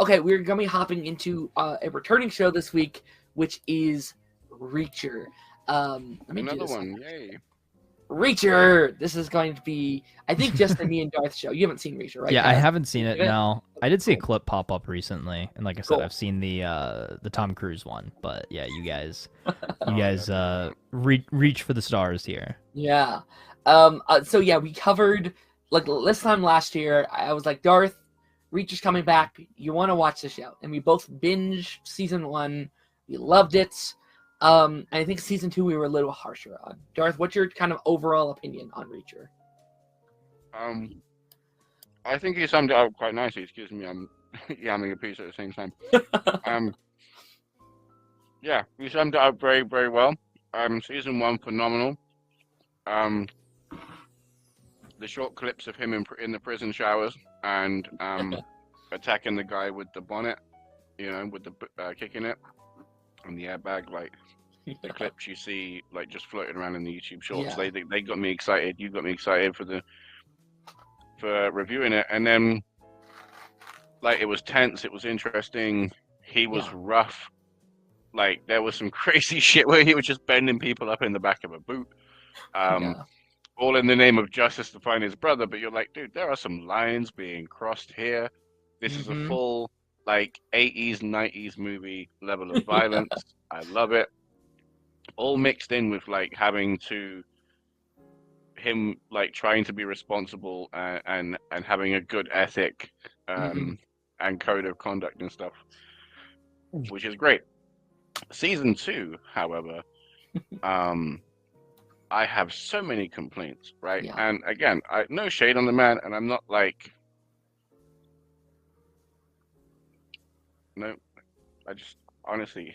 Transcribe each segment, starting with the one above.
Okay, we're going to be hopping into a returning show this week, which is Reacher. Another one, yay. Reacher! This is going to be, I think, just the me and Darth show. You haven't seen Reacher, right? Yeah, I haven't seen it, it? no. I did see a Cool. clip pop up recently, and like I said, Cool. I've seen the Tom Cruise one, but yeah, you guys reach for the stars here. Yeah. So yeah, we covered, like, this time last year, I was like, Darth, Reacher's coming back. You want to watch the show. And we both binged season 1. We loved it. And I think season 2 we were a little harsher on. Darth, what's your kind of overall opinion on Reacher? I think you summed it up quite nicely. Excuse me, I'm yamming a piece at the same time. Yeah, you summed it up very, very well. Season 1, phenomenal. The short clips of him in the prison showers and attacking the guy with the bonnet, with the kicking it and the airbag, like the clips you see, like just floating around in the YouTube shorts. Yeah. They got me excited. You got me excited for reviewing it, and then like it was tense. It was interesting. He was rough. Like there was some crazy shit where he was just bending people up in the back of a boot. All in the name of justice to find his brother, but you're like, dude, there are some lines being crossed here. This is a full, like, 80s, 90s movie level of violence. I love it. All mixed in with, like, him, like, trying to be responsible and having a good ethic and code of conduct and stuff, which is great. Season 2, however, I have so many complaints, right? Yeah. And again, no shade on the man, and I'm not like, no, I just honestly,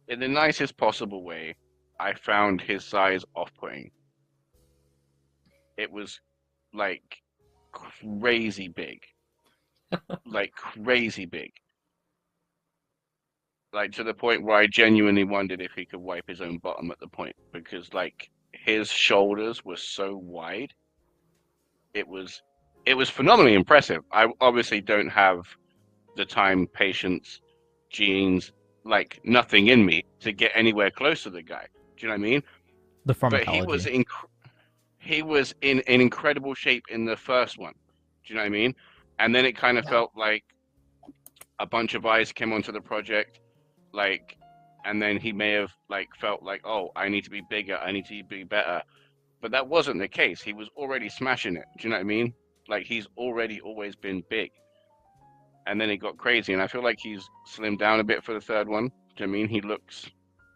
in the nicest possible way, I found his size off-putting. It was like crazy big, like crazy big. Like to the point where I genuinely wondered if he could wipe his own bottom at the point, because like his shoulders were so wide. It was phenomenally impressive. I obviously don't have the time, patience, genes, like nothing in me to get anywhere close to the guy. Do you know what I mean? The But pharmacology. he was in incredible shape in the first one. Do you know what I mean? And then it kind of felt like a bunch of eyes came onto the project. Like, and then he may have like felt like, oh, I need to be bigger, I need to be better, but that wasn't the case. He was already smashing it. Do you know what I mean? Like he's already always been big, and then it got crazy. And I feel like he's slimmed down a bit for the third one. Do you know what I mean? He looks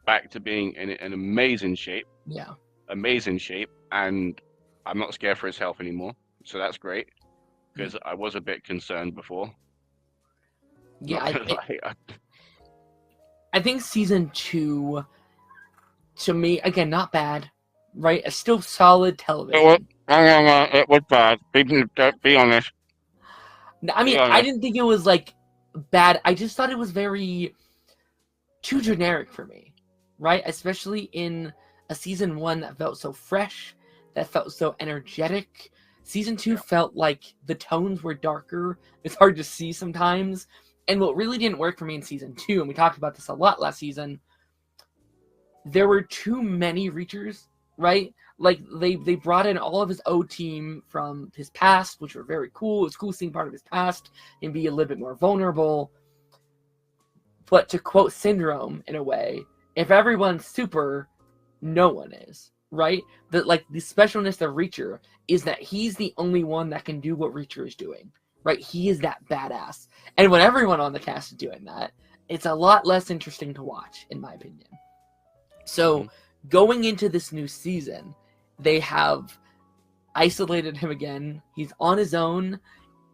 back to being in an amazing shape. Yeah, amazing shape, and I'm not scared for his health anymore. So that's great, because I was a bit concerned before. Yeah, I think season 2, to me, again, not bad, right? It's still solid television. It was bad. Be honest. I mean, I didn't think it was, like, bad. I just thought it was very too generic for me, right? Especially in a season 1 that felt so fresh, that felt so energetic. Season 2 felt like the tones were darker. It's hard to see sometimes. And what really didn't work for me in season 2, and we talked about this a lot last season, there were too many Reachers, right? Like, they brought in all of his O team from his past, which were very cool. It was cool seeing part of his past and be a little bit more vulnerable. But to quote Syndrome, in a way, if everyone's super, no one is, right? The specialness of Reacher is that he's the only one that can do what Reacher is doing. Right, he is that badass. And when everyone on the cast is doing that, it's a lot less interesting to watch, in my opinion. So, going into this new season, they have isolated him again. He's on his own.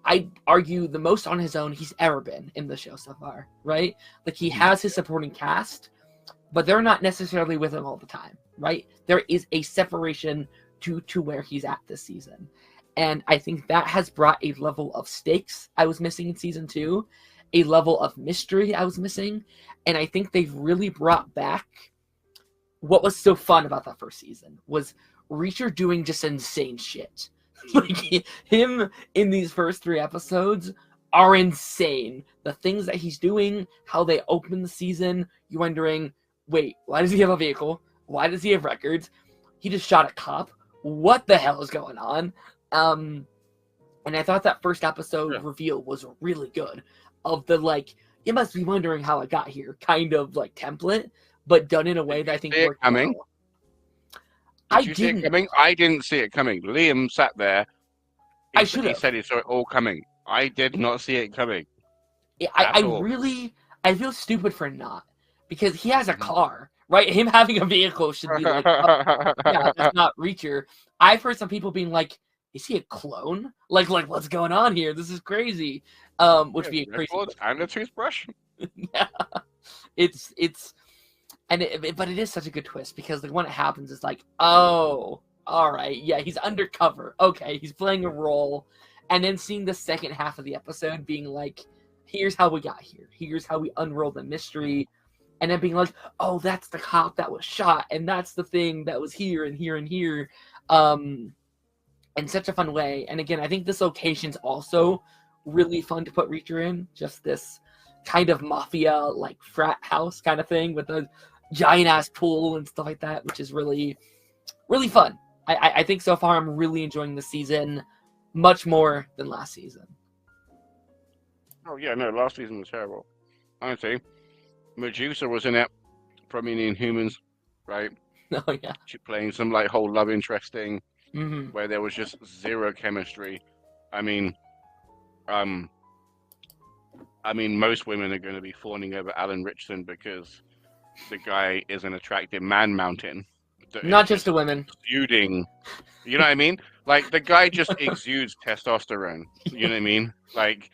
I'd argue the most on his own he's ever been in the show so far, right? Like, he has his supporting cast, but they're not necessarily with him all the time, right? There is a separation to where he's at this season. And I think that has brought a level of stakes I was missing in season 2. a level of mystery I was missing. And I think they've really brought back what was so fun about that first season was Reacher doing just insane shit. Like him in these first 3 episodes are insane. The things that he's doing, how they open the season, you're wondering, wait, why does he have a vehicle? Why does he have records? He just shot a cop. What the hell is going on? And I thought that first episode reveal was really good. Of the, like, you must be wondering how I got here kind of, like, template, but done in a way that I think worked coming? well. Did you see it coming? I didn't see it coming. Liam sat there. He said he saw it all coming. I did not see it coming. I feel stupid for not. Because he has a car, right? Him having a vehicle should be like, oh, yeah, that's not Reacher. I've heard some people being like, is he a clone? Like what's going on here? This is crazy. Which be crazy. And a toothbrush. Yeah, but it is such a good twist because when it happens, it's like, oh, all right, yeah, he's undercover. Okay, he's playing a role, and then seeing the second half of the episode being like, here's how we got here. Here's how we unroll the mystery, and then being like, oh, that's the cop that was shot, and that's the thing that was here and here and here. In such a fun way. And again, I think this location's also really fun to put Reacher in. Just this kind of mafia, like frat house kind of thing with a giant ass pool and stuff like that, which is really, really fun. I think so far I'm really enjoying the season much more than last season. Oh yeah, no, last season was terrible. Honestly, Medusa was in it from Inhumans, right? Oh yeah. She playing some like whole love interest thing. Mm-hmm. Where there was just zero chemistry. I mean, most women are going to be fawning over Alan Richardson because the guy is an attractive man mountain. Not just the women. Exuding, you know what I mean? Like the guy just exudes testosterone. You know what I mean? Like,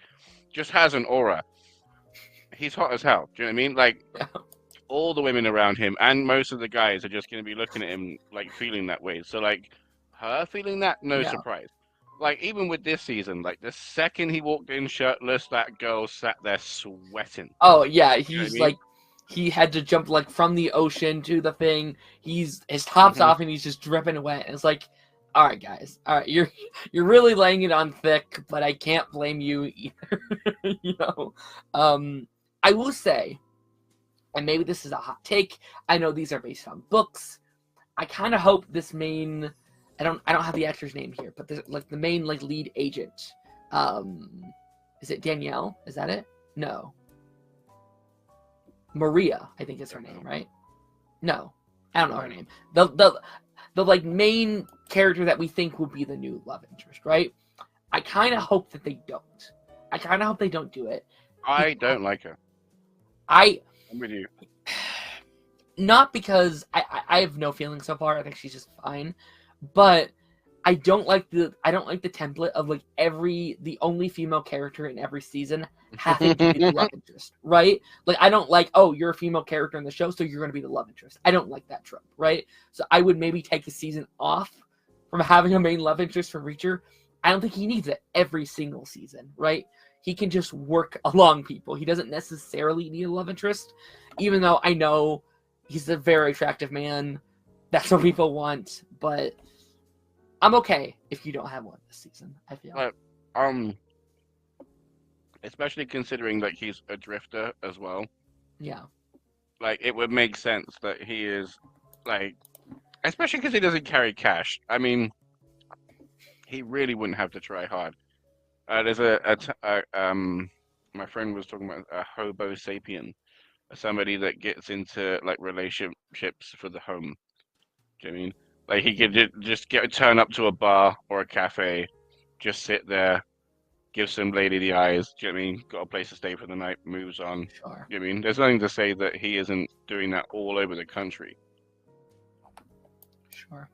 just has an aura. He's hot as hell. Do you know what I mean? Like, all the women around him and most of the guys are just going to be looking at him like feeling that way. So like. Her feeling that, no surprise. Like, even with this season, like, the second he walked in shirtless, that girl sat there sweating. Oh, yeah, he's like, he had to jump, like, from the ocean to the thing. His top's off and he's just dripping wet. And it's like, all right, guys, all right, you're really laying it on thick, but I can't blame you either, you know? I will say, and maybe this is a hot take, I know these are based on books, I kind of hope this main... I don't have the actor's name here, but the main lead agent. Is it Danielle? Is that it? No. Maria, I think is her name, right? No, I don't know her name. The main character that we think will be the new love interest, right? I kind of hope that they don't. I kind of hope they don't do it. I don't like her. I'm with you. Not because I have no feelings so far. I think she's just fine. But I don't like the template of like the only female character in every season having to be the love interest, right? Like I don't like, oh, you're a female character in the show, so you're going to be the love interest. I don't like that trope, right? So I would maybe take the season off from having a main love interest for Reacher. I don't think he needs it every single season, right? He can just work along people. He doesn't necessarily need a love interest, even though I know he's a very attractive man. That's what people want, but I'm okay if you don't have one this season, I feel. Especially considering that he's a drifter as well. Yeah. Like, it would make sense that he is, like, especially because he doesn't carry cash. I mean, he really wouldn't have to try hard. There's my friend was talking about a hobo sapien, somebody that gets into, like, relationships for the home. Do you know what I mean? Like, he could just turn up to a bar or a cafe, just sit there, give some lady the eyes, do you know what I mean? Got a place to stay for the night, moves on. Sure. Do you know what I mean? There's nothing to say that he isn't doing that all over the country. Sure.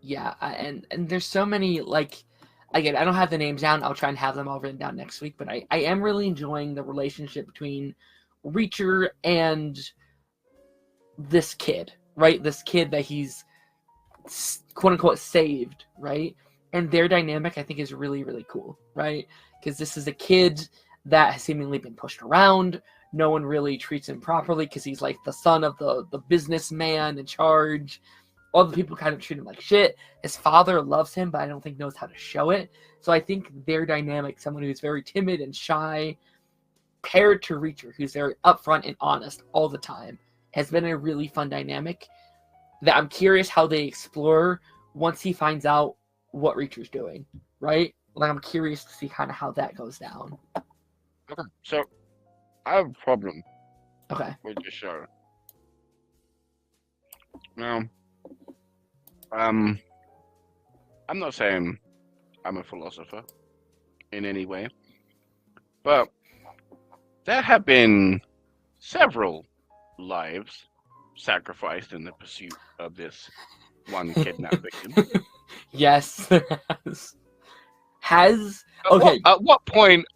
Yeah, and there's so many, like, again, I don't have the names down. I'll try and have them all written down next week, but I am really enjoying the relationship between Reacher and this kid, right? This kid that he's quote unquote saved, right? And their dynamic I think is really, really cool, right? Because this is a kid that has seemingly been pushed around. No one really treats him properly because he's like the son of the businessman in charge. All the people kind of treat him like shit. His father loves him, but I don't think knows how to show it. So I think their dynamic, someone who's very timid and shy, paired to Reacher, who's very upfront and honest all the time, has been a really fun dynamic that I'm curious how they explore once he finds out what Reacher's doing, right? Like, I'm curious to see kind of how that goes down. Okay, so I have a problem Okay. with the show. Now, I'm not saying I'm a philosopher in any way, but there have been several lives sacrificed in the pursuit of this one kidnapped victim. Yes, there has. Okay. At what point,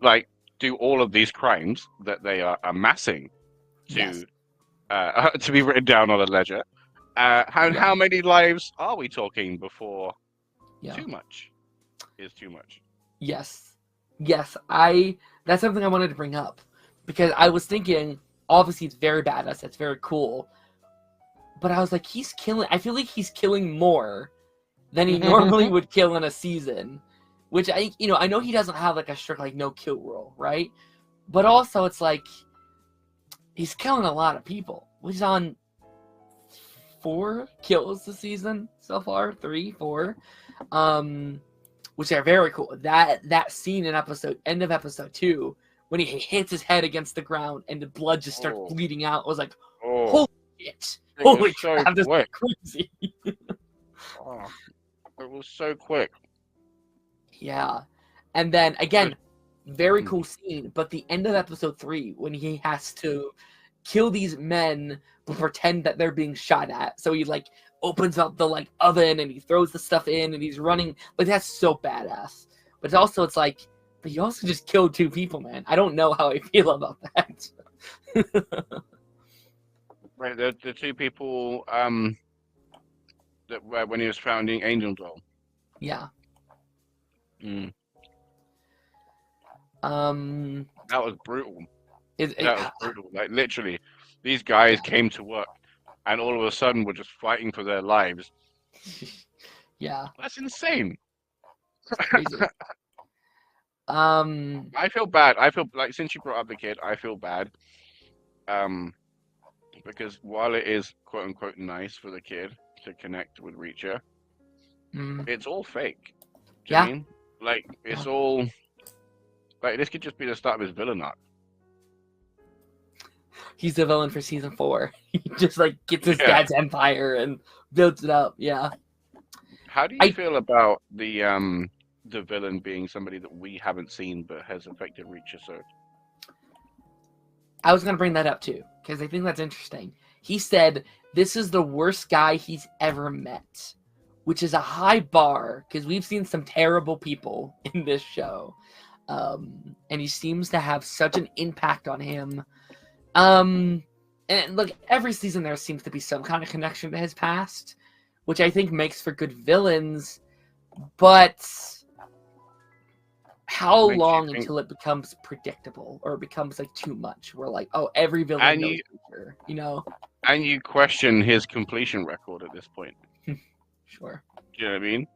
like, do all of these crimes that they are amassing to Yes. to be written down on a ledger? How many lives are we talking before too much is too much? Yes. That's something I wanted to bring up because I was thinking, obviously it's very badass, it's very cool, but I was like, I feel like he's killing more than he normally would kill in a season, which I know he doesn't have like a strict like no kill rule, right? But also it's like he's killing a lot of people. He's on 4 kills this season so far, 3, 4, which are very cool. That scene in end of episode 2 when he hits his head against the ground and the blood just starts bleeding out, I was like, holy shit! Holy crap! This is crazy. It was so quick. Yeah, and then again, very cool scene. But the end of episode 3 when he has to kill these men but pretend that they're being shot at. So he like opens up the like oven and he throws the stuff in and he's running. Like that's so badass. But it's like, but you also just killed 2 people, man. I don't know how I feel about that. Right, the 2 people that when he was founding Angel Doll. Yeah. Mm. That was brutal. That was brutal. Like literally, these guys came to work, and all of a sudden were just fighting for their lives. Yeah. That's insane. That's crazy. I feel bad. I feel like since you brought up the kid, I feel bad. Because while it is quote unquote nice for the kid to connect with Reacher, it's all fake. Do you mean? Like it's all like this could just be the start of his villain arc. He's the villain for season 4. He just like gets his dad's empire and builds it up. Yeah. How do you feel about the villain being somebody that we haven't seen but has affected Reacher so? I was gonna bring that up too because I think that's interesting. He said this is the worst guy he's ever met, which is a high bar because we've seen some terrible people in this show, and he seems to have such an impact on him. And look, every season there seems to be some kind of connection to his past, which I think makes for good villains. But how long until it becomes predictable or becomes like too much? We're like, oh, every villain knows Reacher, you know? And you question his completion record at this point. Sure. Do you know what I mean?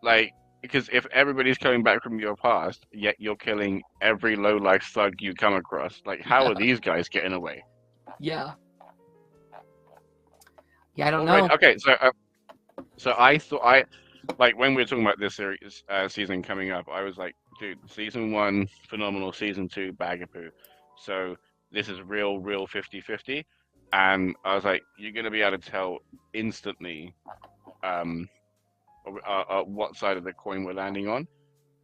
Like, because if everybody's coming back from your past, yet you're killing every low-life thug you come across, like, how are these guys getting away? Yeah. Yeah, I don't know. Okay, so I thought like when we were talking about this series season coming up, I was like, dude, season 1 phenomenal, season 2 bag of poo. So this is real 50-50, and I was like, you're gonna be able to tell instantly what side of the coin we're landing on,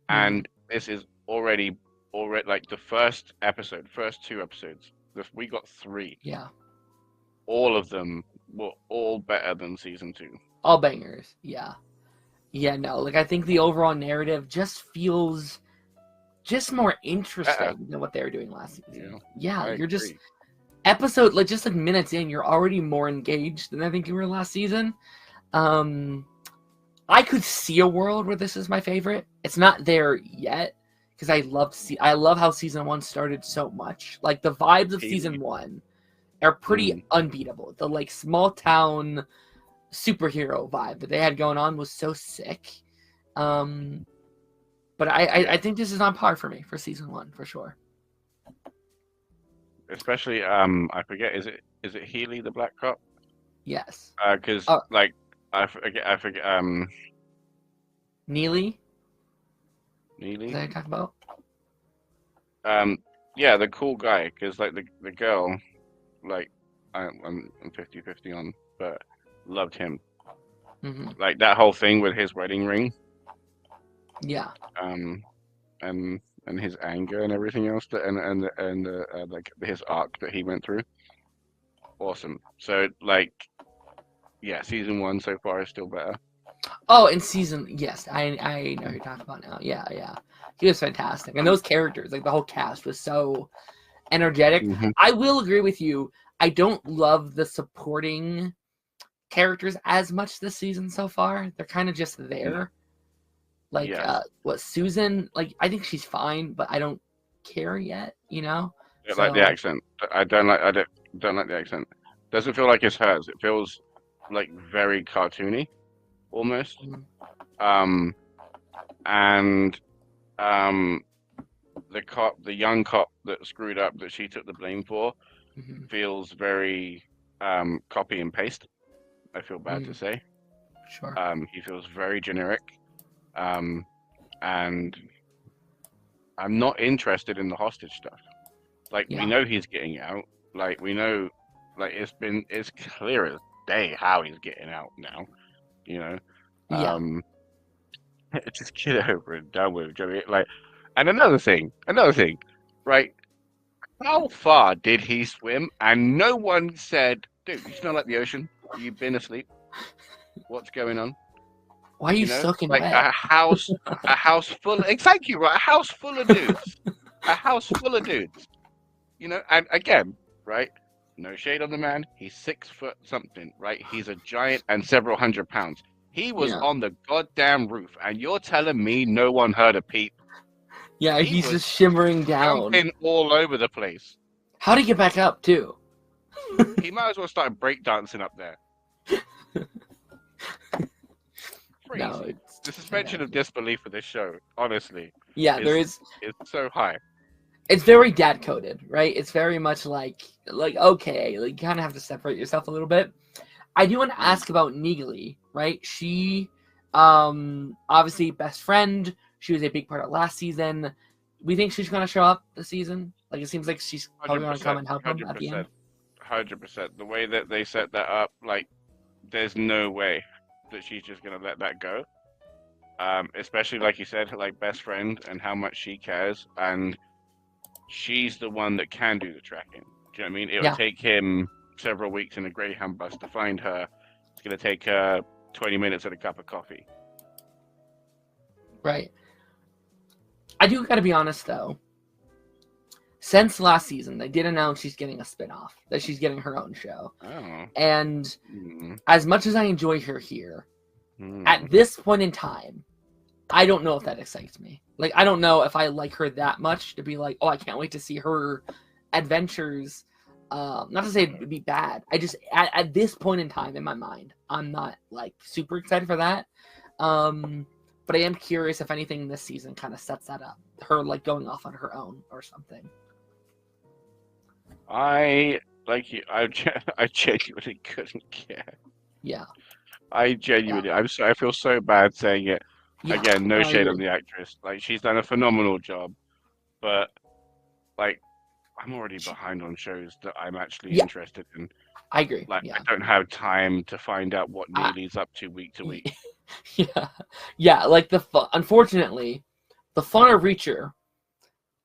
and this is already like the first 2 episodes. We got 3. Yeah. All of them were all better than season 2. All bangers. Yeah. Yeah, no, like I think the overall narrative just feels just more interesting than what they were doing last season. Yeah, you're just episode like just like minutes in, you're already more engaged than I think you were last season. I could see a world where this is my favorite. It's not there yet because I love how season 1 started so much. Like the vibes of season 1 are pretty unbeatable. The like small town superhero vibe that they had going on was so sick. But I think this is on par for me for season 1 for sure. Especially I forget, is it Healy the black cop? Yes. Because like I forget Neely. Neely. Is that what you're talking about? Yeah, the cool guy, because like the girl, like I'm 50-50 on, but loved him. Mm-hmm. Like that whole thing with his wedding ring. Yeah. And his anger and everything else, and like his arc that he went through. Awesome. So like, yeah, season 1 so far is still better. Oh, in season, yes, I know who you're talking about now. Yeah, yeah, he was fantastic, and those characters, like the whole cast, was so energetic. Mm-hmm. I will agree with you. I don't love the supporting characters as much this season so far. They're kind of just there. Like, Yes. what Susan? Like, I think she's fine, but I don't care yet. You know. I like the accent. I don't like the accent. Doesn't feel like it's hers. It feels like very cartoony, almost. Mm-hmm. And the young cop that screwed up that she took the blame for Mm-hmm. feels very copy and paste. I feel bad to say. Sure. He feels very generic. And I'm not interested in the hostage stuff. Like we know he's getting out. Like we know, like it's clear as day how he's getting out now. You know. Yeah. Just get over and done with, Joey. Like, and another thing, right? How far did he swim? And no one said, "Dude, you smell like the ocean. You've been asleep. What's going on?" Why are you soaking like wet? a house full. Exactly right. A house full of dudes. A house full of dudes. You know, and again, right? No shade on the man. He's 6 foot something, right? He's a giant and several hundred pounds. He was on the goddamn roof, and you're telling me no one heard a peep? Yeah, he's just shimmering down. Jumping all over the place. How'd he get back up, too? He might as well start breakdancing up there. Crazy. No, the suspension of disbelief for this show, honestly. Yeah, there is. It's so high. It's very dad coded, right? It's very much like okay, like you kind of have to separate yourself a little bit. I do want to ask about Neely, right? She, obviously best friend. She was a big part of last season. We think she's gonna show up this season. Like it seems like she's probably gonna come and help him at the end. 100%. The way that they set that up, like, there's no way that she's just gonna let that go. Especially like you said, like best friend and how much she cares, and she's the one that can do the tracking. Do you know what I mean? It would take him several weeks in a Greyhound bus to find her. It's gonna take her 20 minutes at a cup of coffee. Right. I do gotta be honest though. Since last season, they did announce she's getting a spinoff, that she's getting her own show. Oh. And as much as I enjoy her here, at this point in time, I don't know if that excites me. Like, I don't know if I like her that much to be like, oh, I can't wait to see her adventures. Not to say it'd be bad. I just, at this point in time in my mind, I'm not, like, super excited for that. But I am curious if anything this season kind of sets that up. Her, like, going off on her own or something. I genuinely couldn't care. Yeah. I genuinely, I feel so bad saying it. Yeah, again, no shade on the actress. Like, she's done a phenomenal job, but like, I'm already behind on shows that I'm actually interested in. I agree. Like, I don't have time to find out what Neely's up to week to week. Yeah. Like unfortunately, the fun of Reacher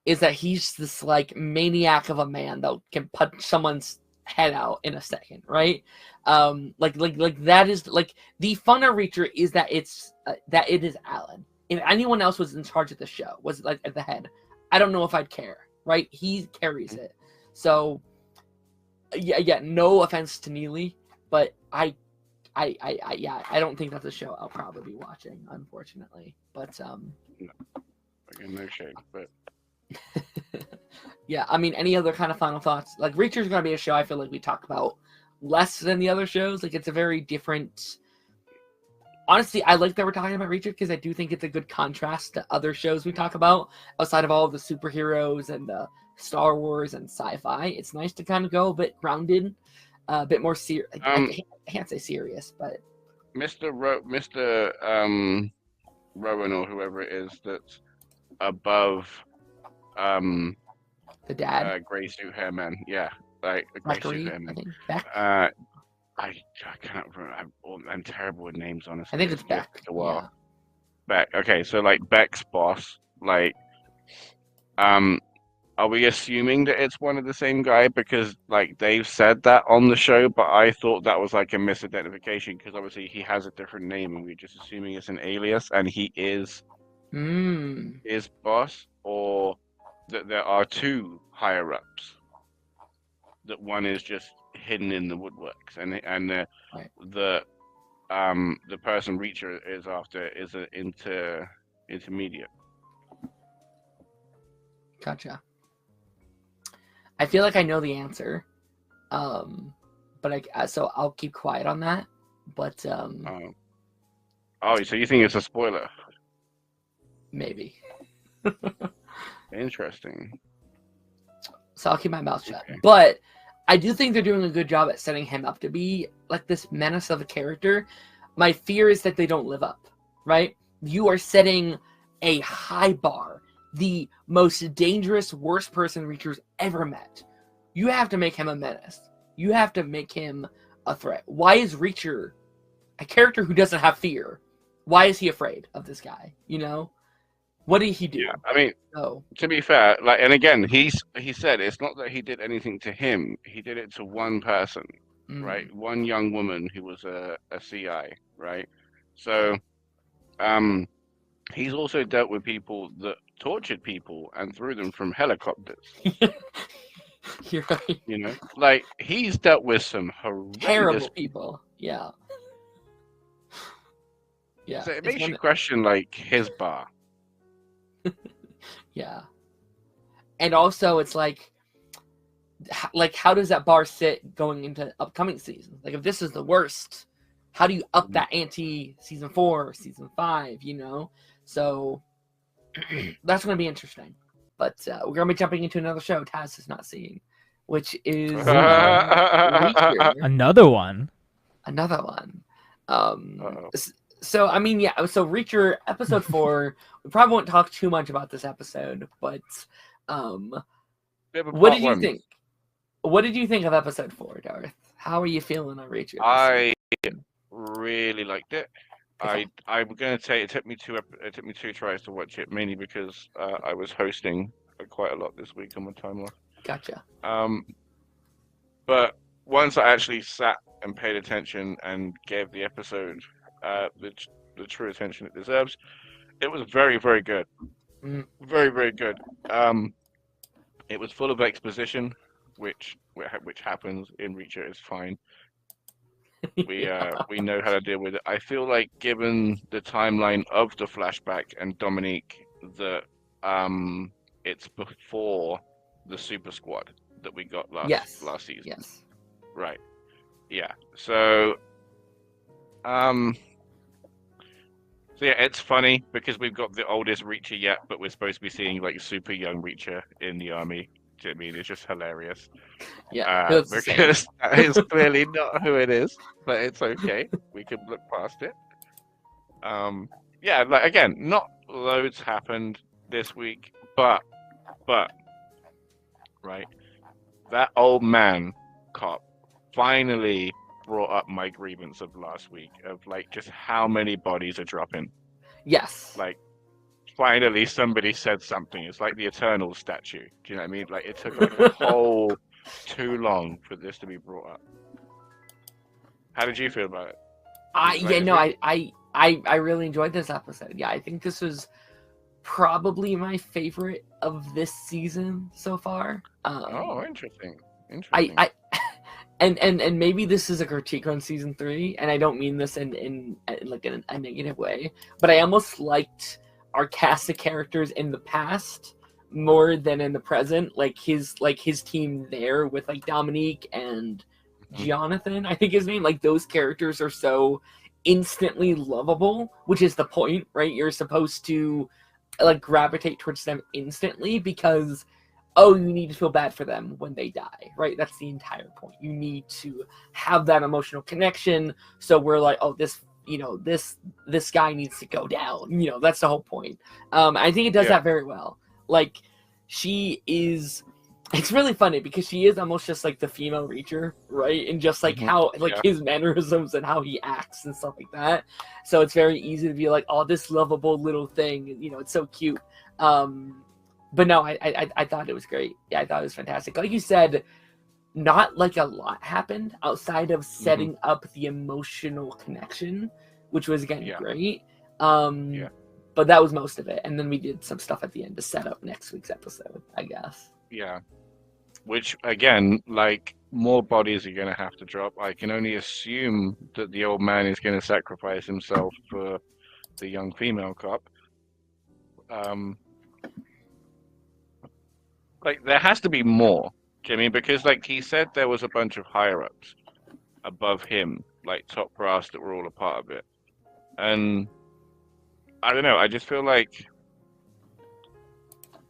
is that he's this like maniac of a man that can punch someone's head out in a second, right? Like that is like the fun of Reacher is that it's that it is Alan. If anyone else was in charge of the show, was like at the head, I don't know if I'd care, right? He carries it. So yeah. No offense to Neely, but I don't think that's a show I'll probably be watching, unfortunately. But Again, no shade, but Yeah, I mean, any other kind of final thoughts? Like, Reacher's gonna be a show I feel like we talk about less than the other shows. Like, it's a very different. Honestly, I like that we're talking about Reacher because I do think it's a good contrast to other shows we talk about outside of all of the superheroes and the Star Wars and sci-fi. It's nice to kind of go a bit grounded, a bit more serious. I can't say serious, but Mr. Rowan or whoever it is that's above the dad, gray suit hair man, yeah, like a gray suit Zachary, hair I man. think Beck. I cannot remember. I'm terrible with names, honestly. I think it's Beck. It's a while. Yeah. Beck. Okay, so like Beck's boss, like, are we assuming that it's one of the same guy? Because like they've said that on the show, but I thought that was like a misidentification because obviously he has a different name, and we're just assuming it's an alias, and he is his boss, or that there are two higher ups. That one is just hidden in the woodworks, and Right. the person Reacher is after is an intermediate. Gotcha. I feel like I know the answer, but so I'll keep quiet on that. But Oh, so you think it's a spoiler? maybe. Interesting. So I'll keep my mouth shut. Okay. But I do think they're doing a good job at setting him up to be like this menace of a character. My fear is that they don't live up, right? You are setting a high bar, the most dangerous, worst person Reacher's ever met. You have to make him a menace. You have to make him a threat. Why is Reacher a character who doesn't have fear? Why is he afraid of this guy? You know? What did he do? Yeah, I mean, Oh, to be fair, like, and again, he said it's not that he did anything to him. He did it to one person, right? One young woman who was a CI, right? So, he's also dealt with people that tortured people and threw them from helicopters. You're right. You know, like he's dealt with some horrendous Terrible people. Yeah. Yeah. So it it's makes one you that- question like his bar. Yeah. And also it's like how does that bar sit going into upcoming seasons? Like if this is the worst, how do you up that ante season 4, season 5, you know? So that's going to be interesting. But we're going to be jumping into another show Taz is not seeing, which is Reacher. Another one. Another one. Uh-oh. So I mean, yeah. So Reacher episode 4. We probably won't talk too much about this episode, but what did you think? What did you think of episode 4, Darth? How are you feeling on Reacher? I really liked it. Okay. I'm gonna say it took me 2 tries to watch it, mainly because I was hosting quite a lot this week on my time off. Gotcha. But once I actually sat and paid attention and gave the episode the true attention it deserves, it was very, very good. Very, very good. It was full of exposition, which happens in Reacher is fine. We know how to deal with it. I feel like given the timeline of the flashback and Dominique, that it's before the Super Squad that we got last season. Yes. Right. Yeah. So yeah, it's funny because we've got the oldest Reacher yet, but we're supposed to be seeing like super young Reacher in the army. Do you know what I mean? It's just hilarious. Yeah. Because that is clearly not who it is, but it's okay. We can look past it. Yeah, like again, not loads happened this week, but right, that old man cop finally brought up my grievance of last week of like just how many bodies are dropping. Yes. Like finally somebody said something. It's like the Eternal statue. Do you know what I mean? Like it took like a whole too long for this to be brought up. How did you feel about it? I really enjoyed this episode. Yeah, I think this was probably my favorite of this season so far. Oh, interesting. And maybe this is a critique on season 3, and I don't mean this in like a negative way, but I almost liked our cast of characters in the past more than in the present. Like his team there with like Dominique and Jonathan, I think his name. Like those characters are so instantly lovable, which is the point, right? You're supposed to like gravitate towards them instantly because you need to feel bad for them when they die, right? That's the entire point. You need to have that emotional connection. So we're like, oh, this guy needs to go down. That's the whole point. I think it does that very well. Like it's really funny because she is almost just like the female Reacher, right? And just like how like his mannerisms and how he acts and stuff like that. So it's very easy to be like, oh, this lovable little thing, it's so cute. But no, I thought it was great. Yeah, I thought it was fantastic. Like you said, not like a lot happened outside of setting up the emotional connection, which was again great. But that was most of it. And then we did some stuff at the end to set up next week's episode, I guess. Yeah. Which, again, like, more bodies are going to have to drop. I can only assume that the old man is going to sacrifice himself for the young female cop. Like, there has to be more, Jimmy, because, like, he said there was a bunch of higher-ups above him, like, top brass that were all a part of it. And I don't know, I just feel like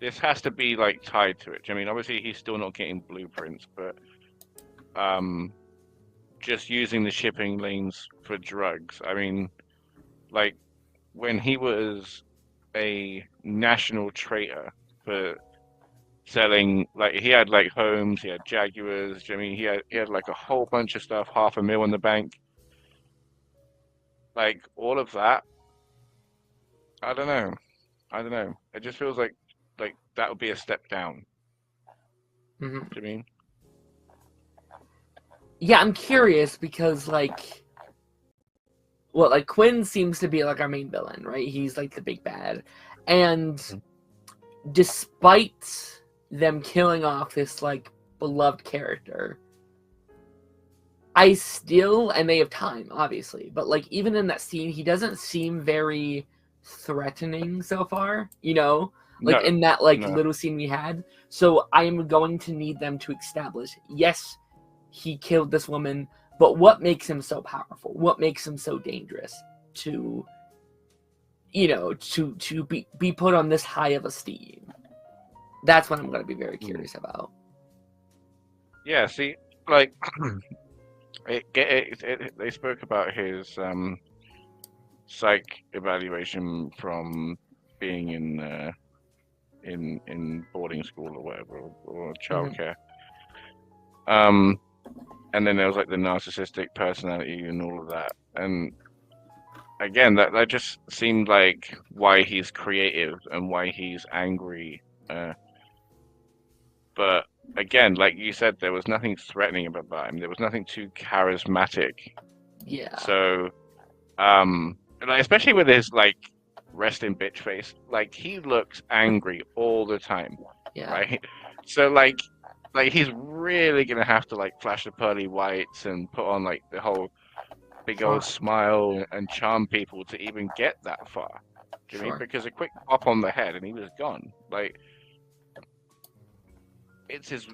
this has to be like tied to it. I mean, obviously he's still not getting blueprints, but just using the shipping lanes for drugs. I mean, like when he was a national traitor for selling, like he had like homes, he had Jaguars. I mean, he had like a whole bunch of stuff, $500,000 in the bank. Like all of that. I don't know. It just feels like that would be a step down. Do you mean? Yeah, I'm curious because like Quinn seems to be like our main villain, right? He's like the big bad. And despite them killing off this like beloved character, I still, and they have time, obviously, but like even in that scene, he doesn't seem very threatening so far, like in that little scene we had. So I am going to need them to establish, yes, he killed this woman, but what makes him so powerful? What makes him so dangerous to be put on this high of esteem? That's what I'm going to be very curious about. Yeah, see, like they spoke about his psych evaluation from being in boarding school or whatever, or childcare. And then there was like the narcissistic personality and all of that. And again, that just seemed like why he's creative and why he's angry. But again, like you said, there was nothing threatening about him. There was nothing too charismatic. Yeah. So, like, especially with his like resting bitch face, like he looks angry all the time. Yeah. Right. So like he's really gonna have to like flash the pearly whites and put on like the whole big old smile and charm people to even get that far. Do you mean? Because a quick pop on the head and he was gone. Like it's his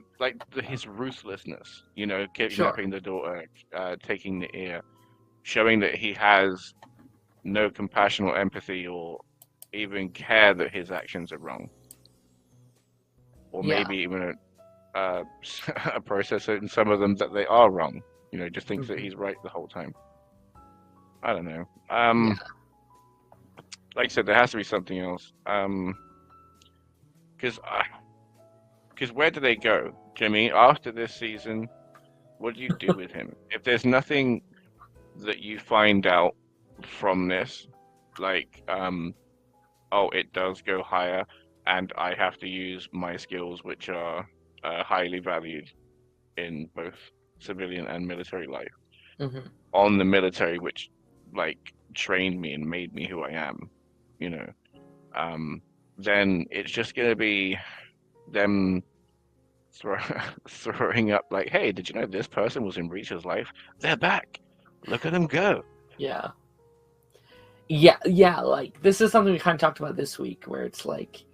ruthlessness, kidnapping the daughter, taking the ear, showing that he has no compassion or empathy or even care that his actions are wrong, or maybe even a process in some of them that they are wrong. Just thinks that he's right the whole time. I don't know. Like I said, there has to be something else. Because where do they go, Jimmy? After this season, what do you do with him? If there's nothing that you find out from this, like, it does go higher, and I have to use my skills, which are highly valued in both civilian and military life, on the military, which, like, trained me and made me who I am, then it's just going to be them throwing up like, hey, did you know this person was in Reacher's life? They're back. Look at them go. Yeah. Yeah, like this is something we kind of talked about this week, where it's like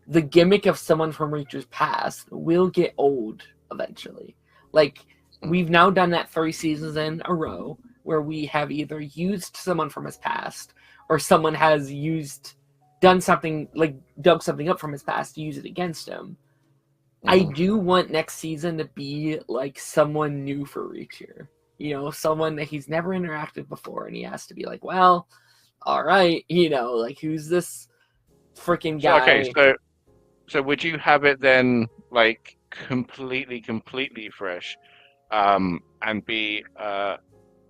the gimmick of someone from Reacher's past will get old eventually. Like we've now done that 3 seasons in a row where we have either used someone from his past or someone has done something, like dug something up from his past to use it against him. I do want next season to be like someone new for Reacher. Someone that he's never interacted before, and he has to be like, well, all right, like who's this freaking guy? So would you have it then like completely fresh, and be a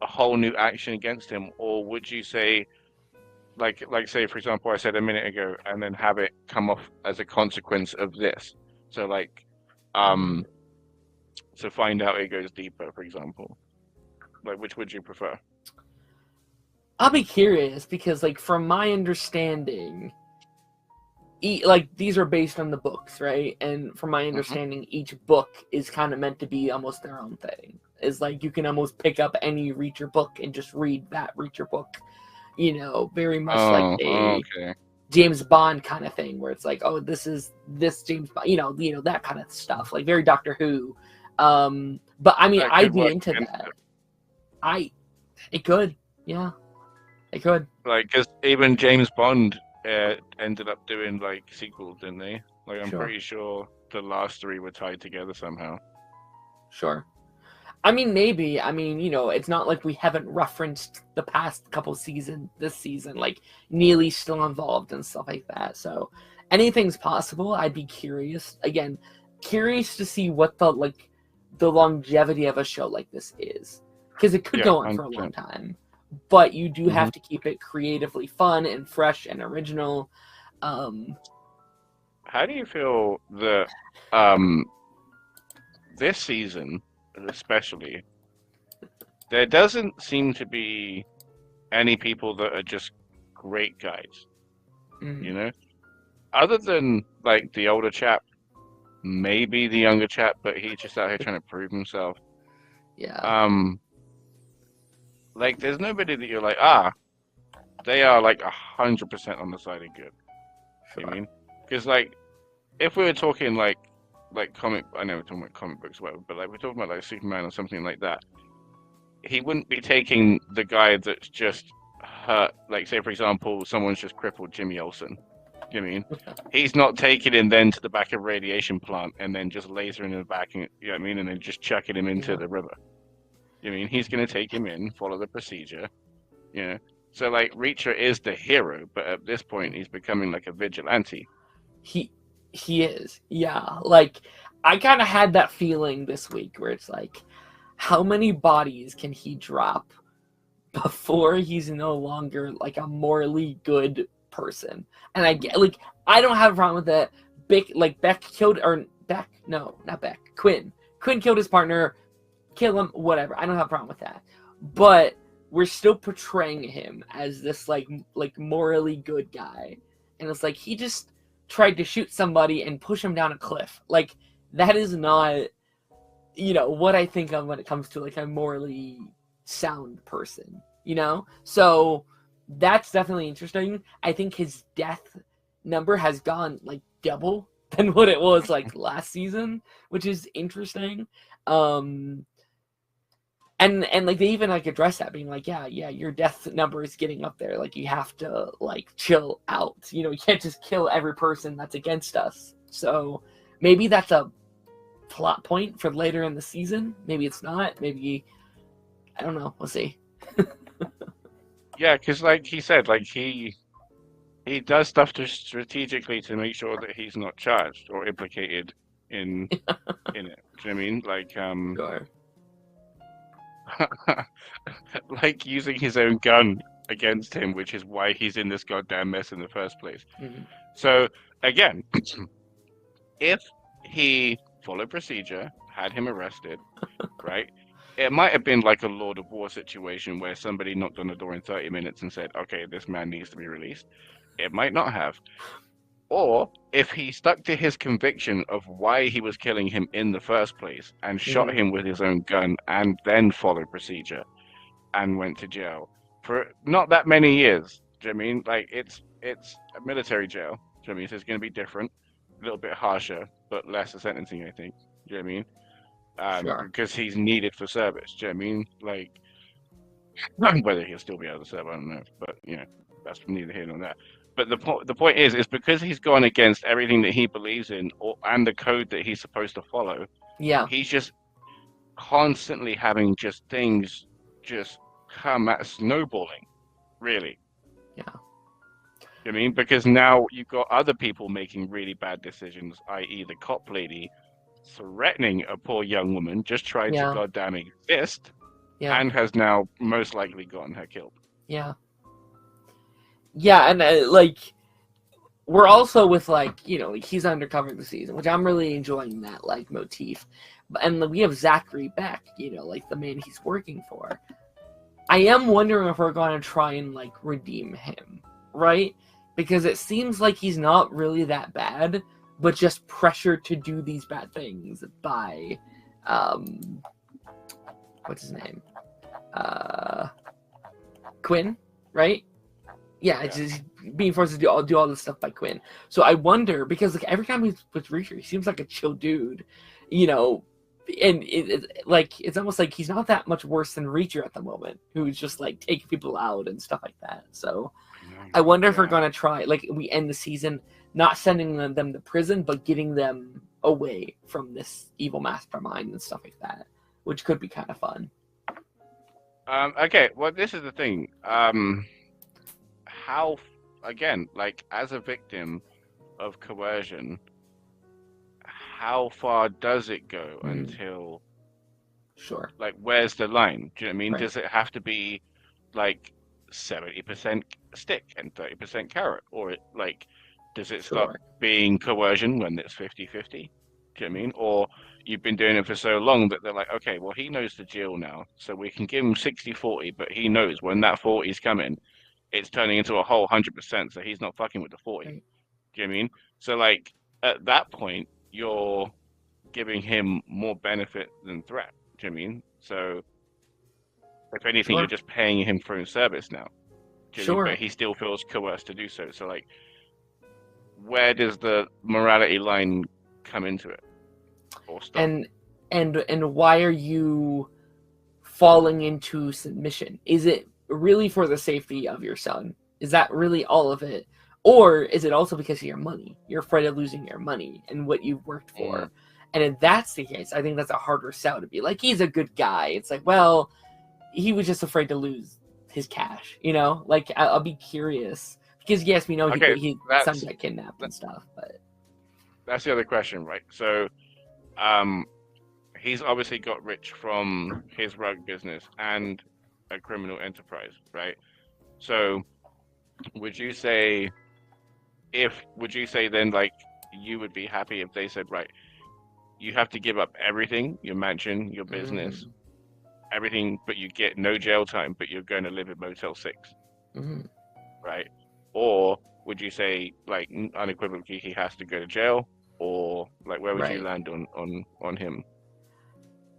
whole new action against him, or would you say like say for example I said a minute ago, and then have it come off as a consequence of this? So like, to find out it goes deeper, for example. Like, which would you prefer? I'll be curious because, like, from my understanding, like these are based on the books, right? And from my understanding, each book is kind of meant to be almost their own thing. It's like you can almost pick up any Reacher book and just read that Reacher book. Very much like a James Bond kind of thing, where it's like, oh, this is this James Bond, that kind of stuff, like very Doctor Who. But I mean, I'd be into that. It could, yeah, it could. Like, because even James Bond ended up doing like sequels, didn't they? Like, I'm pretty sure the last 3 were tied together somehow. Sure. I mean, maybe. I mean, it's not like we haven't referenced the past couple seasons this season. Like, Neely's still involved and stuff like that. So, anything's possible. I'd be curious. Again, curious to see what the longevity of a show like this is. Because it could go on for a long time. But you do have to keep it creatively fun and fresh and original. How do you feel that this season, especially, there doesn't seem to be any people that are just great guys, other than like the older chap, maybe the younger chap, but he's just out here trying to prove himself. Like there's nobody that you're like, they are like 100% on the side of good. You know what I mean? Because like if we were talking like comic, I know we're talking about comic books or whatever, but like we're talking about like Superman or something like that, he wouldn't be taking the guy that's just hurt. Like say for example, someone's just crippled, Jimmy Olsen. You know what I mean? He's not taking him then to the back of a radiation plant and then just lasering in the back, and you know what I mean, and then just chucking him into the river. You know what I mean? He's gonna take him in, follow the procedure. So like Reacher is the hero, but at this point he's becoming like a vigilante. He is, yeah. Like I kind of had that feeling this week where it's like, how many bodies can he drop before he's no longer like a morally good person? And I get, like, I don't have a problem with that. Beck killed, or Beck, no, not Beck, Quinn killed his partner, kill him, whatever. I don't have a problem with that. But we're still portraying him as this like morally good guy, and it's like he just tried to shoot somebody and push him down a cliff. Like that is not, what I think of when it comes to like a morally sound person. So that's definitely interesting. I think his death number has gone like double than what it was like last season, which is interesting. And like they even like address that, being like, yeah, your death number is getting up there. Like you have to like chill out. You can't just kill every person that's against us. So maybe that's a plot point for later in the season. Maybe it's not. Maybe, I don't know. We'll see. Yeah, because like he said, like he does stuff strategically to make sure that he's not charged or implicated in it. Do you know what I mean? Like Sure. like using his own gun against him, which is why he's in this goddamn mess in the first place. So again, if he followed procedure, had him arrested, right? It might have been like a Lord of War situation where somebody knocked on the door in 30 minutes and said, okay, this man needs to be released. It might not have. Or if he stuck to his conviction of why he was killing him in the first place and shot him with his own gun and then followed procedure and went to jail for not that many years, Do you know what I mean? Like it's a military jail. Do you know what I mean? So it's going to be different, a little bit harsher, but less sentencing, I think. Do you know what I mean? Sure. Because he's needed for service. Do you know what I mean? Like whether he'll still be able to serve, I don't know. But that's neither here nor there. But the point is because he's gone against everything that he believes in, and the code that he's supposed to follow. Yeah. He's just constantly having just things just come at snowballing, really. Yeah. I mean, because now you've got other people making really bad decisions, i.e., the cop lady threatening a poor young woman just tried to Yeah. goddamn exist Yeah. and has now most likely gotten her killed. Yeah. Yeah, and like we're also with like like he's undercover this season, which I'm really enjoying that like motif. And we have Zachary Beck, like the man he's working for. I am wondering if we're going to try and like redeem him, right? Because it seems like he's not really that bad, but just pressured to do these bad things by, what's his name? Quinn, right? Yeah, it's just being forced to do all this stuff by Quinn. So I wonder, because like every time he's with Reacher, he seems like a chill dude, and it's almost like he's not that much worse than Reacher at the moment, who's just like taking people out and stuff like that. So I wonder if we're gonna try, like, we end the season not sending them to prison, but getting them away from this evil mastermind and stuff like that, which could be kind of fun. Okay, well, this is the thing. How, again, like, as a victim of coercion, how far does it go until, Sure, like, where's the line? Do you know what I mean? right. Does it have to be, like, 70% stick and 30% carrot? Or, like, does it stop Sure. being coercion when it's 50-50? Do you know what I mean? Or you've been doing it for so long that they're like, okay, well, he knows the deal now, so we can give him 60-40, but he knows when that 40 is coming, it's turning into a whole 100%, so he's not fucking with the 40. Right. Do you know what I mean? So, like, at that point, you're giving him more benefit than threat. Do you know what I mean? So, if anything, Sure. you're just paying him for his service now. Do you know what I mean? Sure. But he still feels coerced to do so. So, like, where does the morality line come into it, or stop? And why are you falling into submission? Is it really for the safety of your son? Is that really all of it? Or is it also because of your money? You're afraid of losing your money and what you've worked for. And if that's the case, I think that's a harder sell to be like, he's a good guy. It's like, well, he was just afraid to lose his cash, Like, I'll be curious. Because, yes, we know he son got kidnapped and stuff, but... That's the other question, right? So, he's obviously got rich from his rug business and a criminal enterprise, right? So, would you say then, like, you would be happy if they said, right, you have to give up everything, your mansion, your business, everything, but you get no jail time, but you're going to live in Motel 6, right? Or would you say, like, unequivocally he has to go to jail, or like where would you land on him?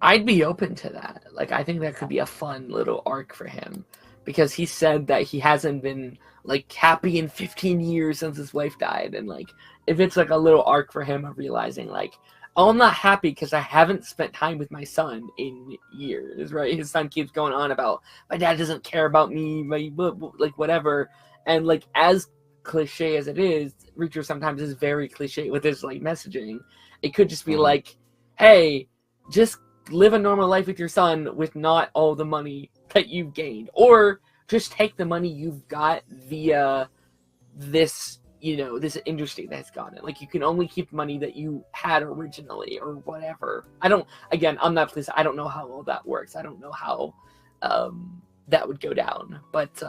I'd be open to that. Like, I think that could be a fun little arc for him, because he said that he hasn't been like happy in 15 years since his wife died, and like if it's like a little arc for him of realizing like, oh, I'm not happy because I haven't spent time with my son in years, right? His son keeps going on about my dad doesn't care about me, like whatever, and like as cliche as it is, Reacher sometimes is very cliche with his like messaging. It could just be like, hey, just live a normal life with your son with not all the money that you've gained, or just take the money you've got via this this industry that's gotten it. Like, you can only keep money that you had originally or whatever. I'm not police, I don't know how all that works. I don't know how that would go down, but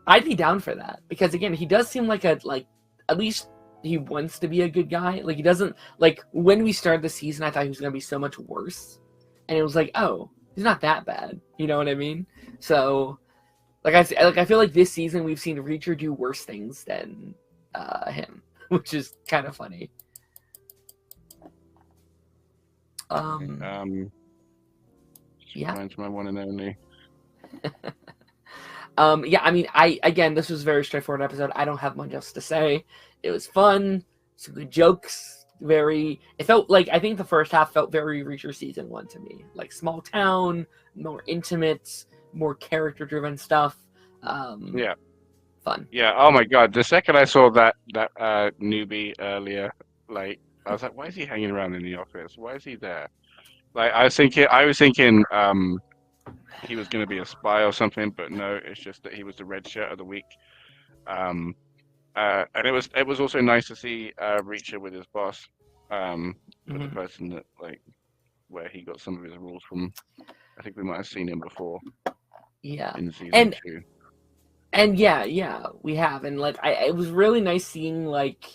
I'd be down for that, because again, he does seem like at least he wants to be a good guy. Like, he doesn't, like, when we started the season, I thought he was going to be so much worse, and it was like, oh, he's not that bad, you know what I mean? So I feel like this season we've seen Reacher do worse things than him, which is kind of funny. Yeah, mine's my one and only. Yeah, I mean, again, this was a very straightforward episode. I don't have much else to say. It was fun, some good jokes. It felt like, I think the first half felt very Reacher season 1 to me, like small town, more intimate, more character driven stuff. Yeah. Fun. Yeah. Oh my God. The second I saw that newbie earlier, like I was like, why is he hanging around in the office? Why is he there? Like I was thinking, he was going to be a spy or something, but no, it's just that he was the red shirt of the week. Um, and it was also nice to see Reacher with his boss, with the person that like where he got some of his rules from. I think we might have seen him before. Yeah. In season 2. And yeah, we have. And like it was really nice seeing like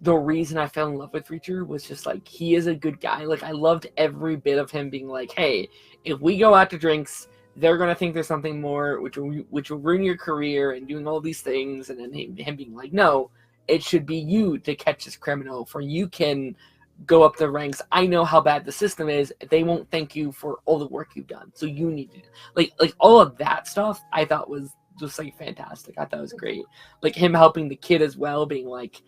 the reason I fell in love with Reacher was just like he is a good guy. Like I loved every bit of him being like, hey, if we go out to drinks, they're gonna think there's something more, which will ruin your career and doing all these things. And then him being like, no, it should be you to catch this criminal, for you can go up the ranks. I know how bad the system is. They won't thank you for all the work you've done. So you need to like all of that stuff. I thought was just like fantastic. I thought it was great. Like him helping the kid as well, being like,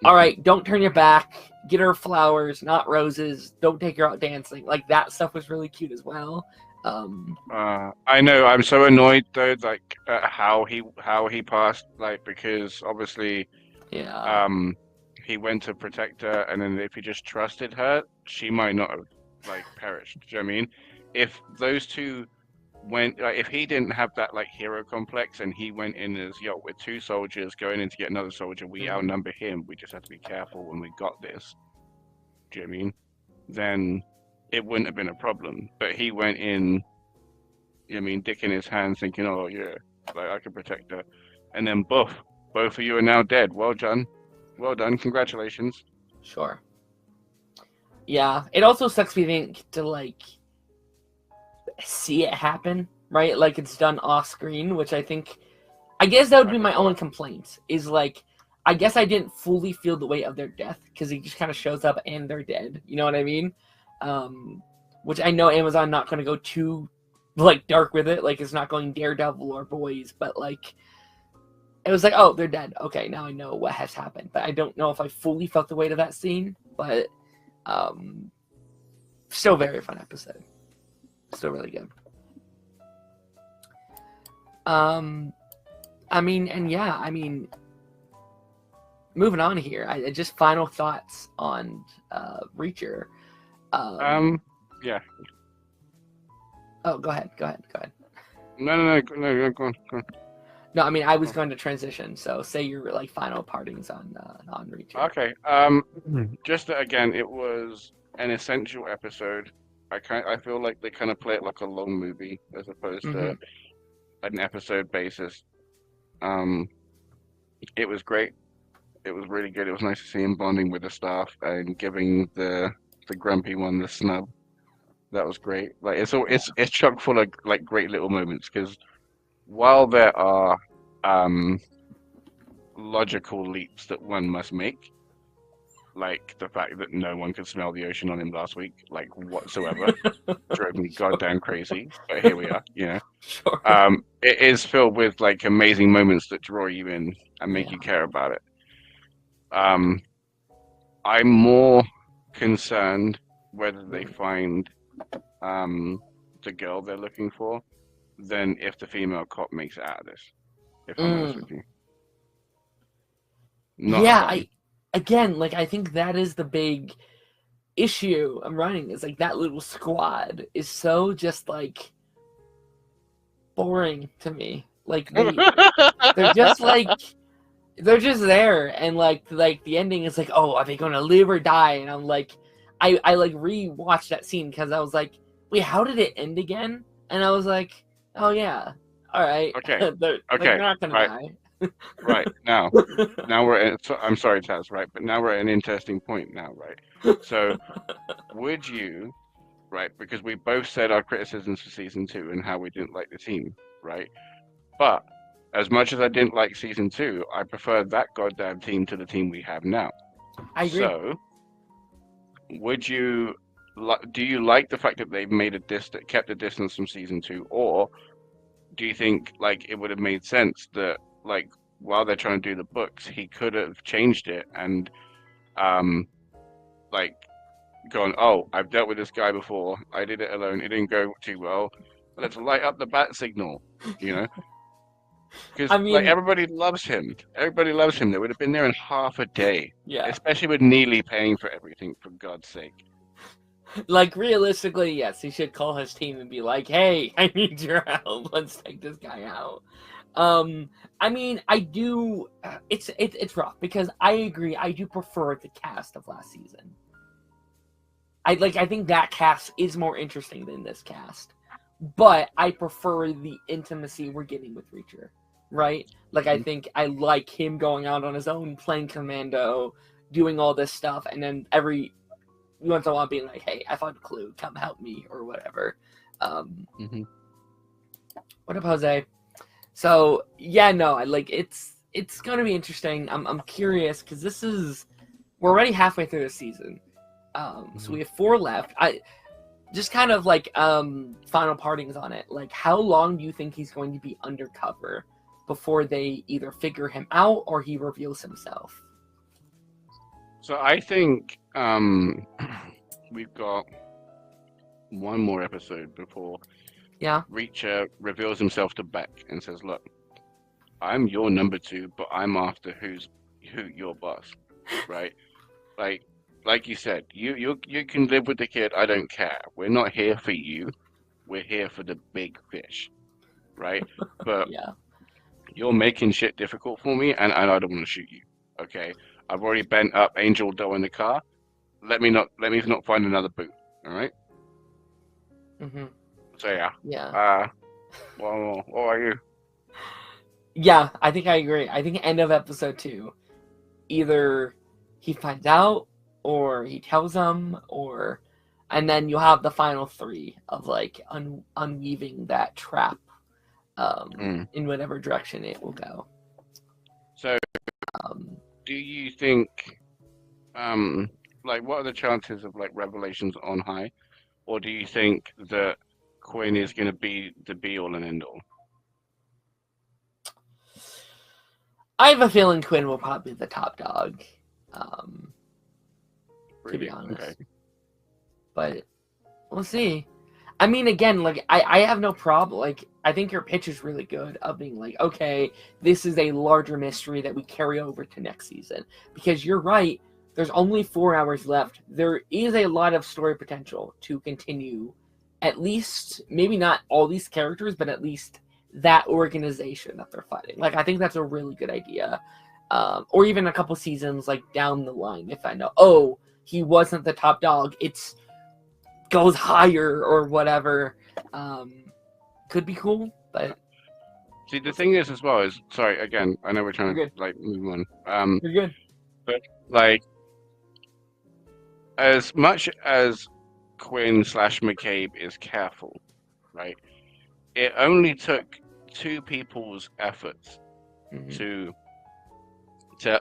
all right, don't turn your back. Get her flowers, not roses. Don't take her out dancing. Like that stuff was really cute as well. I know. I'm so annoyed though, like how he passed, like because obviously, yeah, he went to protect her, and then if he just trusted her, she might not have like perished. Do you know what I mean? If those two went, like, if he didn't have that like hero complex, and he went in as, yo, we're 2 soldiers going in to get another soldier, we outnumber him. We just have to be careful when we got this. Do you know what I mean? Then it wouldn't have been a problem. But he went in, you know what I mean, dick in his hand, thinking, oh yeah, like I can protect her, and then both of you are now dead. Well done, congratulations. sure. Yeah, it also sucks me think to like see it happen, right? Like it's done off screen, which I guess that would be my only complaint. Is like, I guess I didn't fully feel the weight of their death because he just kind of shows up and they're dead. You know what I mean? Which I know Amazon not going to go too like dark with it. Like it's not going Daredevil or Boys, but like it was like, oh, they're dead. Okay, now I know what has happened. But I don't know if I fully felt the weight of that scene. But still very fun episode. Still really good. I mean, moving on here. I just final thoughts on Reacher. Yeah. Oh, go ahead. No, go on. No, I mean, I was going to transition. So say your like final partings on Reacher. Okay. Just that, again, it was an essential episode. I feel like they kind of play it like a long movie as opposed to an episode basis. It was great. It was really good. It was nice to see him bonding with the staff and giving the grumpy one the snub. That was great. Like it's chock full of like great little moments, because while there are logical leaps that one must make, like the fact that no one could smell the ocean on him last week, like whatsoever, drove me goddamn crazy. But here we are, you know. Sure. It is filled with like amazing moments that draw you in and make you care about it. I'm more concerned whether they find the girl they're looking for than if the female cop makes it out of this. If I'm honest with you. I think that is the big issue I'm running, is like that little squad is so just like boring to me. Like they're just like they're just there, and like the ending is like, oh, are they gonna live or die? And I'm like, I like rewatched that scene because I was like, wait, how did it end again? And I was like, oh yeah, all right. Okay. They're not gonna die. Right. Now we're at, I'm sorry, Taz, right? But now we're at an interesting point now, right? So would you, right, because we both said our criticisms for season 2 and how we didn't like the team, right? But as much as I didn't like season 2, I prefer that goddamn team to the team we have now. I agree. So would you, do you like the fact that they've made kept a distance from season 2, or do you think like it would have made sense that like while they're trying to do the books, he could have changed it and like gone, oh, I've dealt with this guy before. I did it alone. It didn't go too well. Let's light up the bat signal, you know? Because I like mean, everybody loves him. Everybody loves him. They would have been there in half a day, yeah. especially with Neely paying for everything. For God's sake. Like, realistically, yes, he should call his team and be like, hey, I need your help. Let's take this guy out. I mean, I do. It's rough because I agree. I do prefer the cast of last season. I think that cast is more interesting than this cast, but I prefer the intimacy we're getting with Reacher, right? Like, I think I like him going out on his own, playing commando, doing all this stuff, and then every once in a while being like, hey, I found a clue, come help me, or whatever. What up, Jose? So yeah, no, it's gonna be interesting. I'm curious because we're already halfway through the season. So we have 4 left. I just kind of like final partings on it. Like, how long do you think he's going to be undercover before they either figure him out or he reveals himself? So I think we've got one more episode before Reacher reveals himself to Beck and says, "Look, I'm your number 2, but I'm after who your boss, right? Like you said, you can live with the kid. I don't care. We're not here for you. We're here for the big fish, right? But you're making shit difficult for me, and I don't want to shoot you. Okay, I've already bent up Angel Doe in the car. Let me not find another boot. All right." So yeah. Well, what are you? Yeah, I think I agree. I think end of episode 2, either he finds out or he tells them, and then you'll have the final 3 of like unweaving that trap in whatever direction it will go. So, do you think, like, what are the chances of like revelations on high, or do you think that Quinn is going to be the be-all and end-all? I have a feeling Quinn will probably be the top dog, to be honest. Okay. But we'll see. I mean, again, like, I have no problem. Like, I think your pitch is really good of being like, okay, this is a larger mystery that we carry over to next season. Because you're right, there's only 4 hours left. There is a lot of story potential to continue, at least, maybe not all these characters, but at least that organization that they're fighting. Like, I think that's a really good idea. Or even a couple seasons, like, down the line, if I know, oh, he wasn't the top dog, it's goes higher or whatever. Could be cool, but see, the thing is as well is, sorry, again, I know we're trying to like move on. You're good. But like, as much as Quinn / McCabe is careful, right? It only took 2 people's efforts to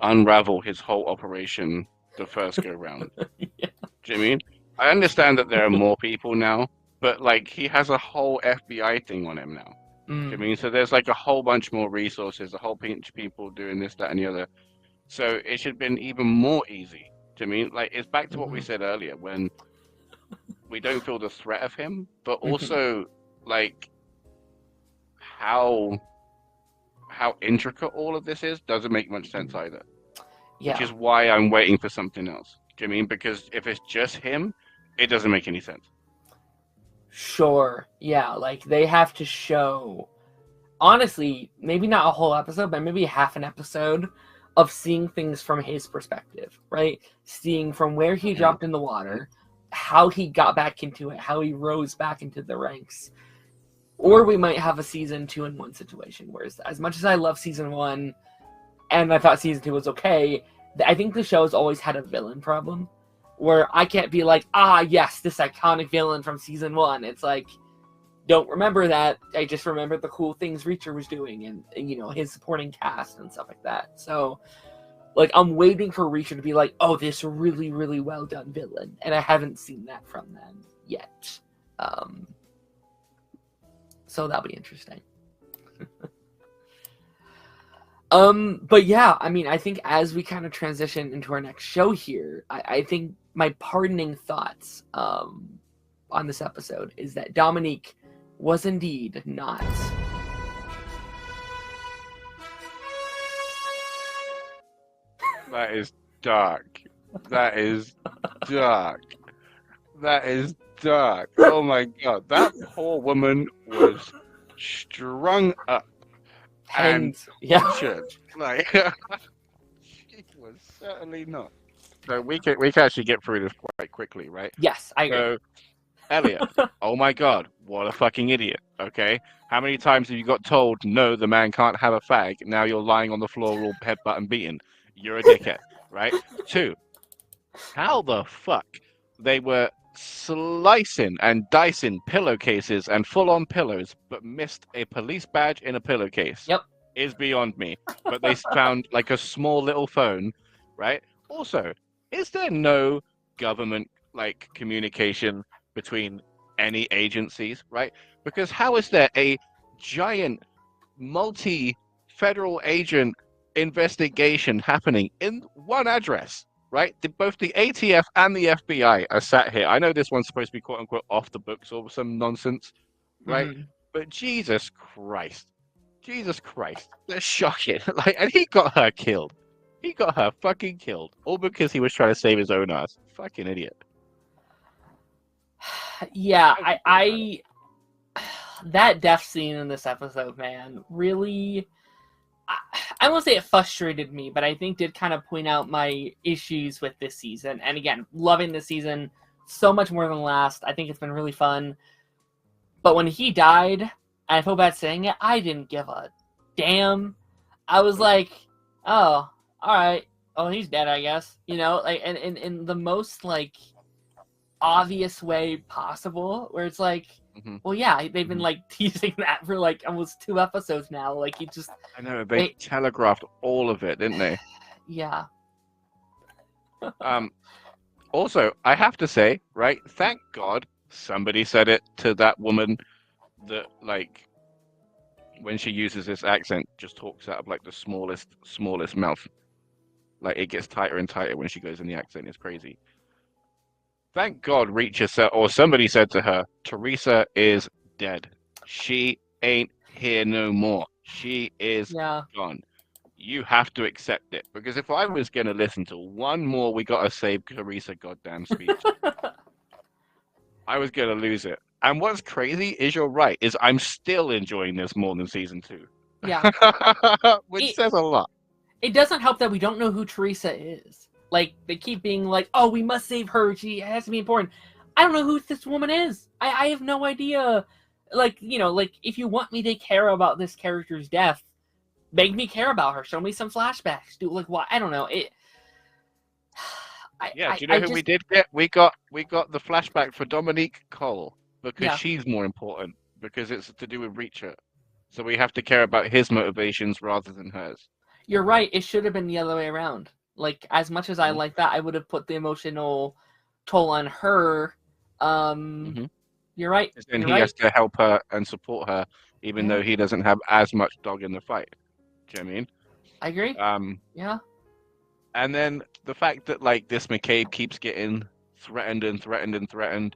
unravel his whole operation the first go round. Do you know what I mean? I understand that there are more people now, but like he has a whole FBI thing on him now. Do you know what I mean? So there's like a whole bunch more resources, a whole bunch of people doing this, that, and the other. So it should have been even more easy. Do you know what I mean? Like, it's back to what we said earlier when we don't feel the threat of him, but also like how intricate all of this is doesn't make much sense either. Yeah. Which is why I'm waiting for something else. Do you know what I mean? Because if it's just him, it doesn't make any sense. Sure. Yeah, like they have to show, honestly, maybe not a whole episode, but maybe half an episode of seeing things from his perspective, right? Seeing from where he dropped in the water, how he got back into it, how he rose back into the ranks. Or we might have a season 2-in-1 situation, whereas as much as I love season 1, and I thought season 2 was okay, I think the show's always had a villain problem, where I can't be like, yes, this iconic villain from season 1. It's like, don't remember that. I just remember the cool things Reacher was doing and you know, his supporting cast and stuff like that. So, like, I'm waiting for Reacher to be like, oh, this really, really well done villain. And I haven't seen that from them yet. So that'll be interesting. But yeah, I mean, I think as we kind of transition into our next show here, I think my pardoning thoughts on this episode is that Dominique was indeed not. That is dark. That is dark. That is dark. Oh my god, that poor woman was strung up and Yeah. tortured. Like she was certainly not. So we can actually get through this quite quickly, right? Yes, I agree. So Elliot, oh my god, what a fucking idiot. Okay, how many times have you got told no, the man can't have a fag? Now you're lying on the floor all headbutt and beaten. You're a dickhead, right? 2, how the fuck they were slicing and dicing pillowcases and full-on pillows, but missed a police badge in a pillowcase. Yep. Is beyond me. But they found like a small little phone, right? Also, is there no government like communication between any agencies, right? Because how is there a giant multi-federal agent investigation happening in one address? Right? Both the ATF and the FBI are sat here. I know this one's supposed to be quote unquote off the books or some nonsense, right? Mhm. But Jesus Christ. Jesus Christ. That's shocking. Like, and he got her killed. He got her fucking killed. All because he was trying to save his own ass. Fucking idiot. Yeah, I that death scene in this episode, man, really. I won't say it frustrated me, but I think did kind of point out my issues with this season. And again, loving this season so much more than last. I think it's been really fun. But when he died, and I feel bad saying it, I didn't give a damn. I was like, oh, all right. Oh, he's dead, I guess. You know, like, and in the most like obvious way possible, where it's like, well, yeah, they've been like teasing that for like almost 2 episodes now. Like he just, I know they telegraphed all of it, didn't they? Yeah. Also, I have to say, right? Thank God somebody said it to that woman that like when she uses this accent, just talks out of like the smallest mouth. Like it gets tighter and tighter when she goes in the accent. It's crazy. Thank God Reacher said, or somebody said to her, Teresa is dead. She ain't here no more. She is gone. You have to accept it. Because if I was going to listen to one more We Gotta Save Teresa goddamn speech, I was going to lose it. And what's crazy is you're right, is I'm still enjoying this more than season 2. Yeah. Which says a lot. It doesn't help that we don't know who Teresa is. Like, they keep being like, oh, we must save her. She has to be important. I don't know who this woman is. I have no idea. Like, you know, like, if you want me to care about this character's death, make me care about her. Show me some flashbacks. Do, like, what? I don't know. Do you know who we did get? We got the flashback for Dominique Cole. Because she's more important. Because it's to do with Reacher. So we have to care about his motivations rather than hers. You're right. It should have been the other way around. Like, as much as I like that, I would have put the emotional toll on her. You're right. And he has to help her and support her, even though he doesn't have as much dog in the fight. Do you know what I mean? I agree. Yeah. And then the fact that, like, this McCabe keeps getting threatened and threatened and threatened.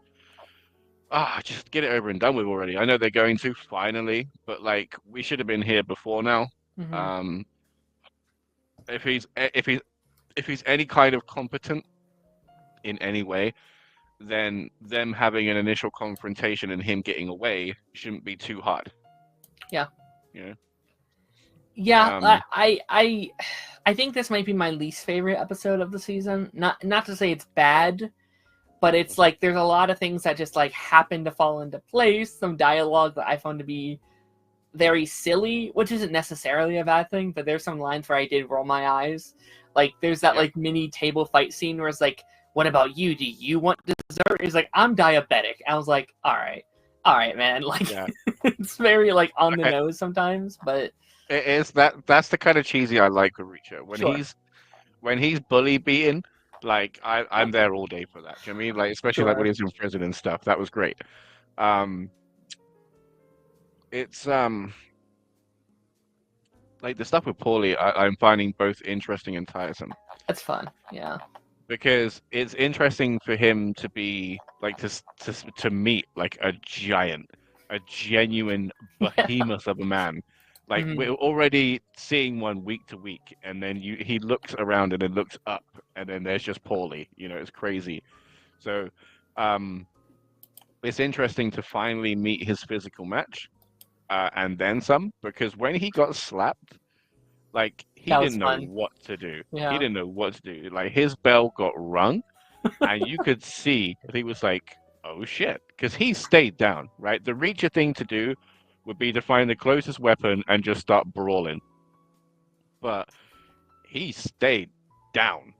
Just get it over and done with already. I know they're going to, finally. But, like, we should have been here before now. Mm-hmm. If he's any kind of competent in any way, then them having an initial confrontation and him getting away shouldn't be too hard. Yeah. Yeah. Yeah, I think this might be my least favorite episode of the season. Not to say it's bad, but it's like there's a lot of things that just like happen to fall into place. Some dialogue that I found to be very silly, which isn't necessarily a bad thing, but there's some lines where I did roll my eyes. Like there's that like mini table fight scene where it's like, what about you? Do you want dessert? It's like, I'm diabetic. I was like, all right, man. Like it's very like on the nose sometimes, but it is that's the kind of cheesy I like with Reacher. When he's bully beaten, like I'm there all day for that. Do you know what I mean? Like especially like when he's in prison and stuff. That was great. It's like the stuff with Paulie, I'm finding both interesting and tiresome. That's fun. Yeah. Because it's interesting for him to be like to meet like a giant, a genuine behemoth of a man. Like Mhm. we're already seeing one week to week, and then he looks around and then looks up, and then there's just Paulie. It's crazy. So, um, it's interesting to finally meet his physical match, and then some. Because when he got slapped, like he That was didn't know fun. what to do. He Yeah. didn't know what to do. Like his bell got rung, and you could see that he was like, "Oh shit," because he stayed down. Right, the Reacher thing to do would be to find the closest weapon and just start brawling, but he stayed down.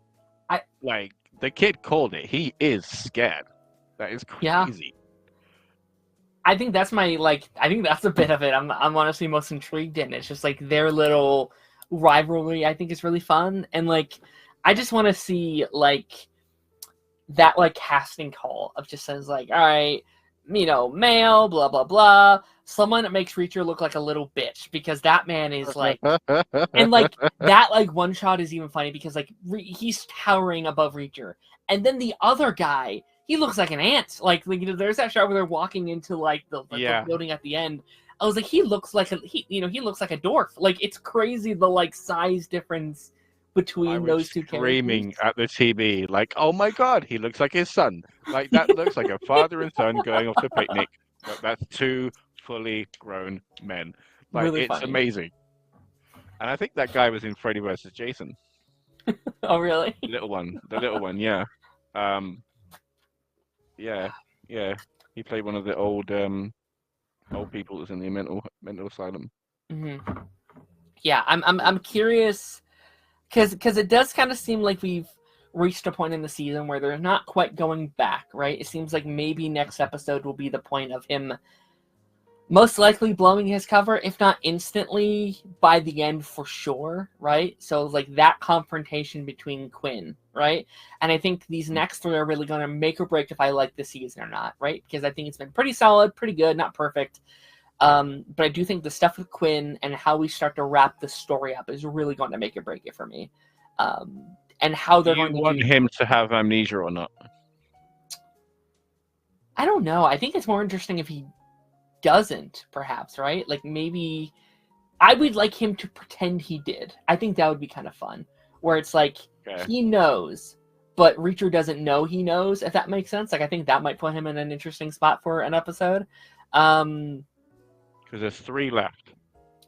I Like the kid called it. He is scared. That is yeah. crazy. I think that's I think that's a bit of it. I'm honestly most intrigued in. It's just like their little rivalry. I think is really fun, and like I just want to see like that like casting call of just says like, all right, male, blah blah blah. Someone that makes Reacher look like a little bitch because that man is like, and like that like one shot is even funny because like he's towering above Reacher, and then the other guy he looks like an ant. Like there's that shot where they're walking into like the Yeah. building at the end. I was like, he looks like he looks like a dwarf. Like it's crazy the like size difference I between was those two screaming characters. at the TV, like, "Oh my God, he looks like his son! Like that looks like a father and son going off to picnic, but that's two fully grown men. Like Really it's funny. amazing." And I think that guy was in Freddy versus Jason, Oh really? the little one, yeah, um, yeah, yeah. He played one of the old people that's in the mental asylum. hmm Yeah, I'm curious because it does kind of seem like we've reached a point in the season where they're not quite going back, right? It seems like maybe next episode will be the point of him most likely blowing his cover, if not instantly, by the end for sure, right? So like that confrontation between Quinn, right? And I think these next three are really going to make or break if I like the season or not, right? Because I think it's been pretty solid, pretty good, not perfect. But I do think the stuff with Quinn and how we start to wrap the story up is really going to make or break it for me. And how Do they're you going to want do. him to have amnesia or not? I don't know. I think it's more interesting if he doesn't, perhaps, right? Like maybe I would like him to pretend he did. I think that would be kind of fun. Where it's like Okay. he knows, but Reacher doesn't know he knows, if that makes sense. Like I think that might put him in an interesting spot for an episode. Because there's 3 left.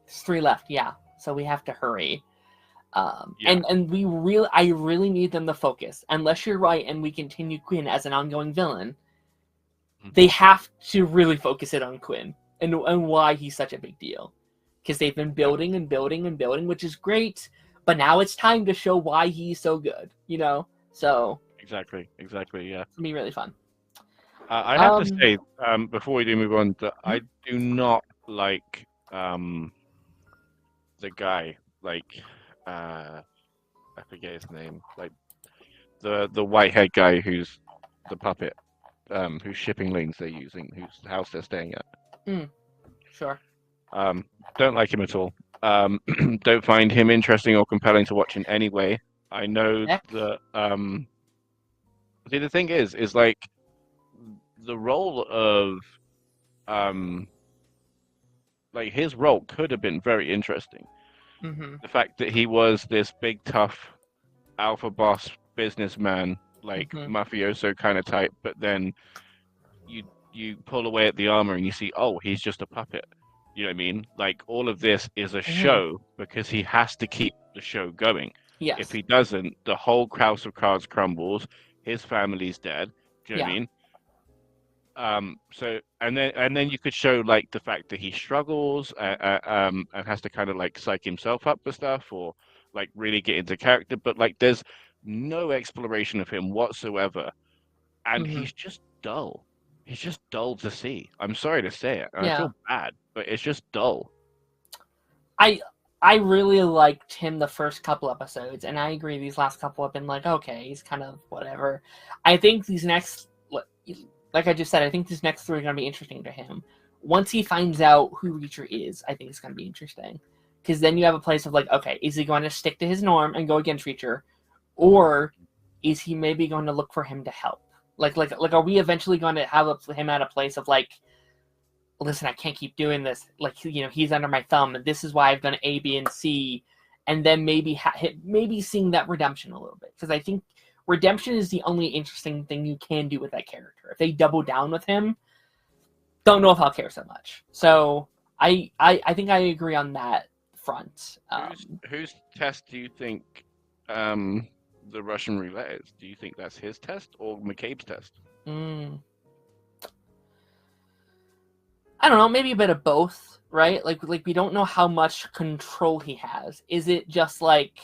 There's 3 left, yeah. So we have to hurry. Yeah. And I really need them to focus. Unless you're right and we continue Quinn as an ongoing villain, they have to really focus it on Quinn and why he's such a big deal. Because they've been building and building and building, which is great. But now it's time to show why he's so good, So Exactly, yeah. it's gonna be really fun. I have to say, Um, before we do move on, that I do not like the guy, like I forget his name, like the white-haired guy who's the puppet, whose shipping lanes they're using, whose house they're staying at. Sure. Don't like him at all. Don't find him interesting or compelling to watch in any way. I know Heck. that. See, the thing is like the role of like his role could have been very interesting. Mm-hmm. The fact that he was this big tough alpha boss businessman, like mafioso kind of type, but then you pull away at the armor and you see, oh, he's just a puppet. You know what I mean? Like all of this is a show because he has to keep the show going. Yes. If he doesn't, the whole house of cards crumbles. His family's dead. Do you know what I mean? So and then you could show like the fact that he struggles and has to kind of like psych himself up for stuff or like really get into character, but like there's no exploration of him whatsoever, and he's just dull. He's just dull to see. I'm sorry to say it, and I feel bad, but it's just dull. I really liked him the first couple episodes, and I agree these last couple have been like, okay, he's kind of whatever. I think these next, like I just said, I think these next 3 are going to be interesting to him. Once he finds out who Reacher is, I think it's going to be interesting. Because then you have a place of like, okay, is he going to stick to his norm and go against Reacher, or is he maybe going to look for him to help? Like, are we eventually going to have him at a place of like, listen, I can't keep doing this. Like, he's under my thumb, and this is why I've done A, B, and C, and then maybe maybe seeing that redemption a little bit, because I think redemption is the only interesting thing you can do with that character. If they double down with him, don't know if I'll care so much. So I think I agree on that front. Whose test do you think the Russian roulette is? Do you think that's his test or McCabe's test? I don't know, maybe a bit of both, right? Like we don't know how much control he has. Is it just like,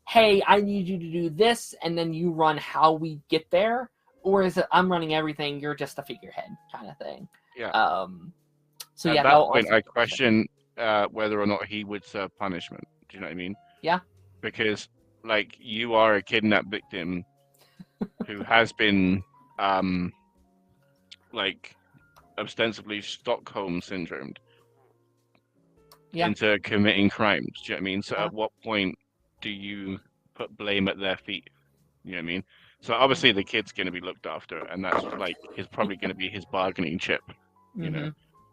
hey, I need you to do this, and then you run how we get there? Or is it, I'm running everything, you're just a figurehead kind of thing? Yeah. So At yeah, that point, I question whether or not he would serve punishment. Do you know what I mean? Yeah. Because, like, you are a kidnapped victim who has been, like, ostensibly Stockholm syndromed into committing crimes. Do you know what I mean? So at what point do you put blame at their feet? You know what I mean? So obviously the kid's going to be looked after, and that's like is probably going to be his bargaining chip. You know,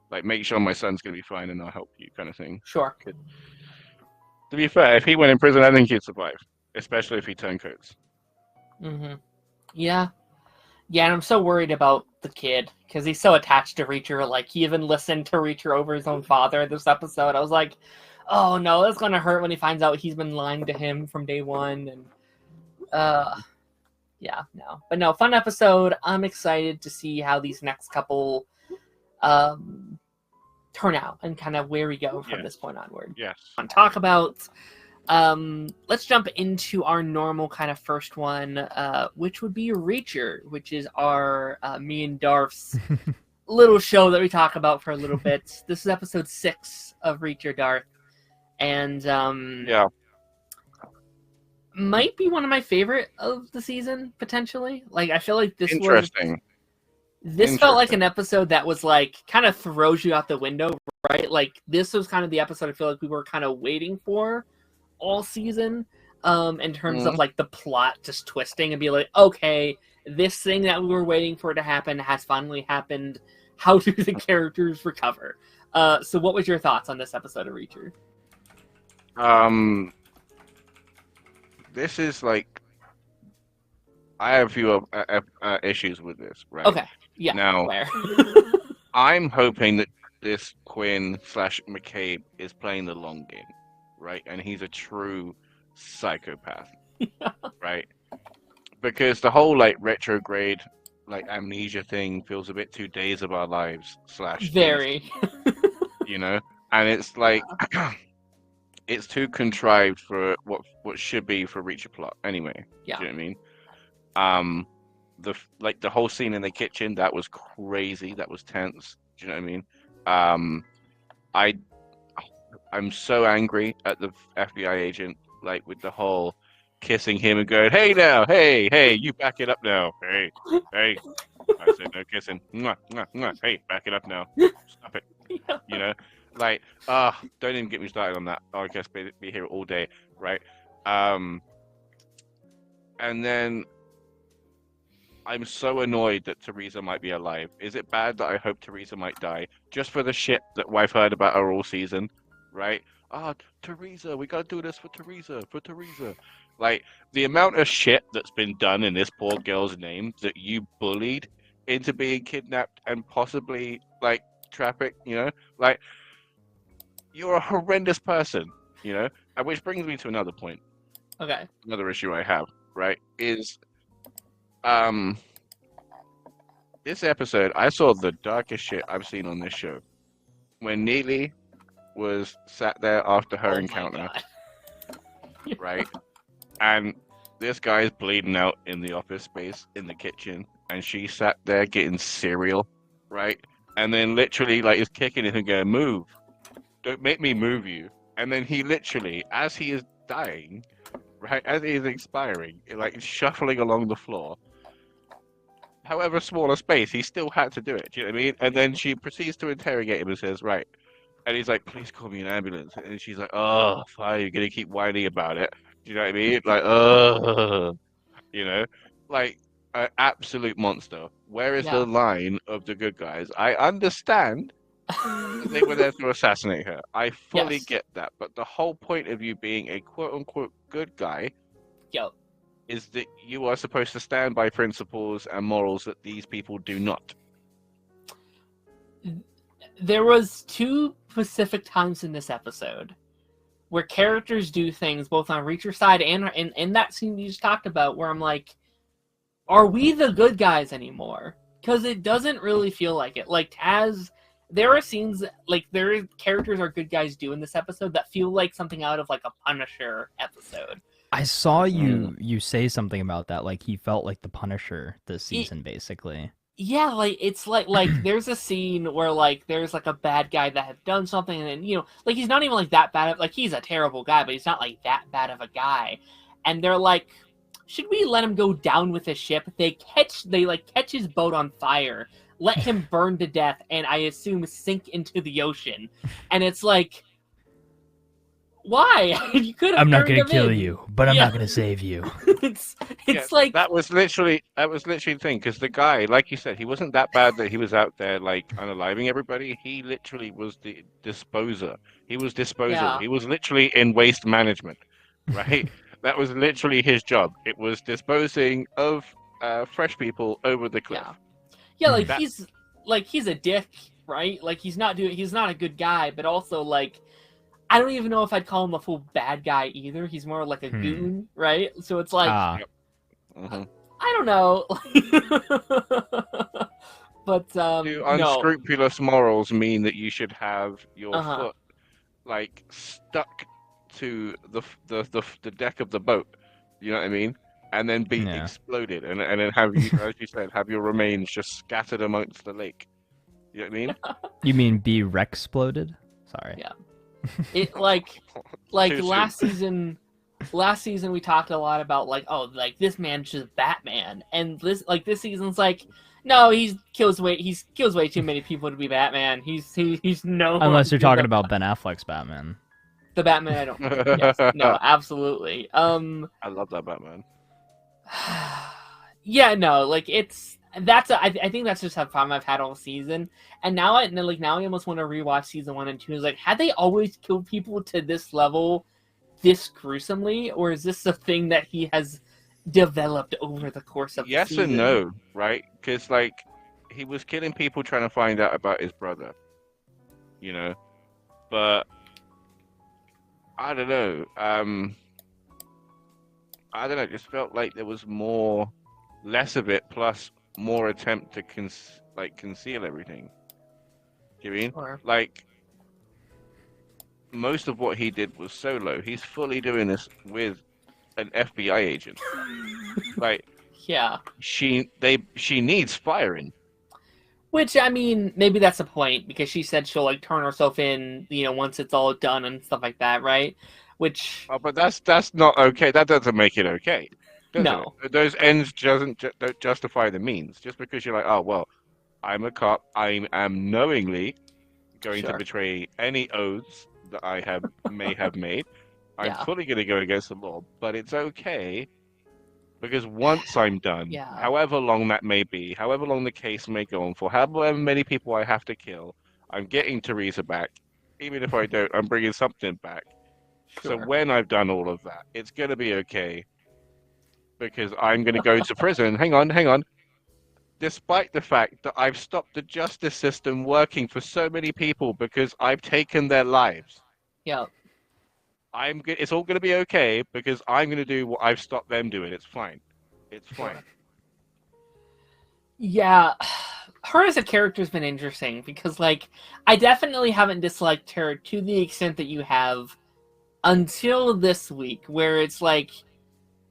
like make sure my son's going to be fine, and I'll help you, kind of thing. Sure. To be fair, if he went in prison, I think he'd survive, especially if he turned coats. Yeah. Yeah, and I'm so worried about the kid because he's so attached to Reacher. Like, he even listened to Reacher over his own father this episode. I was like, oh no, that's gonna hurt when he finds out he's been lying to him from day one. And yeah, no, but no, fun episode. I'm excited to see how these next couple turn out and kind of where we go from this point onward. Yes. Talk about. Let's jump into our normal kind of first one, which would be Reacher, which is our me and Darth's little show that we talk about for a little bit. This is episode 6 of Reacher, Darth, and might be one of my favorite of the season potentially. Like, I feel like this felt like an episode that was like kind of throws you out the window, right? Like, this was kind of the episode I feel like we were kind of waiting for all season, in terms of like the plot just twisting and be like, okay, this thing that we were waiting for to happen has finally happened. How do the characters recover? So what was your thoughts on this episode of Reacher? This is like, I have a few issues with this, right? Okay, yeah. Now, I'm hoping that this Quinn / McCabe is playing the long game, right? And he's a true psychopath, right? Because the whole like retrograde, like amnesia thing feels a bit too Days of Our Lives / very, you know, and it's like it's too contrived for what should be for Reacher plot anyway. Yeah. Do you know what I mean? The whole scene in the kitchen, that was crazy. That was tense. Do you know what I mean? I'm so angry at the FBI agent, like with the whole kissing him and going, "Hey now, hey, you back it up now, hey." I said no kissing. Mwah, mwah, mwah. Hey, back it up now. Stop it. You know, like, don't even get me started on that. I guess be here all day, right? And then I'm so annoyed that Teresa might be alive. Is it bad that I hope Teresa might die just for the shit that I've heard about her all season? Right? Teresa, we gotta do this for Teresa. Like, the amount of shit that's been done in this poor girl's name that you bullied into being kidnapped and possibly, like, trafficked, you know? Like, you're a horrendous person, you know? And which brings me to another point. Okay. Another issue I have, right, is, this episode, I saw the darkest shit I've seen on this show. When Neely was sat there after her encounter, right? And this guy's bleeding out in the office space in the kitchen, and she sat there getting cereal, right? And then literally, like, is kicking it and going, "Move! Don't make me move you!" And then he literally, as he is dying, right, as he is expiring, like shuffling along the floor, however small a space, he still had to do it. Do you know what I mean? And then she proceeds to interrogate him and says, "Right, And he's like, please call me an ambulance. And she's like, oh, fine, you're gonna keep whining about it. Do you know what I mean? Like, you know, like an absolute monster. Where is the Yeah. line of the good guys? I understand that they were there to assassinate her. I fully Yes. get that. But the whole point of you being a quote unquote good guy Yo. is that you are supposed to stand by principles and morals that these people do not. There was 2 specific times in this episode where characters do things both on Reacher's side and in that scene you just talked about where I'm like, are we the good guys anymore? Because it doesn't really feel like it. Like Taz, there are scenes like characters are good guys do in this episode that feel like something out of like a Punisher episode. I saw you say something about that. Like he felt like the Punisher this season, basically. Yeah, like it's like there's a scene where like there's like a bad guy that had done something, and like he's not even like that bad. Like he's a terrible guy, but he's not like that bad of a guy. And they're like, should we let him go down with his ship? They catch his boat on fire, let him burn to death, and I assume sink into the ocean. And it's like, why? You could have. I'm not gonna kill you, but I'm not gonna save you. it's like that was literally the thing, because the guy, like you said, he wasn't that bad that he was out there like unaliving everybody. He literally was the disposer. He was disposal. Yeah. He was literally in waste management, right? That was literally his job. It was disposing of fresh people over the cliff. Yeah, like he's a dick, right? Like he's not a good guy, but also like I don't even know if I'd call him a full bad guy either. He's more like a goon, right? So it's like I don't know. But do unscrupulous morals mean that you should have your foot like stuck to the deck of the boat? You know what I mean? And then be exploded, and then have you, as you said, have your remains just scattered amongst the lake. You know what I mean? You mean be Rex-ploded? Sorry. Yeah. It like last season we talked a lot about like, oh, like this man's just Batman, and this season's like, no, he kills way too many people to be Batman. He's no. Unless you're talking about Ben Affleck's Batman. The Batman I don't. Yes, no, absolutely. I love that Batman. Yeah, no, like I think that's just a problem I've had all season, and now I almost want to rewatch season 1 and 2. Is like, had they always killed people to this level, this gruesomely, or is this a thing that he has developed over the course of the season? Yes and no, right? Because like he was killing people trying to find out about his brother, but I don't know. I don't know. It just felt like there was less of it, plus more attempt to conceal everything. Do you mean? Sure. Like most of what he did was solo. He's fully doing this with an FBI agent. Like, yeah, she needs firing. Which, I mean, maybe that's the point, because she said she'll like turn herself in, once it's all done and stuff like that, right? Which but that's not okay. That doesn't make it okay. No. Those ends don't justify the means. Just because you're like, oh well, I'm a cop, I am knowingly going to betray any oaths that I may have made. I'm fully going to go against the law, but it's okay because once I'm done, however long that may be, however long the case may go on for, however many people I have to kill, I'm getting Teresa back. Even if I don't, I'm bringing something back. Sure. So when I've done all of that, it's going to be okay. Because I'm going to go to prison. Hang on. Despite the fact that I've stopped the justice system working for so many people because I've taken their lives. Yeah. It's all going to be okay because I'm going to do what I've stopped them doing. It's fine. It's fine. Yeah. Her as a character has been interesting because, like, I definitely haven't disliked her to the extent that you have until this week, where it's like,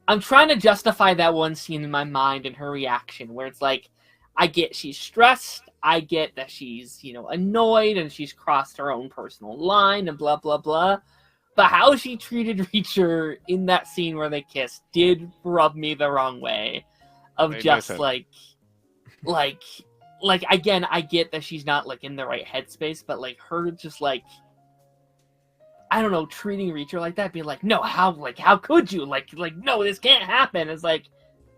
I'm trying to justify that one scene in my mind and her reaction, where it's like, I get she's stressed, I get that she's, annoyed and she's crossed her own personal line and blah, blah, blah. But how she treated Reacher in that scene where they kissed did rub me the wrong way. Of just like, like, again, I get that she's not, like, in the right headspace, but, like, her just, like, I don't know, treating Reacher like that, being like, no, how could you? Like, no, this can't happen. It's like,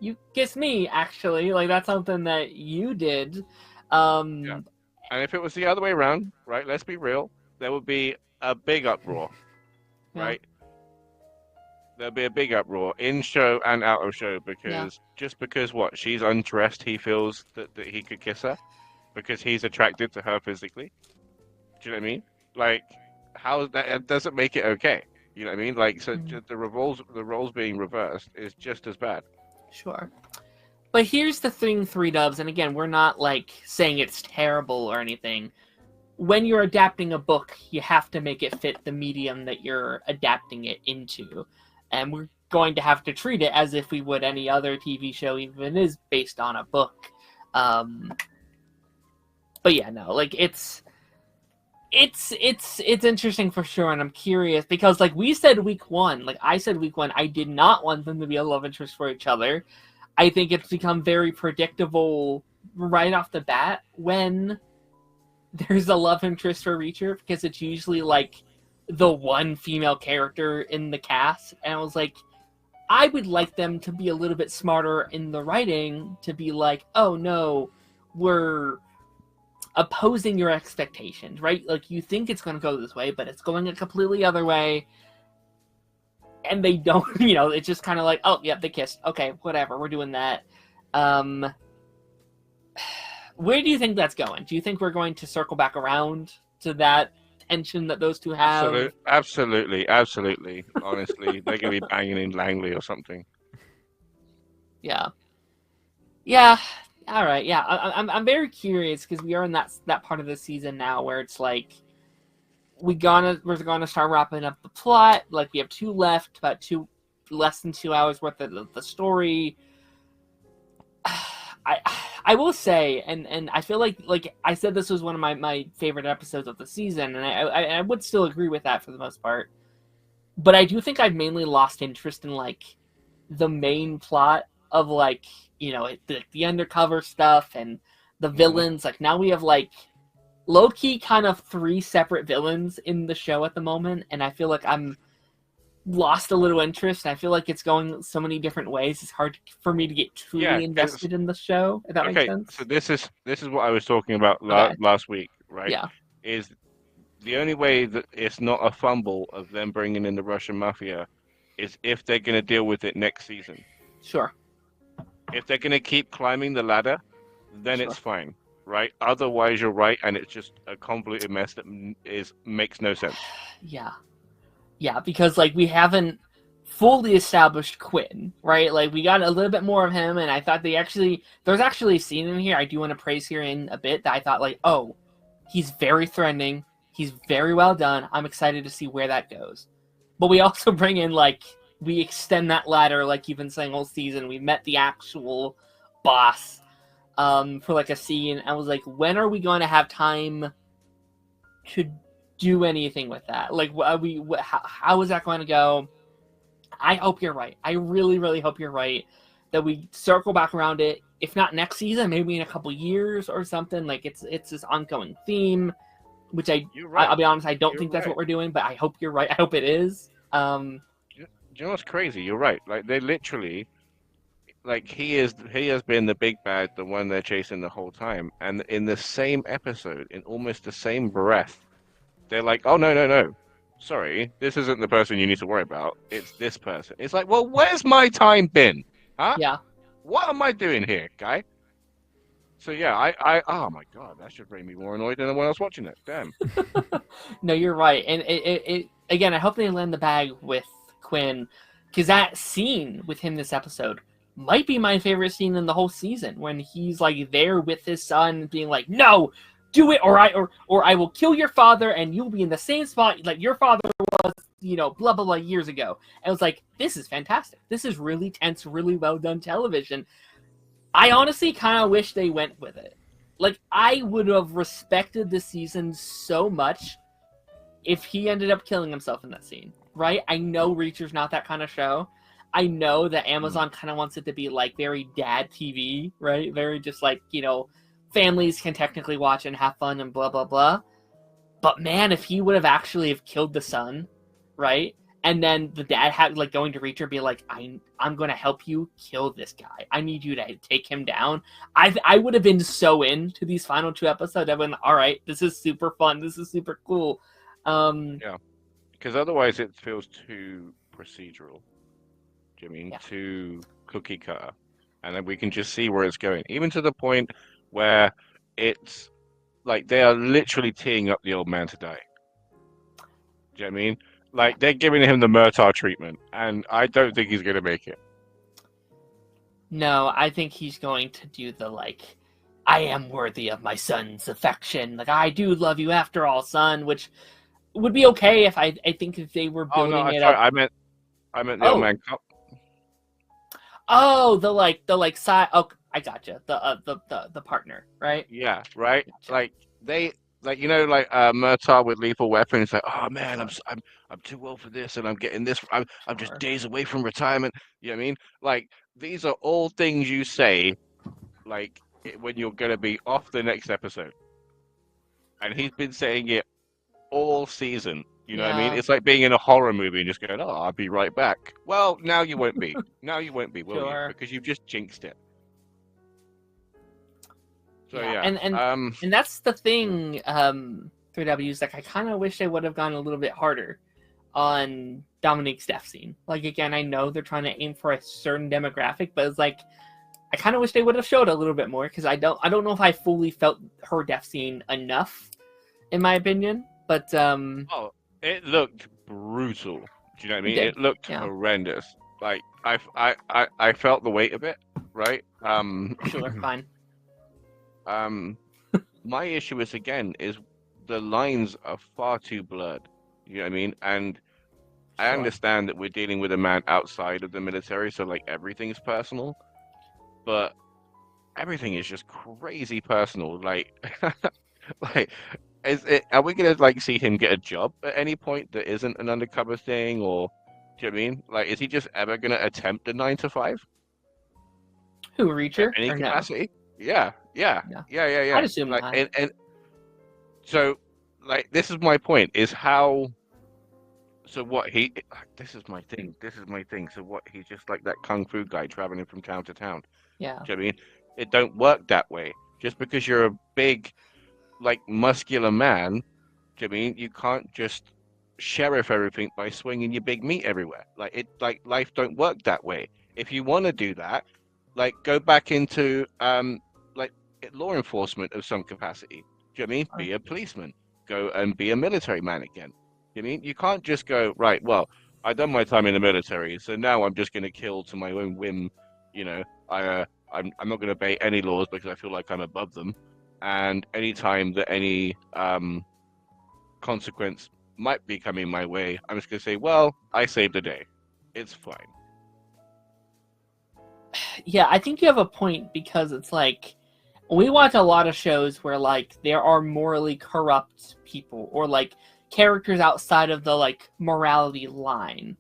you kiss me, actually. Like, that's something that you did. Yeah. And if it was the other way around, right, let's be real, there would be a big uproar, right? There'll be a big uproar in show and out of show because just because what she's undressed, he feels that he could kiss her because he's attracted to her physically. Do you know what I mean? Like, how that it doesn't make it okay. You know what I mean? Like, so the roles being reversed is just as bad. Sure. But here's the thing, 3Dubs, and again, we're not, like, saying it's terrible or anything. When you're adapting a book, you have to make it fit the medium that you're adapting it into. And we're going to have to treat it as if we would any other TV show, even if it is based on a book. But yeah, no, like, it's interesting for sure, and I'm curious, because, like, we said week one, like, I said week one, I did not want them to be a love interest for each other. I think it's become very predictable right off the bat when there's a love interest for Reacher, because it's usually, like, the one female character in the cast, and I was like, I would like them to be a little bit smarter in the writing, to be like, oh no, we're opposing your expectations, right? Like, you think it's going to go this way, but it's going a completely other way, and they don't, you know, it's just kind of like, oh, yeah, they kissed. Okay, whatever, we're doing that. Where do you think that's going? Do you think we're going to circle back around to that tension that those two have? Absolutely. Honestly, they're going to be banging in Langley or something. Yeah. All right. Yeah, I'm very curious because we are in that part of the season now where it's like we're gonna start wrapping up the plot. Like, we have 2 left, about less than 2 hours worth of the story. I will say, and I feel like I said, this was one of my favorite episodes of the season, and I would still agree with that for the most part. But I do think I've mainly lost interest in, like, the main plot of, like, you know, the undercover stuff and the villains. Like, now we have, like, low-key kind of 3 separate villains in the show at the moment, and I feel like I'm lost a little interest. I feel like it's going so many different ways. It's hard for me to get truly invested in the show, if that makes sense. So this is what I was talking about last week, right? Yeah. Is the only way that it's not a fumble of them bringing in the Russian mafia is if they're going to deal with it next season. Sure. If they're going to keep climbing the ladder, then it's fine, right? Otherwise, you're right, and it's just a convoluted mess that makes no sense. Yeah, because, like, we haven't fully established Quinn, right? Like, we got a little bit more of him, and I thought there's actually a scene in here I do want to praise here in a bit that I thought, like, oh, he's very threatening, he's very well done, I'm excited to see where that goes. But we also bring in, like, we extend that ladder, like you've been saying all season. We met the actual boss for, like, a scene. I was like, when are we going to have time to do anything with that? Like, how is that going to go? I hope you're right. I really, really hope you're right that we circle back around it. If not next season, maybe in a couple years or something. Like, it's this ongoing theme, which I'll be honest, I don't think that's what we're doing, but I hope you're right. I hope it is. You know what's crazy? You're right. Like, they literally, like, he has been the big bad, the one they're chasing the whole time, and in the same episode, in almost the same breath, they're like, oh, no. Sorry, this isn't the person you need to worry about. It's this person. It's like, well, where's my time been? Huh? Yeah. What am I doing here, guy? So, yeah, oh, my God, that should make me more annoyed than anyone else watching it. Damn. No, you're right. And it again, I hope they land the bag with Quinn, because that scene with him this episode might be my favorite scene in the whole season, when he's, like, there with his son being like, no, do it, or I will kill your father, and you'll be in the same spot like your father was, you know, blah, blah, blah, years ago. And I was like, this is fantastic. This is really tense, really well done television. I honestly kind of wish they went with it. Like, I would have respected this season so much if he ended up killing himself in that scene, right? I know Reacher's not that kind of show. I know that Amazon kind of wants it to be, like, very dad TV, right? Very just, like, you know, families can technically watch and have fun and blah blah blah. But man, if he would have actually have killed the son, right? And then the dad had like going to Reacher, be like, I'm going to help you kill this guy. I need you to take him down. I would have been so into these final 2 episodes. I've been, all right, this is super fun. This is super cool. Yeah, because otherwise it feels too procedural. Do you mean too cookie cutter? And then we can just see where it's going, even to the point where it's like they are literally teeing up the old man to die. Do you know what I mean? Like, they're giving him the Murtaugh treatment, and I don't think he's going to make it. No, I think he's going to do the, like, I am worthy of my son's affection. Like, I do love you after all, son, which would be okay if I think if they were building it up. I meant the old man. Oh, the side. Oh, I gotcha. The partner, right? Yeah, right. Gotcha. Like Murtaugh with Lethal Weapon. It's like, oh man, I'm too old for this, and I'm getting this. I'm just days away from retirement. You know what I mean? Like, these are all things you say, like, when you're gonna be off the next episode. And he's been saying it all season. You know what I mean? It's like being in a horror movie and just going, "Oh, I'll be right back." Well, now you won't be. Now you won't be, will you? Because you've just jinxed it. So yeah. And that's the thing. 3W's like, I kind of wish they would have gone a little bit harder on Dominique's death scene. Like, again, I know they're trying to aim for a certain demographic, but it's like, I kind of wish they would have showed a little bit more, because I don't know if I fully felt her death scene enough, in my opinion. But it looked brutal. Do you know what I mean? It looked horrendous. Like, I felt the weight of it. Right. Sure, fine. My issue is the lines are far too blurred. You know what I mean? And I understand that we're dealing with a man outside of the military, so like everything's personal, but everything is just crazy personal. Like, like, are we gonna like see him get a job at any point that isn't an undercover thing, or do you know what I mean? Like, is he just ever gonna attempt a 9 to 5? Who, Reacher? Any or capacity? No? Yeah. I'd assume like, not. and so, like, this is my point: is how. So what he? This is my thing. So what? He's just like that kung fu guy traveling from town to town. Yeah. Do you know what I mean? It don't work that way. Just because you're a big, like, muscular man, do you know what I mean? You can't just sheriff everything by swinging your big meat everywhere. Like life don't work that way. If you want to do that, like, go back into like law enforcement of some capacity. Do you know what I mean? Be a policeman. Go and be a military man again. Do you know what I mean? You can't just go, right, well, I've done my time in the military, so now I'm just going to kill to my own whim. You know, I'm not going to obey any laws because I feel like I'm above them. And any time that any consequence might be coming my way, I'm just going to say, well, I saved the day. It's fine. Yeah, I think you have a point, because it's like, we watch a lot of shows where, like, there are morally corrupt people, or like characters outside of the like morality line,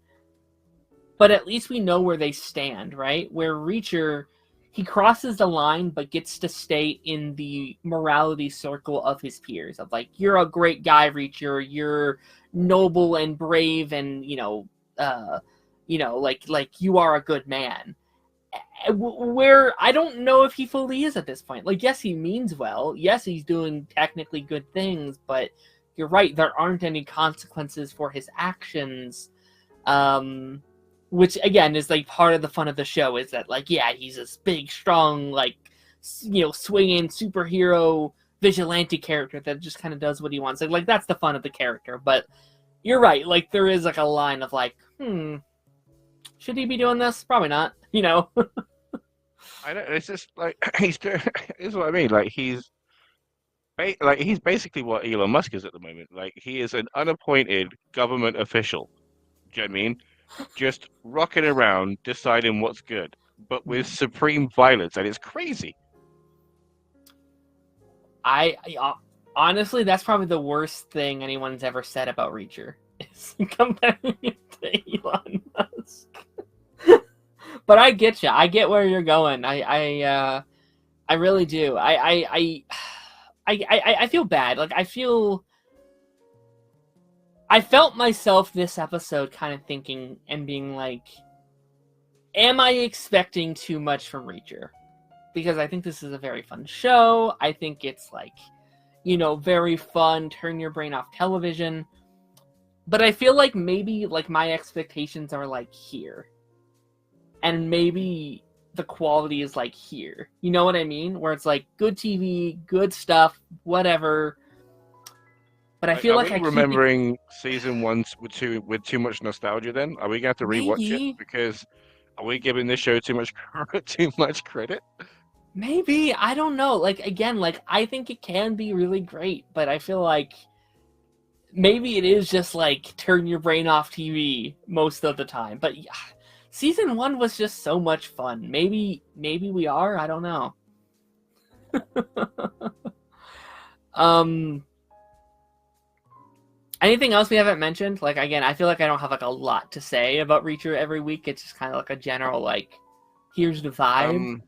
but at least we know where they stand, right? Where Reacher, he crosses the line but gets to stay in the morality circle of his peers, of like, you're a great guy, Reacher, you're noble and brave, and like you are a good man. Where I don't know if he fully is at this point. Like, yes, he means well. Yes, he's doing technically good things, but you're right, there aren't any consequences for his actions. Which, again, is like part of the fun of the show, is that, like, yeah, he's this big, strong, like, swinging superhero vigilante character that just kind of does what he wants. Like, that's the fun of the character. But you're right, like, there is like a line of like, should he be doing this? Probably not. I don't. It's just like he's doing. This is what I mean. Like, he's basically what Elon Musk is at the moment. Like, he is an unappointed government official. Do you know what I mean? Just rocking around, deciding what's good, but with supreme violence, and it's crazy. I honestly, that's probably the worst thing anyone's ever said about Reacher, is comparing it to Elon Musk. But I get you. I get where you're going. I I really do. I feel bad. Like, I felt myself this episode kind of thinking and being like, am I expecting too much from Reacher? Because I think this is a very fun show. I think it's like, very fun, turn your brain off television. But I feel like maybe like my expectations are like here. And maybe the quality is like here. You know what I mean? Where it's like good TV, good stuff, whatever. But I feel like I keep remembering season 1 with too much nostalgia. Then are we going to have to rewatch it? Because are we giving this show too much credit? Maybe, I don't know. Like, again, like, I think it can be really great, but I feel like maybe it is just like turn your brain off TV most of the time. But yeah, season 1 was just so much fun. Maybe we are. I don't know. Anything else we haven't mentioned? Like, again, I feel like I don't have like a lot to say about Reacher every week. It's just kind of like a general like, here's the vibe.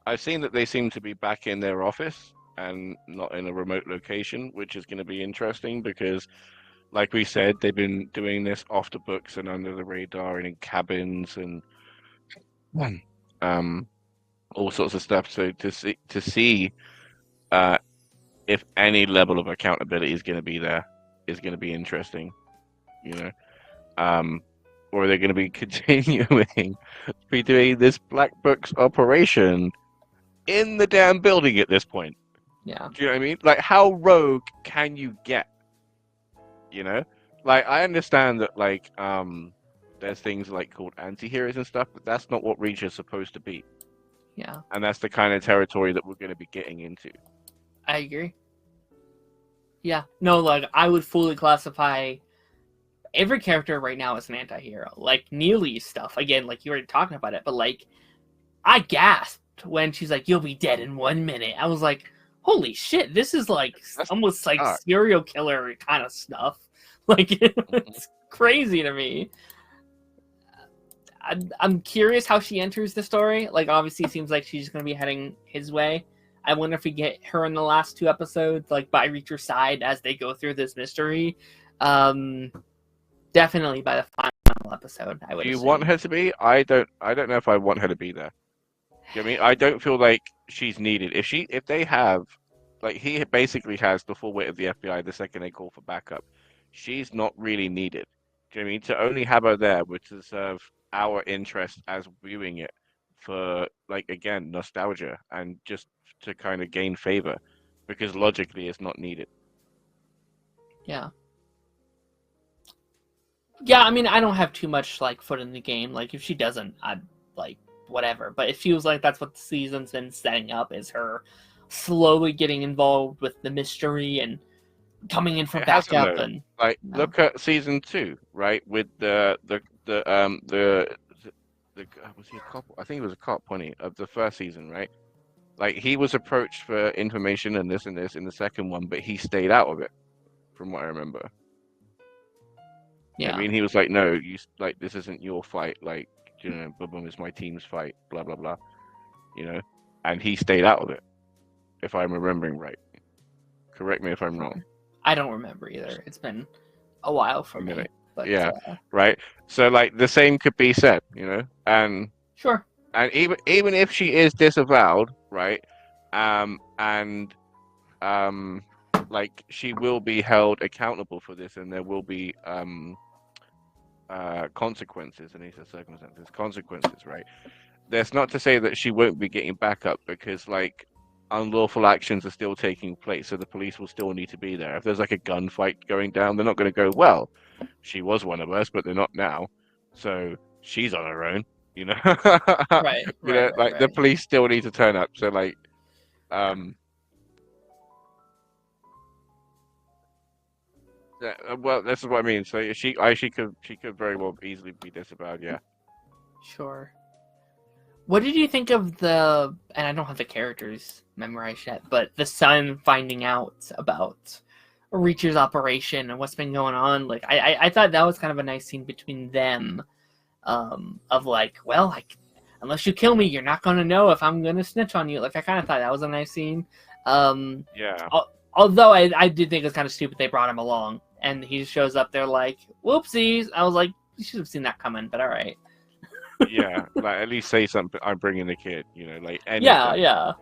I've seen that they seem to be back in their office and not in a remote location, which is going to be interesting because, like we said, they've been doing this off the books and under the radar and in cabins and all sorts of stuff. So to see if any level of accountability is going to be there is going to be interesting, or they're going to be continuing to be doing this Black Books operation in the damn building at this point. Yeah. Do you know what I mean? Like, how rogue can you get? Like, I understand that, like, there's things like called anti-heroes and stuff, but that's not what Reach is supposed to be. Yeah. And that's the kind of territory that we're going to be getting into. I agree. Yeah. No, like, I would fully classify every character right now as an anti-hero. Like, Neely's stuff, again, like, you were talking about it, but, like, I gasped when she's like, you'll be dead in 1 minute. I was like, holy shit, this is like almost like serial killer kind of stuff. Like, it's crazy to me. I'm curious how she enters the story. Like, obviously it seems like she's going to be heading his way. I wonder if we get her in the last 2 episodes, like by Reacher's side as they go through this mystery. Definitely by the final episode, I would. Do you want her to be? I don't know if I want her to be there. You know what I mean? I don't feel like she's needed. If they have, like, he basically has the full weight of the FBI the second they call for backup. She's not really needed. Do you know what I mean? To only have her there would to serve our interest as viewing it for, like, again, nostalgia and just to kind of gain favor, because logically it's not needed. Yeah. Yeah, I mean, I don't have too much, like, foot in the game. Like, if she doesn't, I'd, like, whatever. But it feels like that's what the season's been setting up, is her slowly getting involved with the mystery and coming in for backup. And look at season 2, right? With the was he a cop? I think he was a cop, wasn't he, of the first season, right? Like, he was approached for information and this in the second one, but he stayed out of it, from what I remember. Yeah. I mean, he was like, no, this isn't your fight. Like, boom, it's my team's fight, blah, blah, blah. And he stayed out of it, if I'm remembering right. Correct me if I'm wrong. I don't remember either. It's been a while for me. But, yeah, right. So, like, the same could be said, and sure. And even if she is disavowed, right, like, she will be held accountable for this, and there will be consequences, and these are circumstances, consequences, right? That's not to say that she won't be getting backup, because, like, unlawful actions are still taking place, so the police will still need to be there. If there's like a gunfight going down, they're not going to go, well, she was one of us, but they're not now, so she's on her own, Right. The police still need to turn up. So, like, well, this is what I mean. So she could very well easily be disavowed. Yeah. Sure. What did you think of and I don't have the characters memorized yet, but the son finding out about Reacher's operation and what's been going on? Like, I thought that was kind of a nice scene between them, of like, well, like, unless you kill me, you're not gonna know if I'm gonna snitch on you. Like I kind of thought that was a nice scene. Yeah. Although I did think it was kind of stupid they brought him along, and he just shows up there like, whoopsies. I was like, you should have seen that coming, but all right. Yeah, like at least say something. I'm bringing the kid, like anything. Yeah.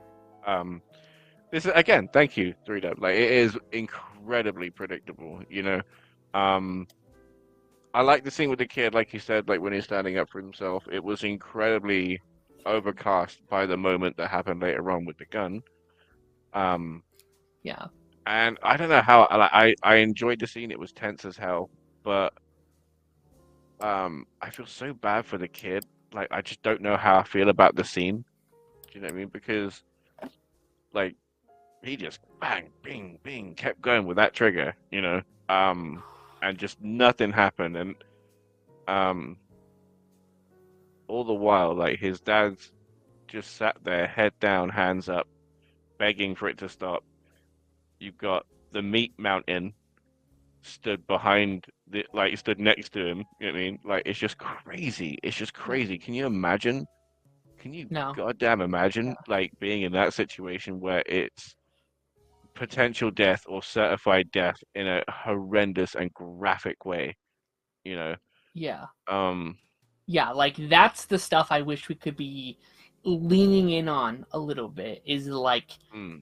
This is again, thank you, 3Dub. Like it is incredibly predictable. I like the scene with the kid, like you said, like when he's standing up for himself. It was incredibly overcast by the moment that happened later on with the gun. Yeah. And I don't know how I enjoyed the scene. It was tense as hell, but I feel so bad for the kid. Like I just don't know how I feel about the scene. Do you know what I mean? Because like he just bang, bing, bing, kept going with that trigger, and just nothing happened. And all the while, like his dad's just sat there, head down, hands up, begging for it to stop. You've got the meat mountain stood behind stood next to him. You know what I mean? Like it's just crazy. It's just crazy. Can you imagine? Can you No. goddamn imagine like being in that situation where it's potential death or certified death in a horrendous and graphic way, you know? Yeah. Um, Yeah, like that's the stuff I wish we could be leaning in on a little bit is like mm,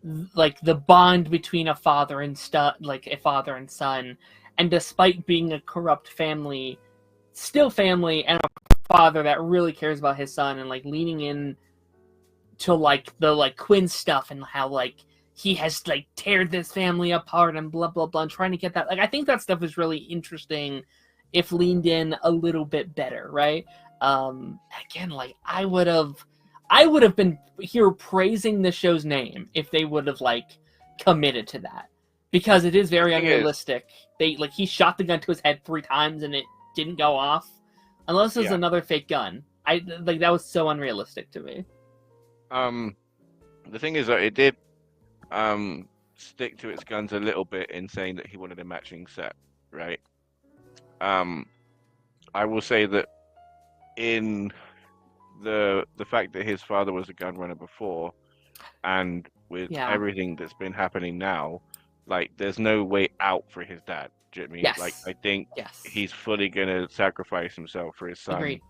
the bond between a father and a father and son, and despite being a corrupt family, still family, and a father that really cares about his son, and like leaning in to like the like Quinn stuff and how like he has like teared this family apart and blah blah blah, and trying to get that, like I think that stuff is really interesting if leaned in a little bit better, right? Again, like I would have been here praising the show's name if they would have like committed to that, because it is very unrealistic. He shot the gun to his head 3 times and it didn't go off, unless it was another fake gun. I like that was so unrealistic to me. the thing is that it did stick to its guns a little bit in saying that he wanted a matching set, right? I will say that in the fact that his father was a gun runner before, and with everything that's been happening now, like there's no way out for his dad. Do you know what I mean? Yes. Like I think he's fully gonna sacrifice himself for his son. Agreed.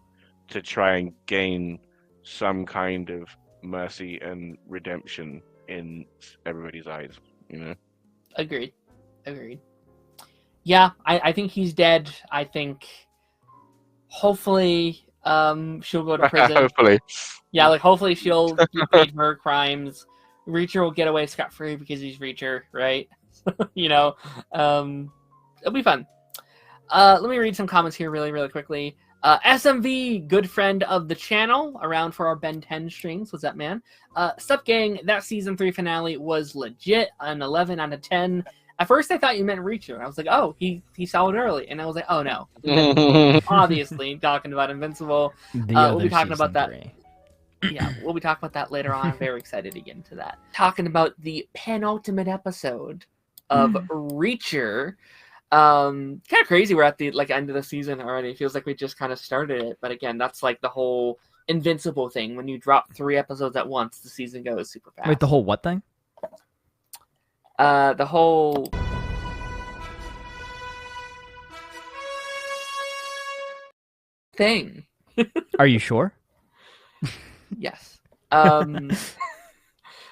To try and gain some kind of mercy and redemption in everybody's eyes, Agreed. Yeah, I think he's dead. I think hopefully she'll go to prison. Hopefully. Yeah, like hopefully she'll be paid for her crimes. Reacher will get away scot-free because he's Reacher, right? It'll be fun. Let me read some comments here really, really quickly. SMV, good friend of the channel, around for our Ben 10 streams. What's up, man? Sup, gang, that season 3 finale was legit, an 11 out of 10. At first, I thought you meant Reacher. I was like, oh, he saw it early. And I was like, oh, no. Obviously, talking about Invincible. We'll be talking about that. 3. Yeah, we'll be talking about that later on. I'm very excited to get into that. Talking about the penultimate episode of Reacher. Kind of crazy we're at the end of the season already. It feels like we just kind of started it, but again, that's like the whole Invincible thing. When you drop 3 episodes at once, the season goes super fast. Wait, the whole what thing? The whole thing. Are you sure? Yes.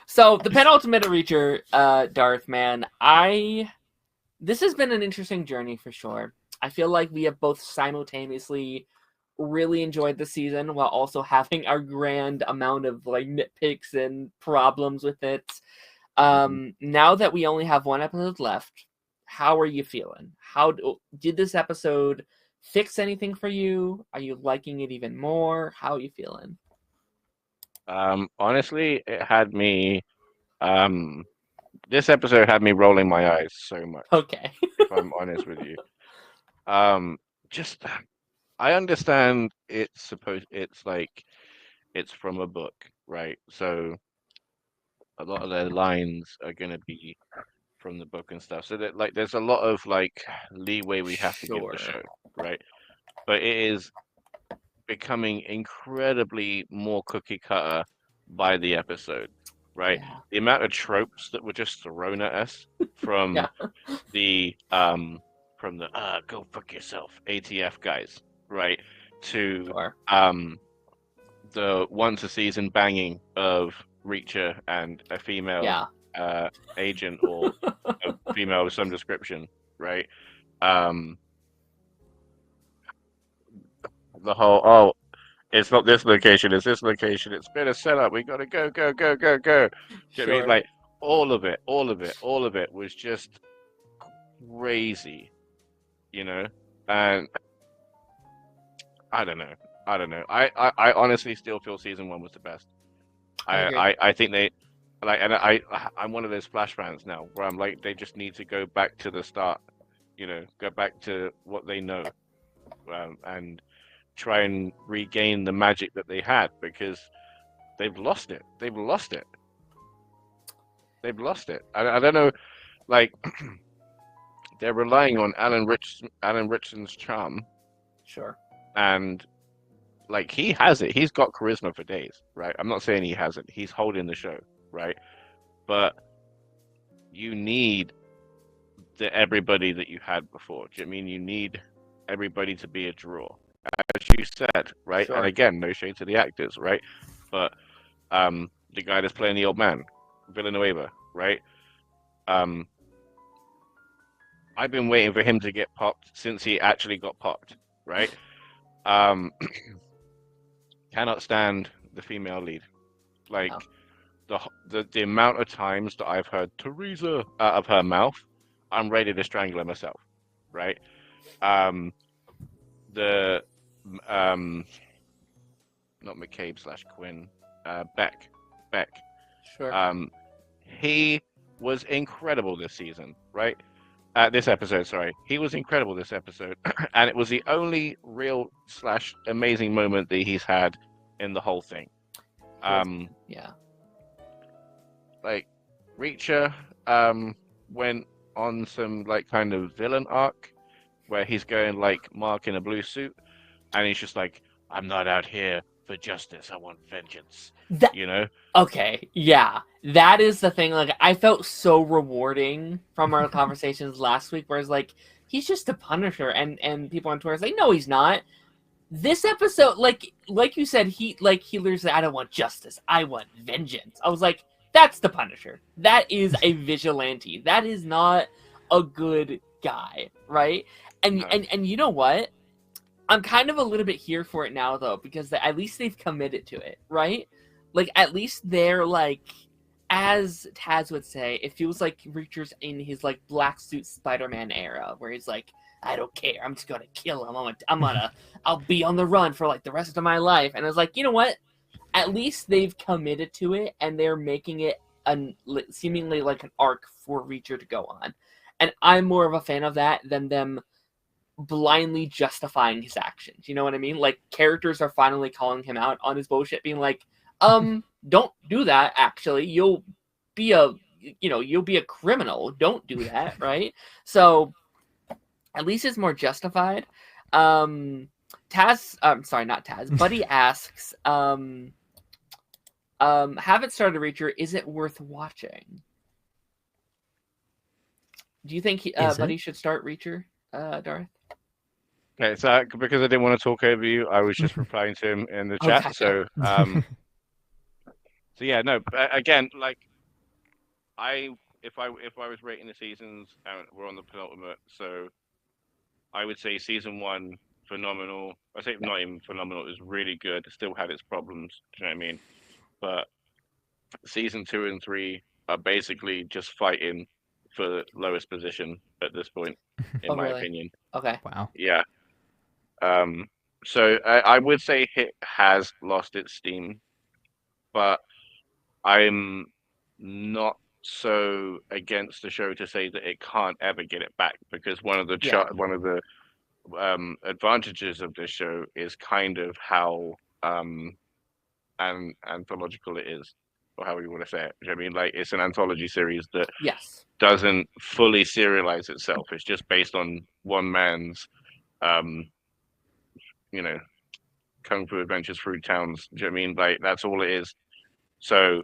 So the penultimate Reacher, Darth, man, this has been an interesting journey for sure. I feel like we have both simultaneously really enjoyed the season while also having our grand amount of like nitpicks and problems with it. Now that we only have 1 episode left, how are you feeling? How did this episode fix anything for you? Are you liking it even more? How are you feeling? Honestly, it had me. This episode had me rolling my eyes so much. Okay. If I'm honest with you, just I understand it's from a book, right? So a lot of their lines are gonna be from the book and stuff. So that like there's a lot of like leeway we have to give the show, right? But it is becoming incredibly more cookie cutter by the episode, right? Yeah. The amount of tropes that were just thrown at us Yeah. the go fuck yourself ATF guys, right? To Sure. the once a season banging of Reacher and a female Yeah. agent or a female of some description, right? Um, the whole it's not this location, it's this location. It's been a setup. We gotta go, go, go, go, go. Do you know what I mean? Sure. Like all of it, all of it, all of it was just crazy, you know? And I don't know. I don't know. I honestly still feel season one was the best. I agree. I think they like, and I'm one of those Flash fans now where I'm like, they just need to go back to the start, you know, go back to what they know, and try and regain the magic that they had because they've lost it. They've lost it. They've lost it. I don't know, like they're relying on Alan Richson's charm, Sure. and like he has it. He's got charisma for days, right? I'm not saying he hasn't. He's holding the show, right? But you need the everybody that you had before. Do you know what I mean? You need everybody to be a draw, as you said, right? Sure. And again, no shade to the actors, right? But the guy that's playing the old man, Villanueva, right? I've been waiting for him to get popped since he actually got popped, right? Cannot stand the female lead. Like the amount of times that I've heard Teresa out of her mouth, I'm ready to strangle her myself, right? The not McCabe / Quinn, Beck. Sure. He was incredible this season, right? This episode, sorry. He was incredible this episode, and it was the only real / amazing moment that he's had in the whole thing. Yeah. Like Reacher went on some like kind of villain arc where he's going like Mark in a blue suit, and he's just like, I'm not out here for justice, I want vengeance. You know? Okay, yeah. That is the thing. Like, I felt so rewarding from our conversations last week, where it's like, he's just a Punisher, and people on Twitter is like, no, he's not. This episode, like you said, he literally said, I don't want justice, I want vengeance. I was like, that's the Punisher. That is a vigilante. That is not a good guy, right? And you know what? I'm kind of a little bit here for it now, though, because at least they've committed to it, right? Like, at least they're, like, as Taz would say, it feels like Reacher's in his, like, black suit Spider-Man era, where he's like, I don't care, I'm just gonna kill him, I'll be on the run for, like, the rest of my life. And I was like, you know what? At least they've committed to it, and they're making it seemingly like an arc for Reacher to go on. And I'm more of a fan of that than them blindly justifying his actions. You know what I mean? Like, characters are finally calling him out on his bullshit, being like, don't do that, actually. You'll be a criminal. Don't do that, right? So at least it's more justified. Taz, sorry, not Taz. Buddy asks, haven't started Reacher, is it worth watching? Do you think Buddy should start Reacher, Darth? Okay, so because I didn't want to talk over you, I was just replying to him in the chat. Gotcha. So yeah, no. Again, like if I was rating the seasons, and we're on the penultimate, so I would say season 1 phenomenal. I say not even phenomenal; it was really good. It still had its problems. Do you know what I mean? But season 2 and 3 are basically just fighting for the lowest position at this point, in my opinion. Okay. Wow. Yeah. So I would say it has lost its steam, but I'm not so against the show to say that it can't ever get it back, because one of the advantages of this show is kind of how anthological it is, or how you want to say it. I mean, like, it's an anthology series that doesn't fully serialize itself. It's just based on one man's kung fu adventures through towns. Do you know what I mean? Like that's all it is. So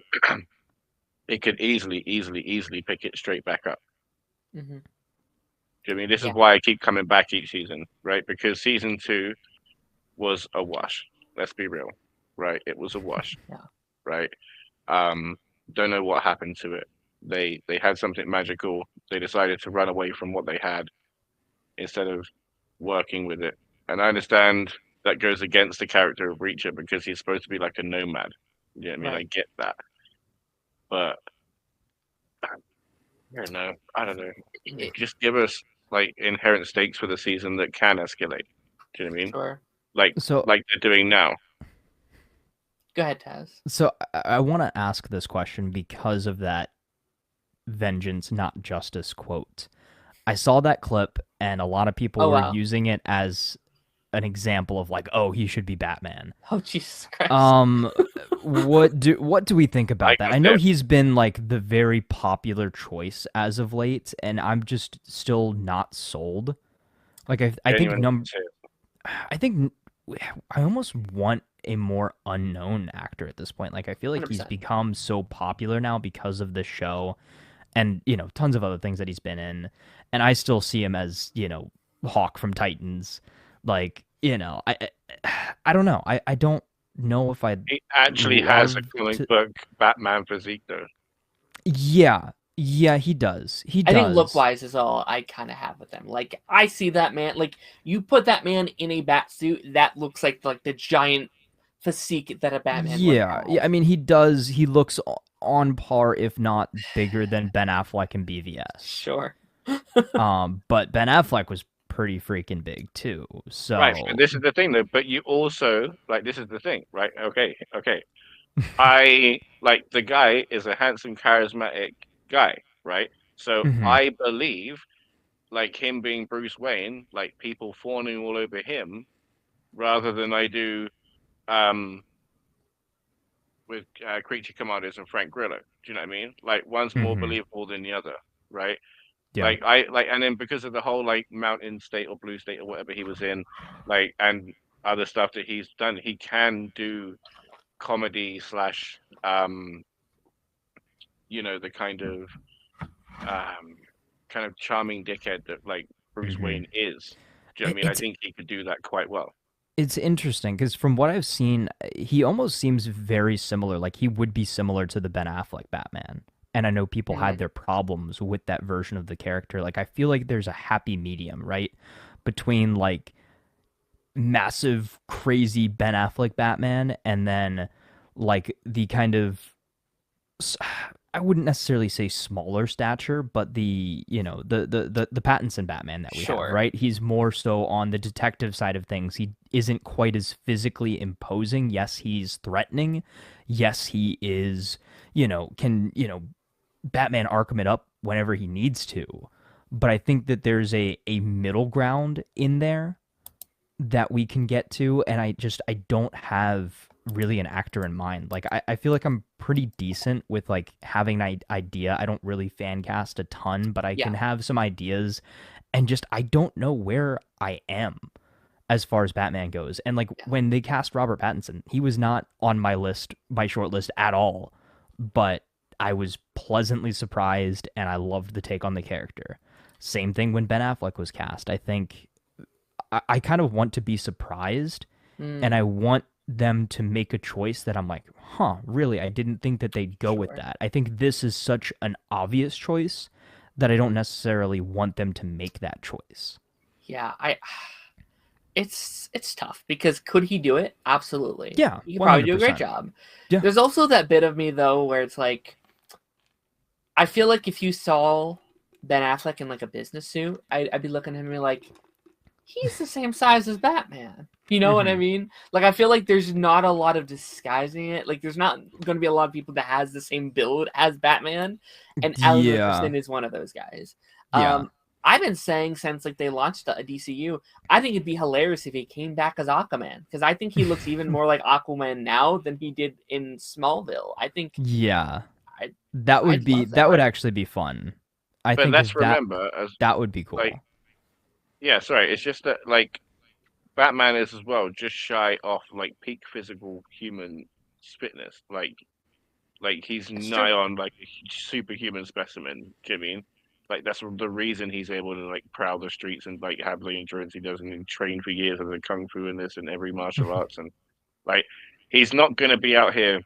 it could easily pick it straight back up. Mm-hmm. Do you know what I mean? This is Yeah. why I keep coming back each season, right? Because season 2 was a wash. Let's be real, right? It was a wash, Yeah. right? Don't know what happened to it. They had something magical. They decided to run away from what they had instead of working with it. And I understand that goes against the character of Reacher because he's supposed to be like a nomad. You know what I mean? Right. I get that. But I don't know. Just give us like inherent stakes for the season that can escalate. Do you know what I mean? Sure. So Like they're doing now. Go ahead, Taz. So I want to ask this question because of that vengeance, not justice quote. I saw that clip and a lot of people were using it as an example of like, oh, he should be Batman. Oh, Jesus Christ. What do we think about that? I know he's been like the very popular choice as of late, and I'm just still not sold. Like I think I almost want a more unknown actor at this point. Like I feel like 100%. he's become so popular now because of this show and, tons of other things that he's been in. And I still see him as, Hawk from Titans. Like, I don't know. I don't know if He actually has a comic book Batman physique though. Yeah, he does. I think look-wise is all I kind of have with him. Like, I see that man, like, you put that man in a bat suit, that looks like the giant physique that a Batman would have. Yeah, I mean, he does. He looks on par, if not bigger than Ben Affleck in BVS. Sure. But Ben Affleck was pretty freaking big too. So right, and this is the thing though. But you also this is the thing, right? Okay. I like the guy is a handsome, charismatic guy, right? So I believe, like him being Bruce Wayne, like people fawning all over him, rather than I do, with Creature Commandos and Frank Grillo. Do you know what I mean? Like one's more believable than the other, right? Yeah. And then because of the whole like Mountain State or Blue State or whatever he was in, like and other stuff that he's done, he can do comedy slash the kind of charming dickhead that like Bruce Wayne is. Do you know what I mean? I think he could do that quite well. It's interesting because from what I've seen, he almost seems very similar. Like he would be similar to the Ben Affleck Batman. And I know people had their problems with that version of the character. Like I feel like there's a happy medium, right? Between like massive, crazy Ben Affleck Batman and then like the kind of, I wouldn't necessarily say smaller stature, but the the Pattinson Batman that we have, right? He's more so on the detective side of things. He isn't quite as physically imposing. Yes, he's threatening. Yes, he is, can Batman Arkham it up whenever he needs to. But I think that there's a middle ground in there that we can get to, and I don't have really an actor in mind. Like I feel like I'm pretty decent with like having an idea. I don't really fan cast a ton, but I can have some ideas, and just I don't know where I am as far as Batman goes. And like when they cast Robert Pattinson, he was not on my short list at all, but I was pleasantly surprised and I loved the take on the character. Same thing when Ben Affleck was cast. I think I kind of want to be surprised and I want them to make a choice that I'm like, really? I didn't think that they'd go with that. I think this is such an obvious choice that I don't necessarily want them to make that choice. Yeah, it's tough because could he do it? Absolutely. Yeah, he could probably do a great job. Yeah. There's also that bit of me though where it's like, I feel like if you saw Ben Affleck in like a business suit, I'd be looking at him and be like, he's the same size as Batman. You know what I mean? Like, I feel like there's not a lot of disguising it. Like, there's not going to be a lot of people that has the same build as Batman. And Alan Richardson is one of those guys. Yeah. I've been saying since like they launched a DCU, I think it'd be hilarious if he came back as Aquaman. Because I think he looks even more like Aquaman now than he did in Smallville. I think... Yeah. That would actually be fun. But let's remember, that would be cool. Like, yeah, sorry. It's just that, like, Batman is as well just shy off like peak physical human fitness. Like he's It's nigh true. on like a superhuman specimen. Do you know what I mean? Like that's the reason he's able to like prowl the streets and like have the endurance he does and train for years as a kung fu in this and every martial arts and like he's not gonna be out here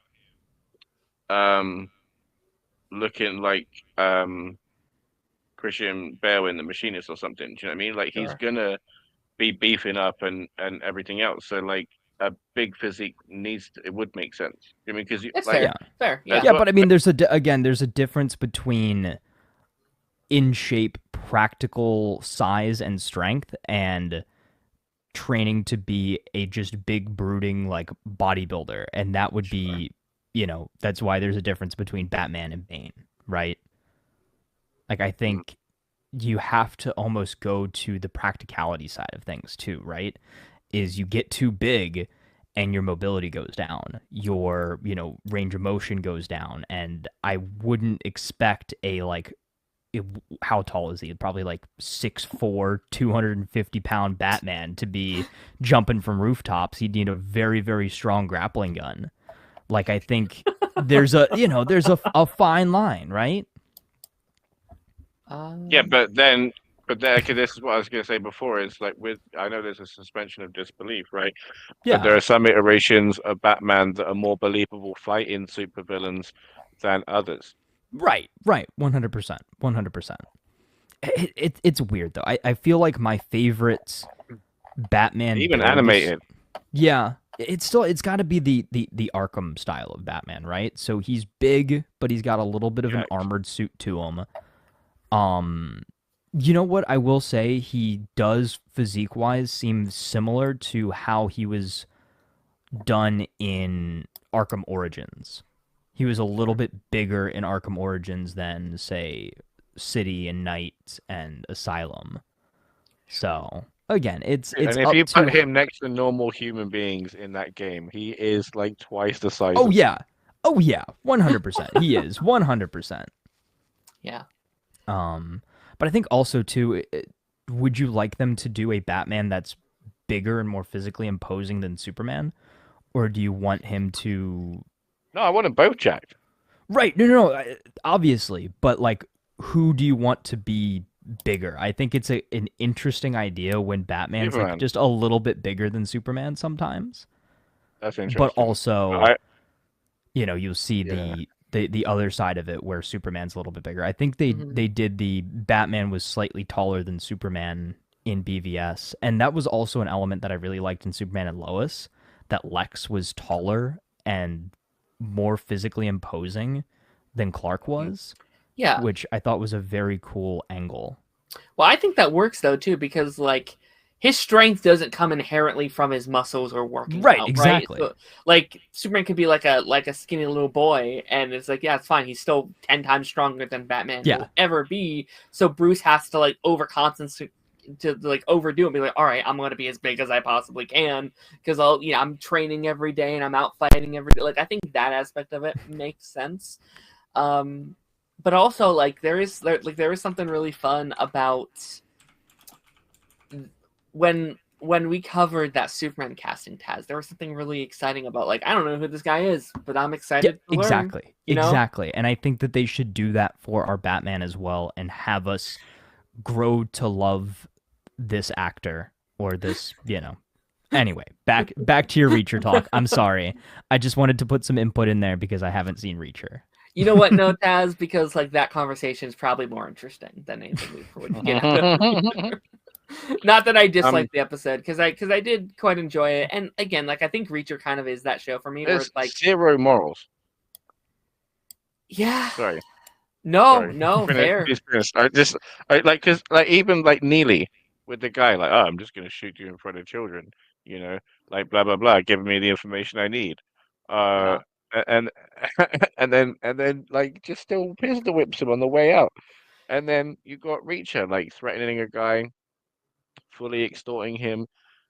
um looking like Christian Bale in The Machinist or something. Do you know what I mean? Like he's Sure. gonna be beefing up and everything else. So like a big physique it would make sense. I mean, because It's like Yeah. fair. Fair. as Yeah. Yeah, well, but I mean, there's a difference between in shape, practical size and strength, and training to be a just big brooding like bodybuilder, and that would sure. be, that's why there's a difference between Batman and Bane, right? Like I Mm. think you have to almost go to the practicality side of things too, right? Is you get too big and your mobility goes down, your, range of motion goes down, and I wouldn't expect a like how tall is he? Probably like 6'4", 250-pound Batman to be jumping from rooftops. He'd need a very, very strong grappling gun. Like I think there's a fine line, right? Yeah, Um, but then, okay, this is what I was gonna say before. Is like with I know there's a suspension of disbelief, right? But there Yeah. are some iterations of Batman that are more believable fighting supervillains than others. Right. Right. 100%. 100%. It's weird though. I feel like my favorite Batman Even build is, animated. yeah, it's got to be the Arkham style of Batman, right? So he's big, but he's got a little bit of an Yeah. armored suit to him. Um, you know what I will say? He does physique wise seem similar to how he was done in Arkham Origins. He was a little bit bigger in Arkham Origins than say City and Night and Asylum. So again, it's And if up you to. put him next to normal human beings in that game, he is like twice the size Oh of them. yeah, oh yeah, 100%. He is 100%. yeah. Um, but I think also too, would you like them to do a Batman that's bigger and more physically imposing than Superman, or do you want him to? No, I want them both jacked. Right, no, obviously, but like, who do you want to be bigger? I think it's an interesting idea when Batman's like Superman. just a little bit bigger than Superman sometimes, That's but interesting. also, I you'll see yeah. the other side of it where Superman's a little bit bigger. I think they Hmm. they did the Batman was slightly taller than Superman in BVS, and that was also an element that I really liked in Superman and Lois, that Lex was taller and more physically imposing than Clark Mm. was, Yeah. which I thought was a very cool angle. Well, I think that works though too because like his strength doesn't come inherently from his muscles or working Right, out, right? exactly. So, like Superman could be like a skinny little boy, and it's like, yeah, it's fine. He's still 10 times stronger than Batman Yeah. will ever be. So Bruce has to like overcompensate to like overdo it and be like, all right, I'm gonna be as big as I possibly can because I'm training every day and I'm out fighting every day. Like I think that aspect of it makes sense. Um, but also like there is something really fun about when we covered that Superman casting, Taz. There was something really exciting about like I don't know who this guy is, but I'm Yeah, excited to learn. exactly. You know? Exactly. And I think that they should do that for our Batman as well and have us grow to love this actor or this. Anyway, back to your Reacher talk. I'm sorry. I just wanted to put some input in there because I haven't seen Reacher. You know what, no, Taz, because like that conversation is probably more interesting than anything we would get out of. Not that I dislike the episode, because I did quite enjoy it, and again, like I think Reacher kind of is that show for me, where There's it's like, zero morals. yeah, Sorry, no, sorry. fair, Finish. Like because like even like Neely with the guy like, oh, I'm just gonna shoot you in front of children, you know, like blah blah blah, giving me the information I need, uh, yeah, and and then like just still pistol whips him on the way out, and then you got Reacher like threatening a guy, fully extorting him.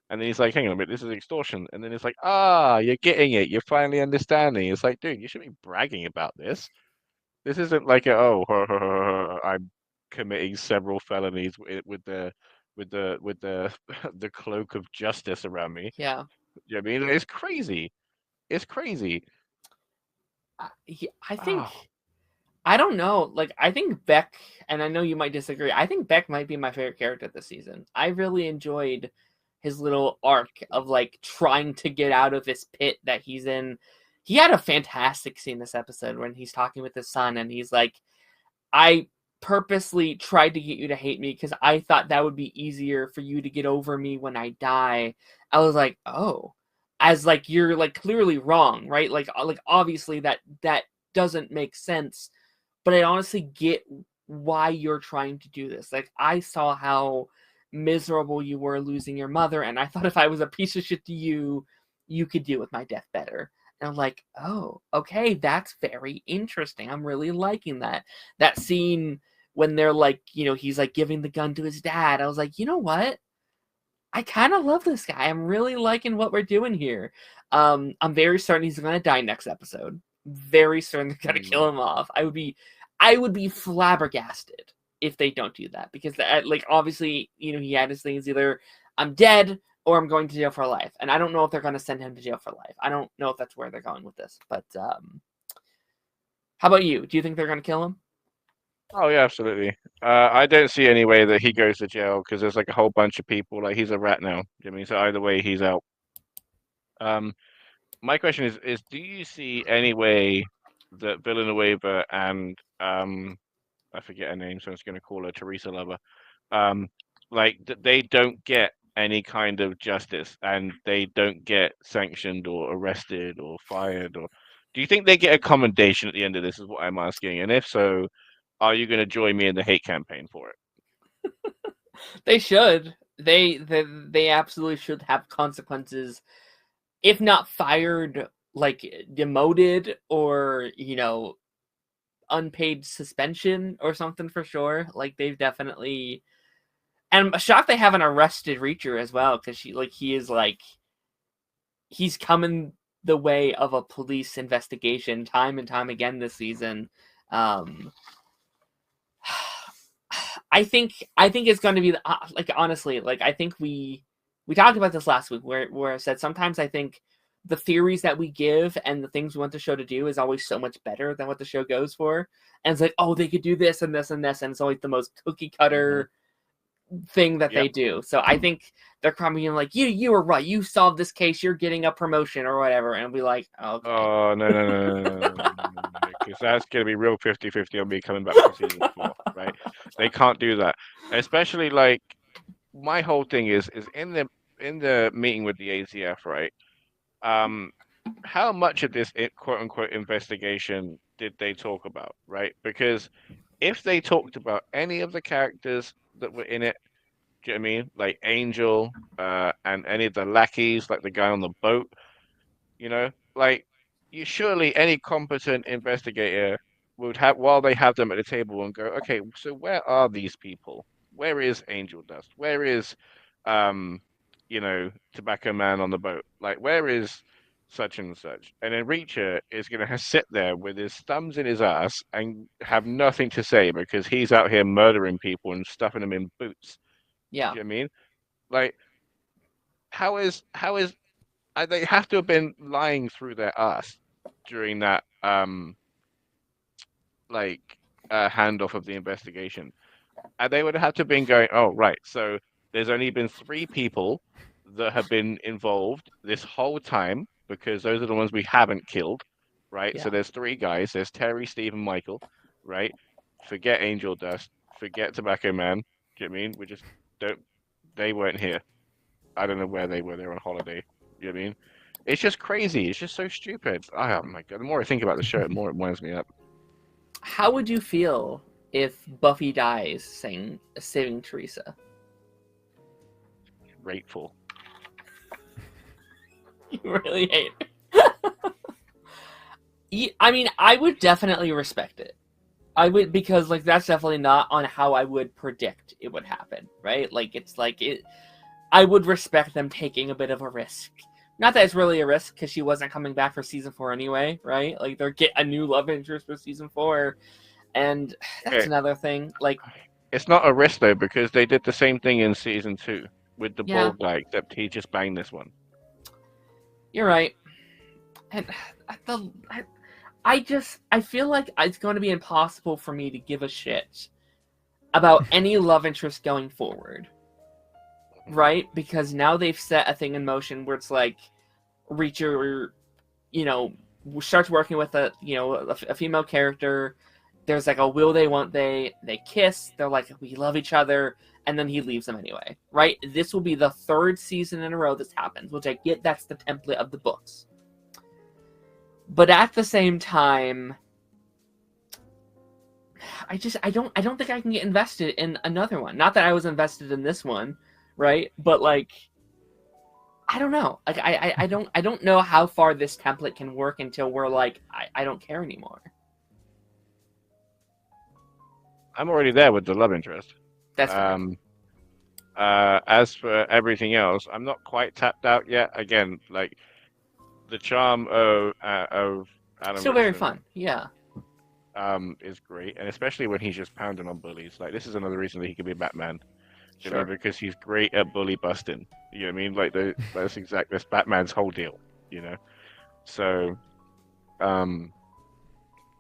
And then he's like, hang on a minute, this is extortion. And then it's like, you're getting it. You're finally understanding. It's like, dude, you should be bragging about this. This isn't like I'm committing several felonies with the with the the cloak of justice around me. Yeah. You know what I mean? It's crazy. It's crazy. I think Oh, I don't know. Like, I think Beck, and I know you might disagree. I think Beck might be my favorite character this season. I really enjoyed his little arc of like trying to get out of this pit that he's in. He had a fantastic scene this episode when he's talking with his son, and he's like, "I purposely tried to get you to hate me because I thought that would be easier for you to get over me when I die." I was like, "Oh." As like you're like clearly wrong, right? Like obviously that doesn't make sense, but I honestly get why you're trying to do this. Like, I saw how miserable you were losing your mother, and I thought if I was a piece of shit to you, you could deal with my death better. And I'm like, oh, okay, that's very interesting. I'm really liking that. That scene when they're like, he's like giving the gun to his dad. I was like, you know what? I kind of love this guy. I'm really liking what we're doing here. I'm very certain he's gonna die next episode. Very certain they're gonna kill him off. I would be flabbergasted if they don't do that because like obviously he had his things either I'm dead or I'm going to jail for life, and I don't know if they're gonna send him to jail for life. I don't know if that's where they're going with this. But how about you? Do you think they're gonna kill him? oh yeah, absolutely. I don't see any way that he goes to jail because there's like a whole bunch of people. Like he's a rat now. I mean, so either way, he's out. Um, my question is, do you see any way that Villanueva and I forget her name, so I'm just going to call her Teresa Lover, um, like that they don't get any kind of justice and they don't get sanctioned or arrested or fired, or do you think they get a commendation at the end of this? Is what I'm asking, and if so, are you going to join me in the hate campaign for it? They should. They absolutely should have consequences, if not fired, like demoted or unpaid suspension or something for sure. Like they've definitely, and I'm shocked they haven't arrested Reacher as well because he's coming the way of a police investigation time and time again this season. Um, I think it's going to be like honestly, like I think we talked about this last week where I said sometimes I think the theories that we give and the things we want the show to do is always so much better than what the show goes for. And it's like, oh, they could do this and this and this, and it's always the most cookie cutter thing that they do. So I think they're coming in like, you were right, you solved this case, you're getting a promotion or whatever, and be like, okay. Oh no, because that's gonna be real 50-50 on me coming back for season 4, right? They can't do that, especially like my whole thing is in the meeting with the ATF, right? How much of this quote unquote investigation did they talk about, right? Because if they talked about any of the characters that were in it, do you know what I mean? Like Angel, and any of the lackeys, like the guy on the boat, like you surely any competent investigator would have while they have them at the table and go, okay, so where are these people? Where is Angel Dust? Where is, um, Tobacco Man on the boat? Like where is such and such? And then Reacher is gonna sit there with his thumbs in his ass and have nothing to say because he's out here murdering people and stuffing them in boots. Yeah. Do you know what I mean? Like, how is they have to have been lying through their ass during that like handoff of the investigation, and they would have to have been going, oh right, so there's only been 3 people that have been involved this whole time because those are the ones we haven't killed, right? So Yeah. there's 3 guys. There's Terry, Steve, and Michael, right? Forget Angel Dust, forget Tobacco Man. Do you know what I mean? We just don't. They weren't here. I don't know where they were. They were on holiday. You know what I mean? It's just crazy. It's just so stupid. Oh my god! The more I think about the show, the more it winds me up. How would you feel if Buffy dies saving Teresa? Grateful. You really hate it. I mean, I would definitely respect it. I would, because like that's definitely not on how I would predict it would happen, right? Like it's like it. I would respect them taking a bit of a risk. Not that it's really a risk because she wasn't coming back for season 4 anyway, right? Like they're get a new love interest for season 4, and that's Okay. another thing. Like it's not a risk though because they did the same thing in season 2 with the Yeah. bald guy, except he just banged this one. You're right. And I feel like it's going to be impossible for me to give a shit about any love interest going forward. Right? Because now they've set a thing in motion where it's like Reacher, starts working with a female character. There's like a will they, won't they kiss, they're like, we love each other, and then he leaves them anyway. Right? This will be the 3rd season in a row this happens, which I get that's the template of the books. But at the same time, I don't think I can get invested in another one. Not that I was invested in this one, right? But like, I don't know. Like I don't know how far this template can work until we're like, I don't care anymore. I'm already there with the love interest. That's fair. As for everything else, I'm not quite tapped out yet. Again, like the charm of Adam Still very Richardson, fun. Yeah. is great, and especially when he's just pounding on bullies. Like this is another reason that he could be Batman. You know, because he's great at bully busting. You know what I mean? Like that's Batman's whole deal. You know, so I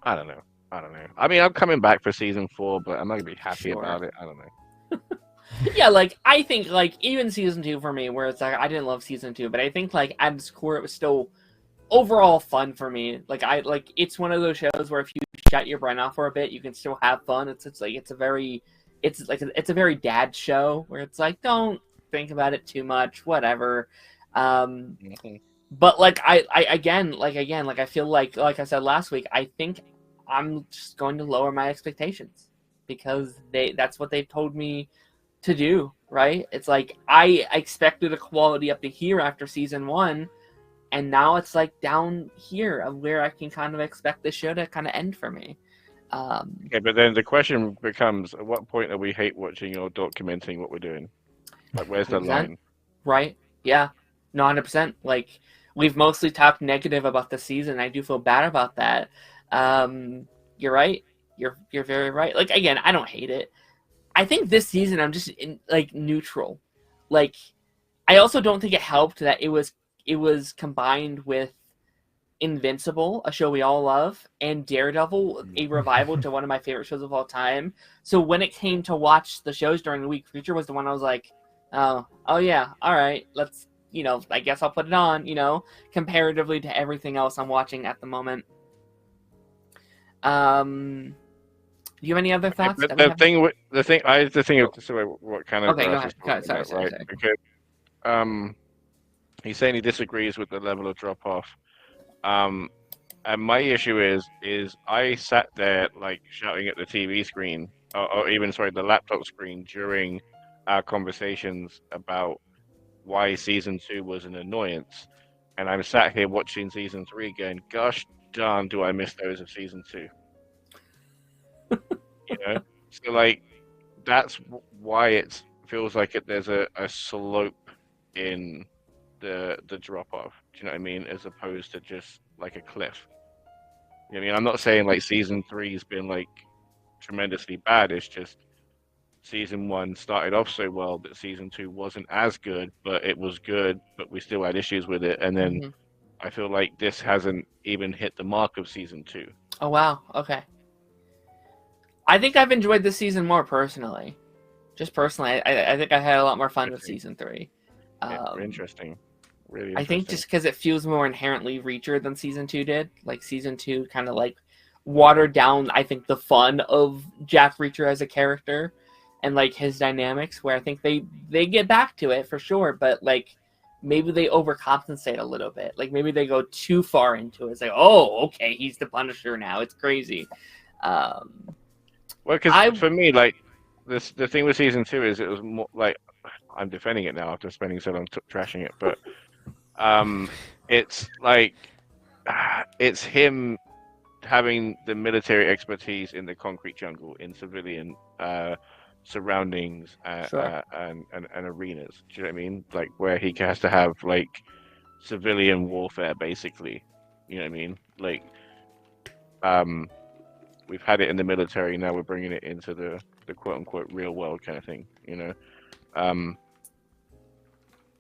don't know. I mean, I'm coming back for season 4, but I'm not gonna be happy about it. I don't know. Yeah, like I think like even season 2 for me, where it's like I didn't love season 2, but I think like at its core it was still overall fun for me. Like it's one of those shows where if you shut your brain off for a bit, you can still have fun. It's a very dad show where it's like don't think about it too much, whatever. But like I feel like I said last week, I think I'm just going to lower my expectations because that's what they've told me to do, right? It's like I expected a quality up to here after season 1, and now it's like down here of where I can kind of expect the show to kind of end for me. Okay, but then the question becomes: at what point are we hate watching or documenting what we're doing? Like, where's the 100%, line? right? Yeah, no, 100%. Like we've mostly talked negative about the season. I do feel bad about that. You're right. You're very right. Like again, I don't hate it. I think this season I'm just like neutral. Like I also don't think it helped that it was combined with Invincible, a show we all love, and Daredevil, a revival to one of my favorite shows of all time. So when it came to watch the shows during the week, Preacher was the one I was like, oh yeah, all right, let's, I guess I'll put it on, comparatively to everything else I'm watching at the moment. Do you have any other thoughts? But the thing of what kind of okay, go grass ahead. is Sorry. right? Because he's saying he disagrees with the level of drop off. And my issue is I sat there like shouting at the TV screen, or even the laptop screen during our conversations about why season 2 was an annoyance, and I'm sat here watching season 3 going, gosh darn, do I miss those of season 2? So like that's why it feels like there's a slope in the drop off. Do you know what I mean? As opposed to just like a cliff. You know what I mean? I'm not saying like season 3's been like tremendously bad. It's just season 1 started off so well that season 2 wasn't as good, but it was good, but we still had issues with it. And then I feel like this hasn't even hit the mark of season 2. Oh wow, okay. I think I've enjoyed this season more personally. Just personally, I think I had a lot more fun with season 3. Interesting. Really interesting. I think just because it feels more inherently Reacher than season 2 did. Like season 2 kind of like watered down, I think, the fun of Jack Reacher as a character and like his dynamics, where I think they get back to it for sure, but like maybe they overcompensate a little bit. Like maybe they go too far into it. It's like, oh, okay, he's the Punisher now. It's crazy. Well, because for me, like the thing with season 2 is it was more like I'm defending it now after spending so long trashing it, but it's like it's him having the military expertise in the concrete jungle in civilian surroundings and arenas. Do you know what I mean? Like where he has to have like civilian warfare, basically. You know what I mean? Like we've had it in the military, now we're bringing it into the the quote unquote real world kind of thing, you know. Um,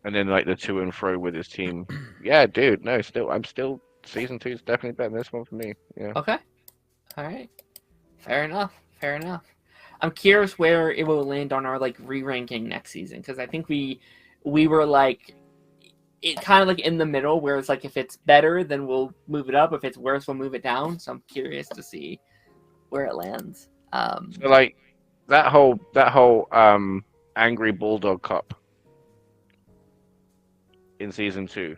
and then like the to and fro with his team. Yeah, dude. No, I'm still season 2 is definitely better than this one for me. Yeah. Okay. All right. Fair enough. Fair enough. I'm curious where it will land on our like re-ranking next season, because I think we were like it kind of like in the middle, where it's like if it's better, then we'll move it up. If it's worse, we'll move it down. So I'm curious to see where it lands. So like that whole angry bulldog cop in season 2,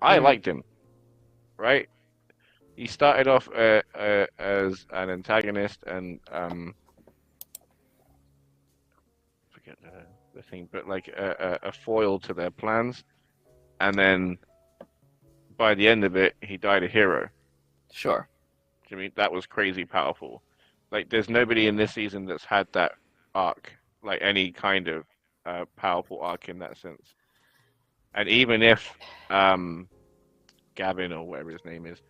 I liked him, right? He started off as an antagonist and forget the thing, but like a foil to their plans, and then by the end of it, he died a hero. Sure. I mean, that was crazy powerful. Like, there's nobody in this season that's had that arc, like any kind of powerful arc in that sense. And even if Gavin or whatever his name is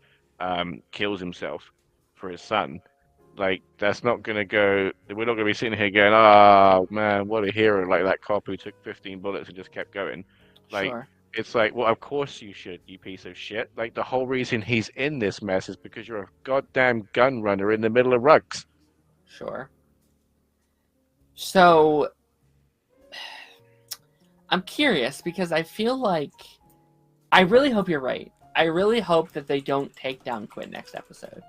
kills himself for his son, like that's not gonna go. We're not gonna be sitting here going, "Oh man, what a hero!" Like that cop who took 15 bullets and just kept going. Like, Sure. it's like, well, of course you should, you piece of shit. Like the whole reason he's in this mess is because you're a goddamn gun runner in the middle of rugs. Sure. So I'm curious because I feel like I really hope you're right. I really hope that they don't take down Quinn next episode.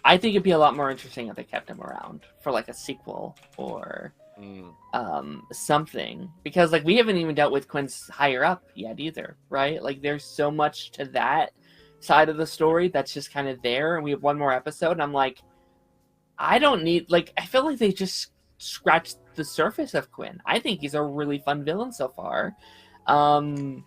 I think it'd be a lot more interesting if they kept him around for like a sequel or something, because like we haven't even dealt with Quinn's higher up yet either, right? Like there's so much to that side of the story that's just kind of there, and we have one more episode, and I'm like, I don't need, like, I feel like they just scratched the surface of Quinn. I think he's a really fun villain so far. I'm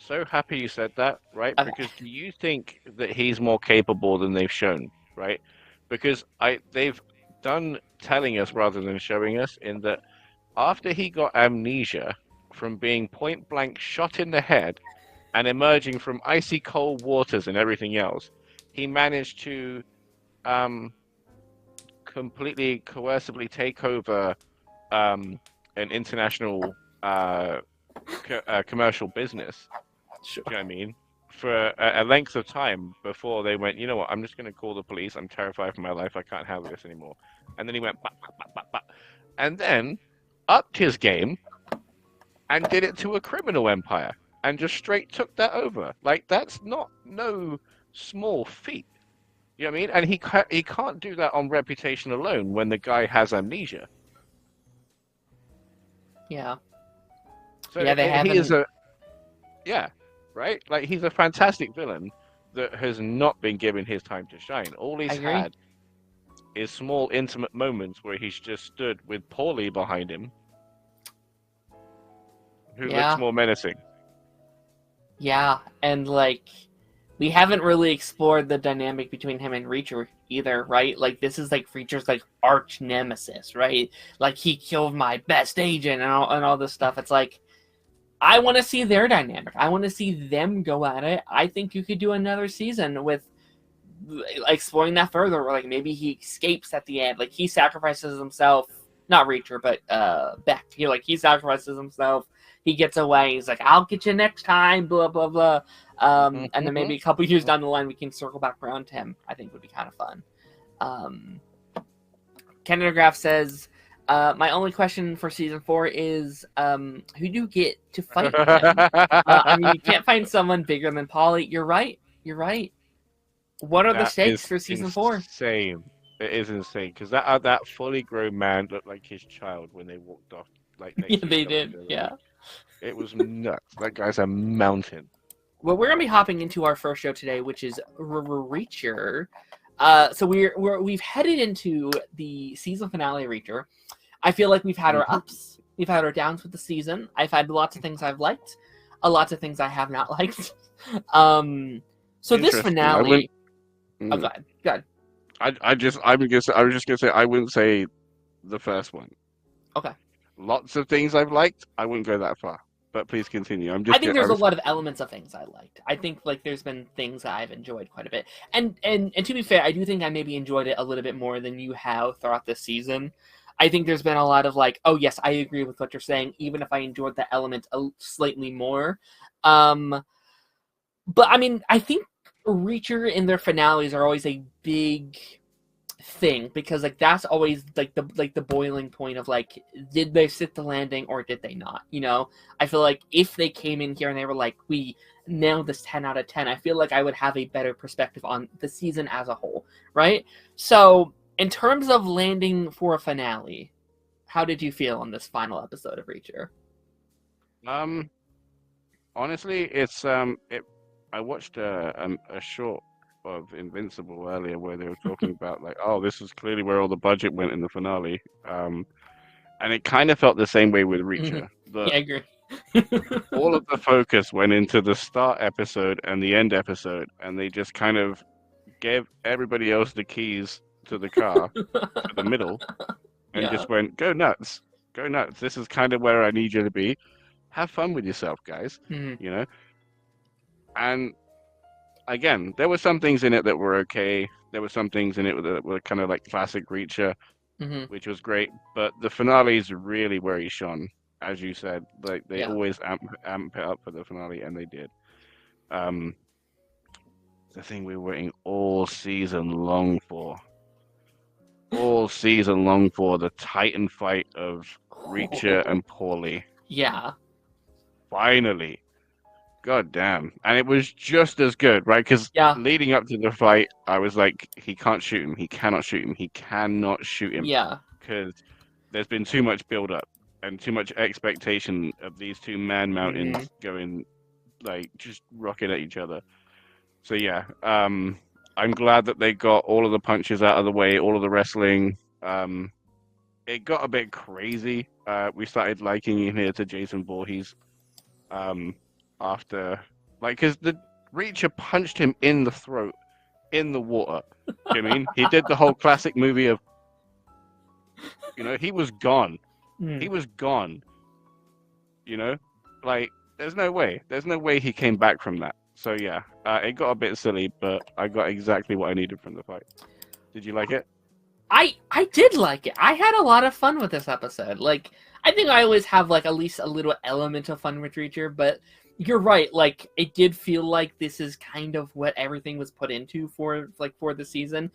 so happy you said that, right? Okay. Because do you think that he's more capable than they've shown, right? Because they've done telling us rather than showing us, in that after he got amnesia from being point blank shot in the head and emerging from icy cold waters and everything else, he managed to completely coercively take over an international commercial business. Sure. Do you know what I mean? For a length of time before they went, you know what, I'm just going to call the police. I'm terrified for my life. I can't handle this anymore. And then he went, bah, bah, bah, bah, bah. And then upped his game and did it to a criminal empire and just straight took that over. Like, that's not no small feat. You know what I mean? And he can't do that on reputation alone when the guy has amnesia. Yeah. So yeah, they haven't. he is a right. Like, he's a fantastic villain that has not been given his time to shine. All he's had is small, intimate moments where he's just stood with Paulie behind him, who looks more menacing. Yeah, and like, we haven't really explored the dynamic between him and Reacher either, right? Like, this is like Reacher's like arch nemesis, right? Like, he killed my best agent and all this stuff. It's like, I want to see their dynamic. I want to see them go at it. I think you could do another season with exploring that further, or like maybe he escapes at the end. Like, he sacrifices himself, not Reacher, but Beck. He sacrifices himself. He gets away. He's like, I'll get you next time, blah, blah, blah. And then maybe a couple years down the line, we can circle back around to him. I think would be kind of fun. Canada Graph says, my only question for season 4 is, who do you get to fight him? I mean, you can't find someone bigger than Paulie. You're right. What are the stakes for season 4? Insane. It is insane, because that fully grown man looked like his child when they walked off. Like, next to they each other. did. Yeah. It was nuts. That guy's a mountain. Well, we're gonna be hopping into our first show today, which is Reacher. So we've headed into the season finale of Reacher. I feel like we've had our ups, we've had our downs with the season. I've had lots of things I've liked, lots of things I have not liked. So this finale. Oh, go ahead. I was just gonna say, I wouldn't say the first one. Okay. Lots of things I've liked. I wouldn't go that far. but please continue. I think there's a lot of elements of things I liked. I think like there's been things that I've enjoyed quite a bit. And to be fair, I do think I maybe enjoyed it a little bit more than you have throughout this season. I think there's been a lot of like, oh yes, I agree with what you're saying, even if I enjoyed the element slightly more. But I mean, I think Reacher in their finales are always a big thing because like that's always like the boiling point of like, did they sit the landing or did they not? You know, I feel like if they came in here and they were like, we nailed this 10 out of 10, I feel like I would have a better perspective on the season as a whole, right? So in terms of landing for a finale, how did you feel on this final episode of Reacher? Honestly, it's I watched a short of Invincible earlier where they were talking about like, oh, this is clearly where all the budget went in the finale. And it kind of felt the same way with Reacher. Yeah, I agree. All of the focus went into the start episode and the end episode, and they just kind of gave everybody else the keys to the car to the middle and just went, go nuts. Go nuts. This is kind of where I need you to be. Have fun with yourself, guys. You know? And again, there were some things in it that were okay. There were some things in it that were kind of like classic Reacher, which was great. But the finale is really where he shone, as you said. Like they always amp it up for the finale, and they did. The thing we were waiting all season long for. All season long for the Titan fight of Reacher and Paulie. Yeah. Finally. God damn. And it was just as good, right? Because leading up to the fight, I was like, he can't shoot him. He cannot shoot him. He cannot shoot him. Yeah. Because there's been too much build-up and too much expectation of these two man-mountains going, like, just rocking at each other. So, yeah. I'm glad that they got all of the punches out of the way, all of the wrestling. It got a bit crazy. We started liking in here to Jason Voorhees. After, like, because the Reacher punched him in the throat, in the water. I mean, he did the whole classic movie of, you know, he was gone. He was gone. You know, like, there's no way he came back from that. So yeah, it got a bit silly, but I got exactly what I needed from the fight. Did you like it? I did like it. I had a lot of fun with this episode. Like, I think I always have like at least a little element of fun with Reacher, but you're right. Like, it did feel like this is kind of what everything was put into for the season.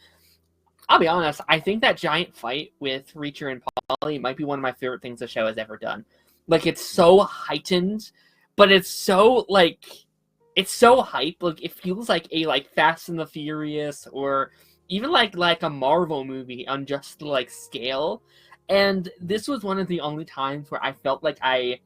I'll be honest. I think that giant fight with Reacher and Paulie might be one of my favorite things the show has ever done. Like, it's so heightened, but it's so like, it's so hype. Like, it feels like a like Fast and the Furious or even like a Marvel movie on just the like scale. And this was one of the only times where I felt like I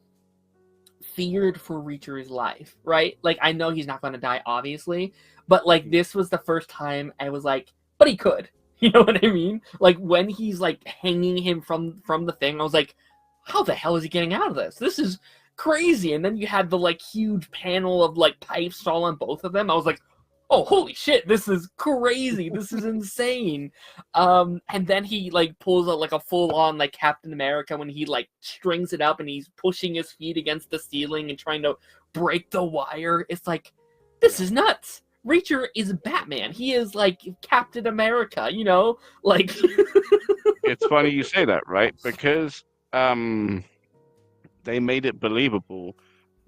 feared for Reacher's life, right? Like, I know he's not going to die, obviously, but like this was the first time I was like, but he could. You know what I mean? Like, when he's like hanging him from the thing, I was like, how the hell is he getting out of this? This is crazy. And then you had the like huge panel of like pipes all on both of them. I was like, oh, holy shit, this is crazy. This is insane. And then he like pulls out like a full-on like Captain America when he like strings it up and he's pushing his feet against the ceiling and trying to break the wire. It's like, this is nuts. Reacher is Batman. He is like Captain America, you know? Like It's funny you say that, right? Because they made it believable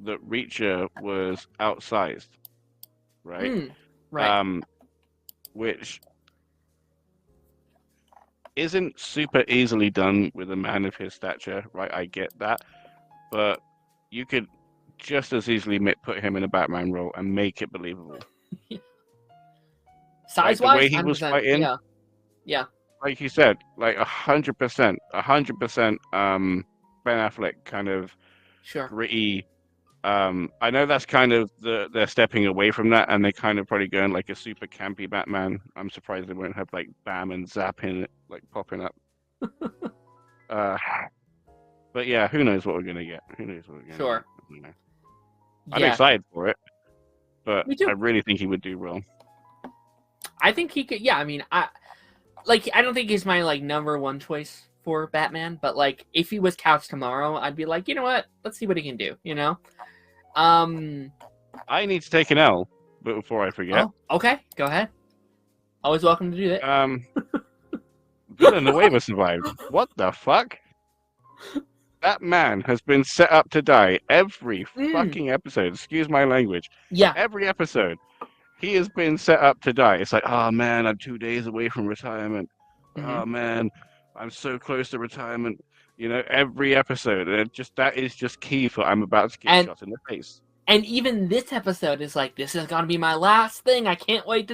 that Reacher was outsized, right? Right. Which isn't super easily done with a man of his stature, right? I get that, but you could just as easily put him in a Batman role and make it believable. Size-wise, like the way he was fighting, yeah. Like you said, like 100%, 100%. Ben Affleck kind of gritty. I know that's kind of they're stepping away from that, and they kind of probably going like a super campy Batman. I'm surprised they won't have like Bam and Zap in it, like popping up. But yeah, who knows what we're gonna get? Who knows what we're gonna get? You know. I'm excited for it, but I really think he would do well. I think he could. Yeah, I mean, I don't think he's my like number one choice for Batman, but like if he was Couch tomorrow, I'd be like, you know what? Let's see what he can do. You know. I need to take an L, but before I forget. Oh, okay. Go ahead. Always welcome to do that. Villanueva survived. What the fuck? That man has been set up to die every fucking episode. Excuse my language. Yeah. Every episode. He has been set up to die. It's like, oh man, I'm 2 days away from retirement. Oh man, I'm so close to retirement. You know, every episode. And that is just key for I'm about to get shot in the face. And even this episode is like, this is gonna be my last thing. I can't wait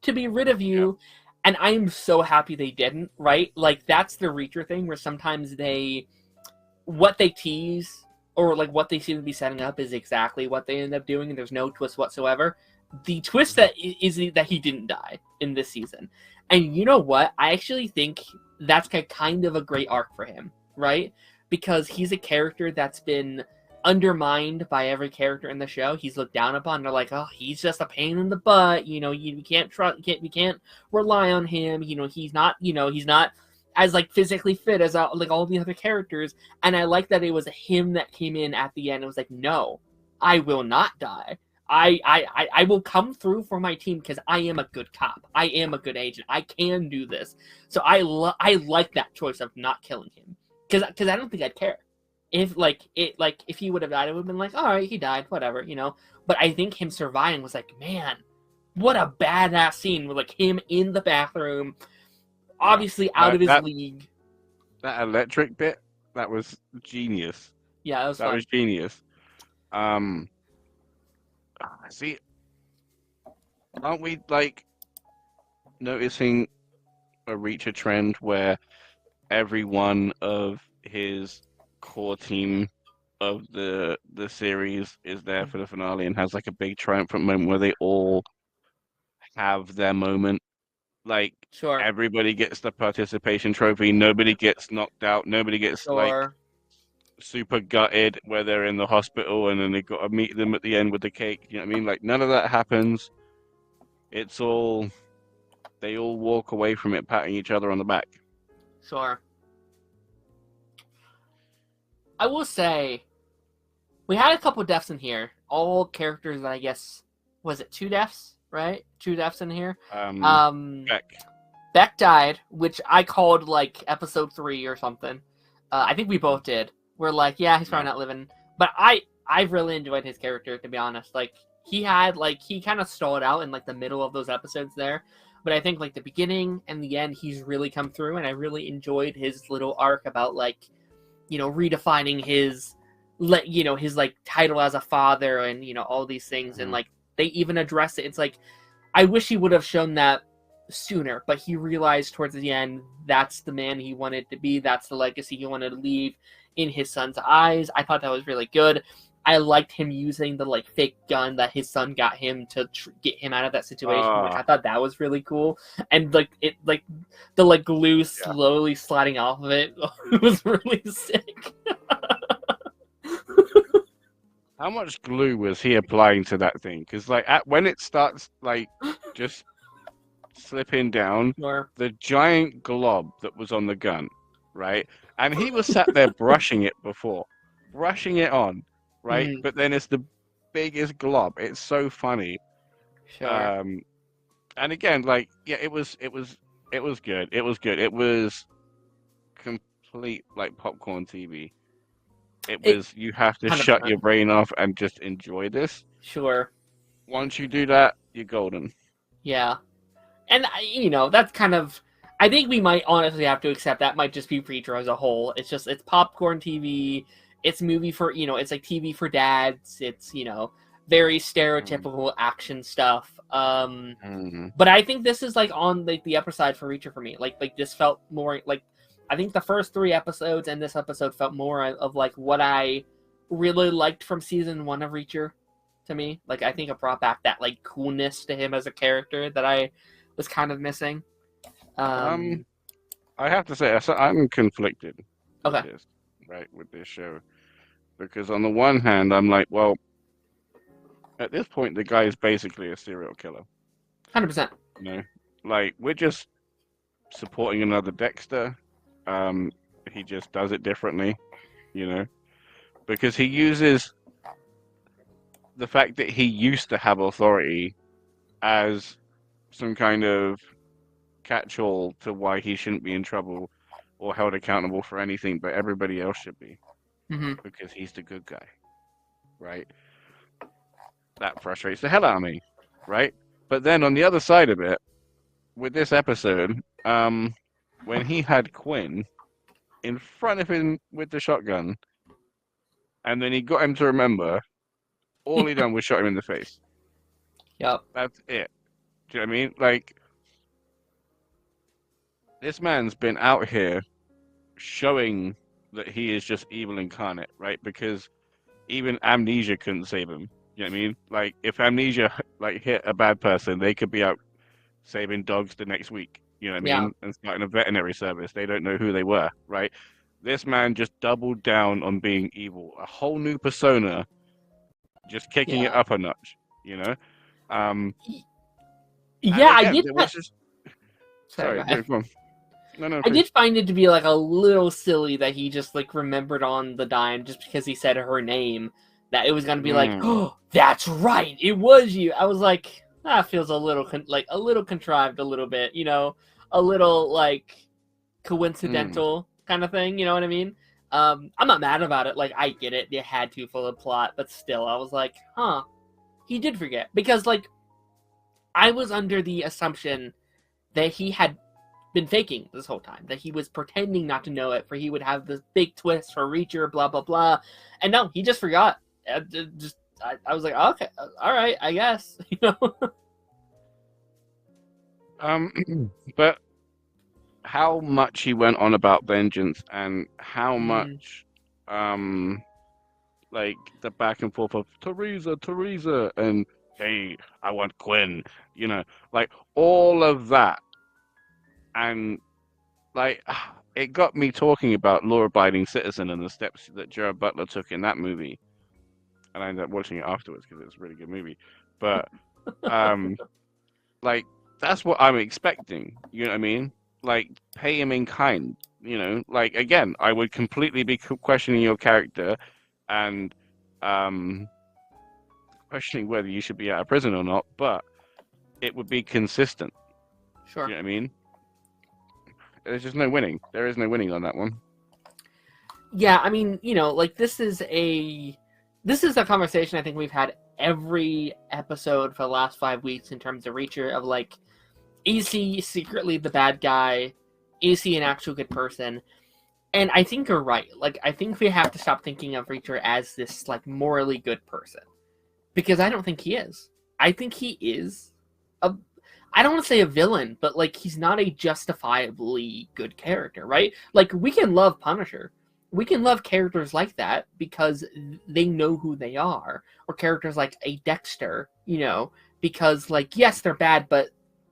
to be rid of you. Yeah. And I'm so happy they didn't, right? Like, that's the Reacher thing, where sometimes what they tease, or like what they seem to be setting up is exactly what they end up doing, and there's no twist whatsoever. The twist that is that he didn't die in this season. And you know what? I actually think that's kind of a great arc for him, right? Because he's a character that's been undermined by every character in the show. He's looked down upon. They're like, oh, he's just a pain in the butt. You know, you can't trust, you can't rely on him. You know, he's not as like physically fit as like all the other characters. And I like that it was him that came in at the end. It was like, no, I will not die. I will come through for my team because I am a good cop. I am a good agent. I can do this. So I like that choice of not killing him, because I don't think I'd care. If if he would have died, it would have been like, all right, he died, whatever, you know. But I think him surviving was like, man, what a badass scene with like him in the bathroom, obviously out of his league. That electric bit, that was genius. Yeah, that was genius. See, aren't we like noticing a Reacher trend where every one of his core team of the series is there for the finale and has like a big triumphant moment where they all have their moment? Like, sure, everybody gets the participation trophy, nobody gets knocked out, nobody gets like super gutted where they're in the hospital and then they got to meet them at the end with the cake. You know what I mean? Like, none of that happens. It's all, they all walk away from it patting each other on the back. Sure. I will say, we had a couple deaths in here. All characters that I guess, was it 2 deaths, right? 2 deaths in here. Beck died, which I called like episode 3 or something. I think we both did. We're like, yeah, he's probably not living. But I really enjoyed his character, to be honest. Like, he kind of stalled out in like the middle of those episodes there. But I think like the beginning and the end, he's really come through, and I really enjoyed his little arc about like, you know, redefining his like title as a father and, you know, all these things. And like, they even address it. It's like, I wish he would have shown that sooner, but he realized towards the end that's the man he wanted to be. That's the legacy he wanted to leave in his son's eyes. I thought that was really good. I liked him using the like fake gun that his son got him to get him out of that situation. Like, I thought that was really cool. And like it, like the like glue slowly sliding off of it was really sick. How much glue was he applying to that thing? Because like when it starts like just slipping down, the giant glob that was on the gun, right? And he was sat there brushing it on, right? But then it's the biggest glob. It's so funny. Sure. And again, like, yeah, it was good. It was good. It was complete like popcorn TV. You have to 100%. shut your brain off and just enjoy this. Sure. Once you do that, you're golden. Yeah. And, you know, that's kind of, I think we might honestly have to accept that might just be Preacher as a whole. It's popcorn TV. It's movie for, you know, it's like TV for dads. It's, you know, very stereotypical action stuff. But I think this is like on like the upper side for Reacher for me. Like this felt more like, I think the first 3 episodes and this episode felt more of like what I really liked from season 1 of Reacher to me. Like, I think it brought back that like coolness to him as a character that I was kind of missing. I have to say, I'm conflicted with this, right, with this show. Because on the one hand, I'm like, well, at this point, the guy is basically a serial killer. 100%. You know? Like, we're just supporting another Dexter. he just does it differently, because he uses the fact that he used to have authority as some kind of catch-all to why he shouldn't be in trouble or held accountable for anything, but everybody else should be, because he's the good guy, right? That frustrates the hell out of me, right? But then on the other side of it, with this episode, when he had Quinn in front of him with the shotgun, and then he got him to remember, all he done was shot him in the face. Yep. That's it. Do you know what I mean? Like, this man's been out here showing that he is just evil incarnate, right? Because even Amnesia couldn't save him. You know what I mean? Like, if Amnesia hit a bad person, they could be out saving dogs the next week. You know what I mean? And starting a veterinary service. They don't know who they were, right? This man just doubled down on being evil. A whole new persona, just kicking it up a notch, Yeah, again, I did. Sorry, go on. No, I did find it to be like a little silly that he just like remembered on the dime just because he said her name, that it was gonna be like, oh, that's right, it was you. I was like, that feels a little a little contrived, a little bit, a little like coincidental kind of thing. You know what I mean? I'm not mad about it. Like, I get it. They had to for the plot, but still, I was like, huh, he did forget, because like I was under the assumption that he had been faking this whole time, that he was pretending not to know it, for he would have this big twist for Reacher, blah blah blah, and no, he just forgot. I was like, okay, all right, I guess. But how much he went on about vengeance, and how much like the back and forth of Teresa, and hey, I want Quinn, like all of that. And like, it got me talking about law-abiding citizen and the steps that Gerard Butler took in that movie. And I ended up watching it afterwards because it's a really good movie. But like, that's what I'm expecting. You know what I mean? Like, pay him in kind. Like, again, I would completely be questioning your character and questioning whether you should be out of prison or not. But it would be consistent. Sure. You know what I mean? There's just no winning. There is no winning on that one. Yeah, I mean, like, this is a conversation I think we've had every episode for the last 5 weeks in terms of Reacher, of like, is he secretly the bad guy? Is he an actual good person? And I think you're right. Like, I think we have to stop thinking of Reacher as this like morally good person, because I don't think he is. I think he is I don't want to say a villain, but like, he's not a justifiably good character, right? Like, we can love Punisher. We can love characters like that because they know who they are. Or characters like a Dexter, because like, yes, they're bad, but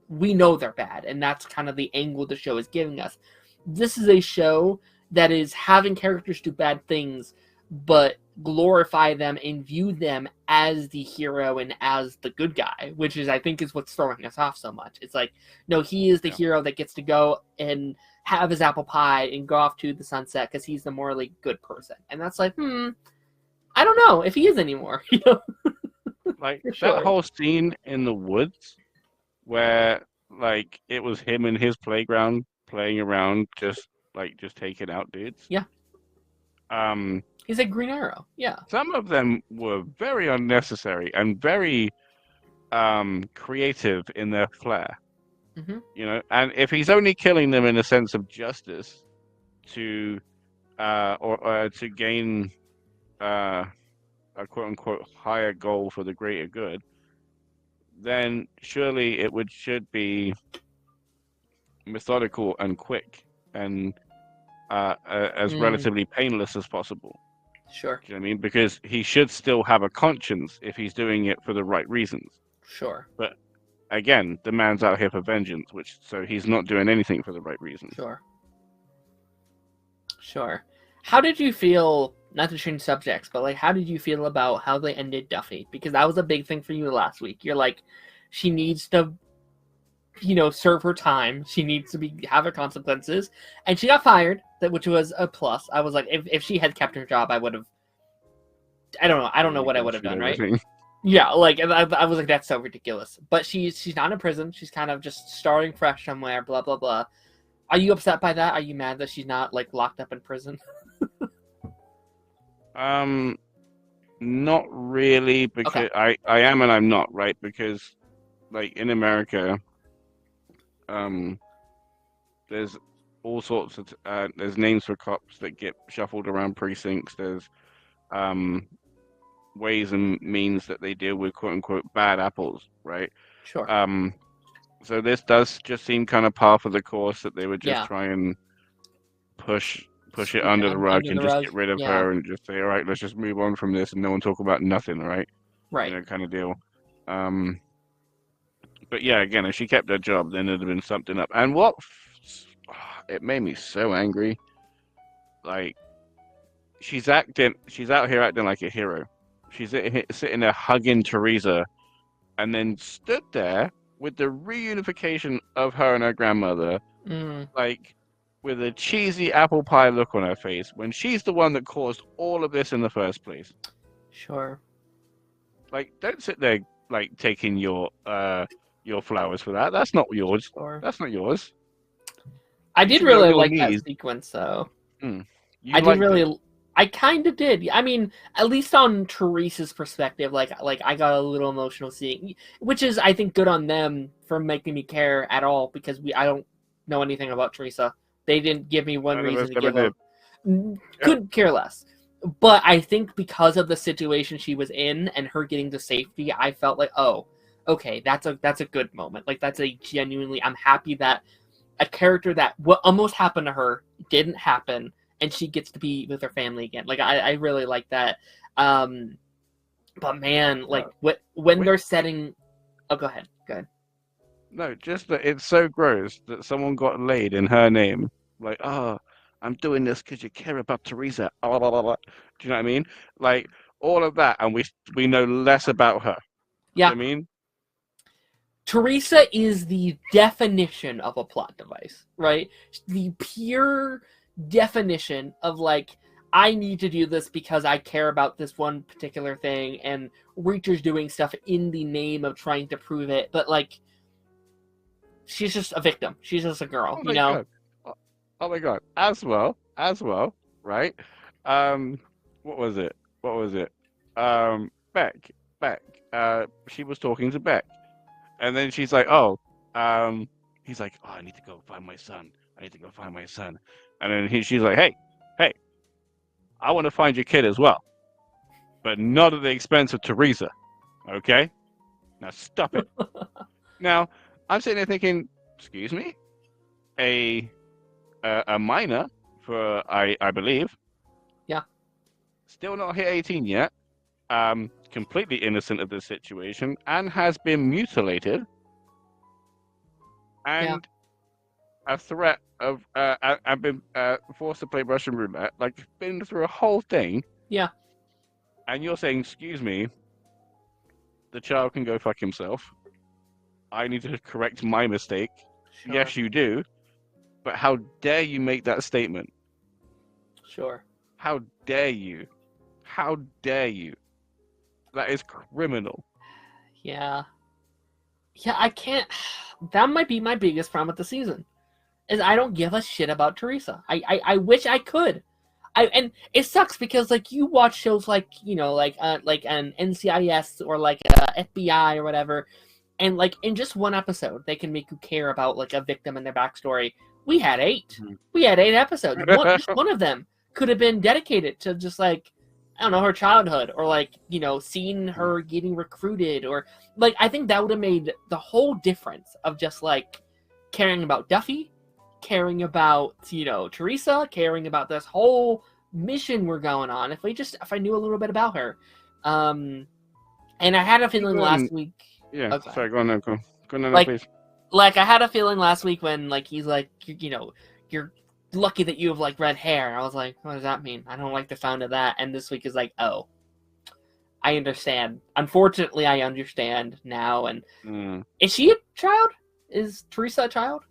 we know they're bad. And that's kind of the angle the show is giving us. This is a show that is having characters do bad things, but glorify them and view them as the hero and as the good guy, which is, I think, is what's throwing us off so much. It's like, no, he is the hero that gets to go and have his apple pie and go off to the sunset because he's the morally good person. And that's like, I don't know if he is anymore. Like, that whole scene in the woods where like it was him in his playground playing around, just taking out dudes. Yeah. He's a Green Arrow. Yeah. Some of them were very unnecessary and very creative in their flair. And if he's only killing them in a sense of justice to or to gain a quote unquote higher goal for the greater good, then surely it should be methodical and quick and as relatively painless as possible. Sure. Do you know what I mean? Because he should still have a conscience if he's doing it for the right reasons. Sure. But again, the man's out here for vengeance, so he's not doing anything for the right reasons. Sure. How did you feel, not to change subjects, but like, how did you feel about how they ended Duffy? Because that was a big thing for you last week. You're like, she needs to serve her time. She needs to have her consequences, and she got fired, which was a plus. I was like, if she had kept her job, I would have. I don't know what I would have done, right? Yeah, like I was like, that's so ridiculous. But she's not in prison. She's kind of just starting fresh somewhere. Blah blah blah. Are you upset by that? Are you mad that she's not like locked up in prison? Not really, because I am and I'm not, right? Because like in America, there's all sorts of there's names for cops that get shuffled around precincts. There's ways and means that they deal with quote unquote bad apples, right? Sure. So this does just seem kind of par for the course that they would just Yeah. try and push it under the rug and just get rid of her and just say, all right, let's just move on from this and no one talk about nothing, right? Right. Kind of deal. But yeah, again, if she kept her job, then it'd have been something up. And it made me so angry. Like, she's out here acting like a hero. She's sitting there hugging Teresa, and then stood there with the reunification of her and her grandmother, like with a cheesy apple pie look on her face, when she's the one that caused all of this in the first place. Sure. Like, don't sit there like taking your flowers for that. That's not yours. Sure. That's not yours. I did really like that sequence, though. I kind of did. I mean, at least on Teresa's perspective, like I got a little emotional seeing, which is, I think, good on them for making me care at all, because I don't know anything about Teresa. They didn't give me one reason to give up. Could care less. But I think because of the situation she was in and her getting to safety, I felt like, oh, okay, that's a good moment. Like, that's a genuinely, I'm happy that a character that what almost happened to her didn't happen, and she gets to be with her family again. Like, I really like that. But man, like, when they're setting... Oh, go ahead. No, just that it's so gross that someone got laid in her name. Like, oh, I'm doing this because you care about Teresa. Blah, blah, blah, blah. Do you know what I mean? Like, all of that, and we know less about her. Yeah. You know what I mean? Teresa is the definition of a plot device, right? The pure definition of, like, I need to do this because I care about this one particular thing, and Reacher's doing stuff in the name of trying to prove it, but, like, she's just a victim. She's just a girl, Oh my God. Oh my God. As well, right? What was it? Beck. She was talking to Beck. And then she's like, he's like, oh, I need to go find my son. And then she's like, hey, I want to find your kid as well, but not at the expense of Teresa. Okay? Now stop it. Now, I'm sitting there thinking, excuse me? A minor for, I believe. Yeah. Still not hit 18 yet. Completely innocent of the situation and has been mutilated. And a threat of, I've been forced to play Russian roulette. Like, been through a whole thing. Yeah. And you're saying, excuse me, the child can go fuck himself. I need to correct my mistake. Sure. Yes, you do. But how dare you make that statement? Sure. How dare you? That is criminal. Yeah, I can't... That might be my biggest problem with the season, is I don't give a shit about Teresa. I wish I could. And it sucks because, like, you watch shows like, like an NCIS or like FBI or whatever, and, like, in just one episode, they can make you care about, like, a victim and their backstory. We had 8. We had 8 episodes. Just one of them could have been dedicated to just, like, I don't know, her childhood, or, like, seeing her getting recruited, or, like, I think that would have made the whole difference of just, like, caring about Duffy, caring about, Teresa, caring about this whole mission we're going on, if I knew a little bit about her. And I had a feeling last week... Yeah, okay. Sorry, go on now, like, please. Like, I had a feeling last week when, like, he's like, you're lucky that you have, like, red hair. I was like, what does that mean? I don't like the sound of that. And this week is like, oh, I understand. Unfortunately, I understand now. And is she a child? Is Teresa a child?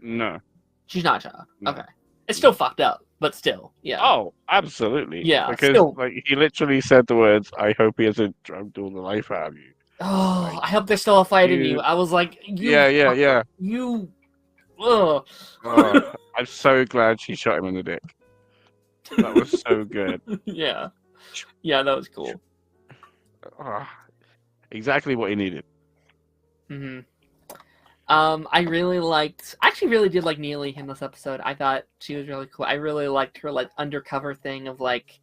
No. She's not a child. No. Okay. It's still fucked up, but still, yeah. Oh, absolutely. Yeah, Because still. like he literally said the words, "I hope he hasn't drugged all the life out of you." Oh, Like, I hope there's still a fight in you- you. I was like, you. Yeah. You. Ugh. Oh, I'm so glad she shot him in the dick. That was so good. Yeah. Yeah, that was cool. Oh, exactly what he needed. Hmm. I actually really did like Neely in this episode. I thought she was really cool. I really liked her like undercover thing of like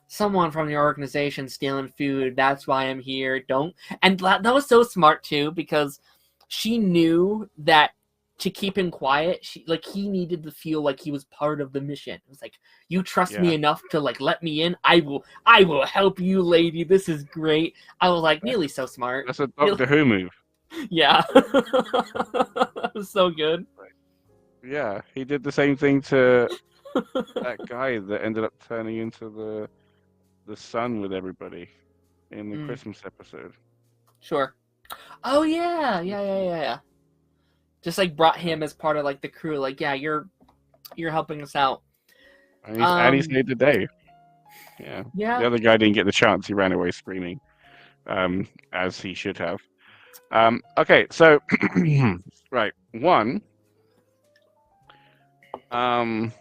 someone from your organization stealing food. That's why I'm here. Don't. And that was so smart too, because she knew that to keep him quiet, he needed to feel like he was part of the mission. It was like, you trust me enough to like let me in. I will help you, lady. This is great. I was like, Neely's so smart. That's a Doctor Who move. Yeah. That was so good. Yeah, he did the same thing to that guy that ended up turning into the sun with everybody in the Christmas episode. Sure. Oh yeah. Just like brought him as part of like the crew. Like, yeah, you're helping us out. And he saved the day. Yeah. Yeah. The other guy didn't get the chance. He ran away screaming, as he should have. Okay, so right, one. How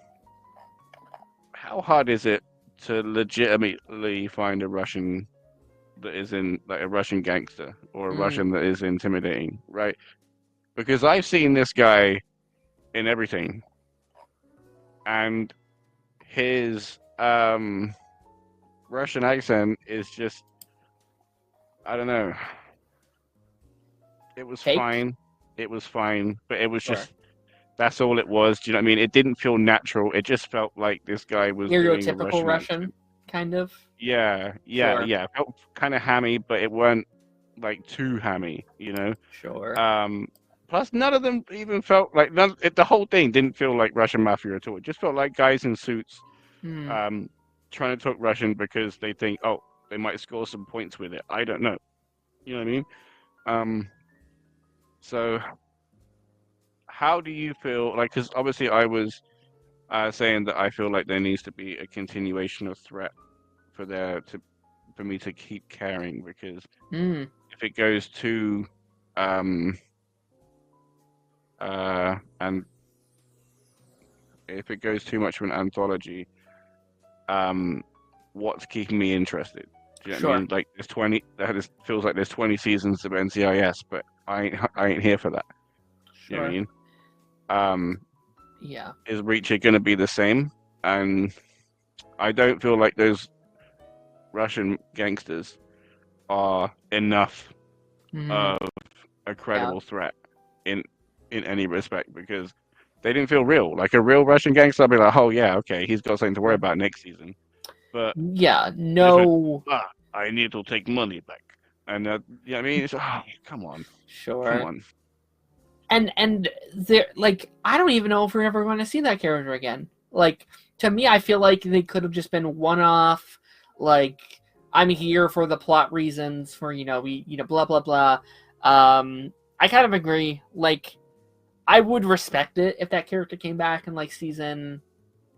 hard is it to legitimately find a Russian that is in like a Russian gangster or a Russian that is intimidating, right? Because I've seen this guy in everything, and his Russian accent is just, I don't know. It was Fake? fine. It was fine, but it was just, that's all it was. Do you know what I mean? It didn't feel natural. It just felt like this guy was doing a Stereotypical Russian accent. kind of. Yeah. Sure. It felt kind of hammy, but it weren't like too hammy, you know? Sure. Plus, none of them even felt like the whole thing didn't feel like Russian mafia at all. It just felt like guys in suits, trying to talk Russian because they think, oh, they might score some points with it. I don't know. You know what I mean? So, how do you feel? Like, because obviously I was saying that I feel like there needs to be a continuation of threat for me to keep caring, because if it goes too and if it goes too much of an anthology, what's keeping me interested? Do you know what I mean? Like there's 20. It feels like there's 20 seasons of NCIS, but I ain't here for that. Sure. You know what I mean? Yeah. Is Reacher going to be the same? And I don't feel like those Russian gangsters are enough of a credible threat in any respect, because they didn't feel real. Like a real Russian gangster, I'd be like, oh yeah, okay, he's got something to worry about next season. But yeah, no. I need to take money back, and yeah, I mean, it's, come on, Sure. come on. And there, like, I don't even know if we're ever going to see that character again. Like, to me, I feel like they could have just been one-off. Like, I'm here for the plot reasons, for blah blah blah. I kind of agree. Like, I would respect it if that character came back in like season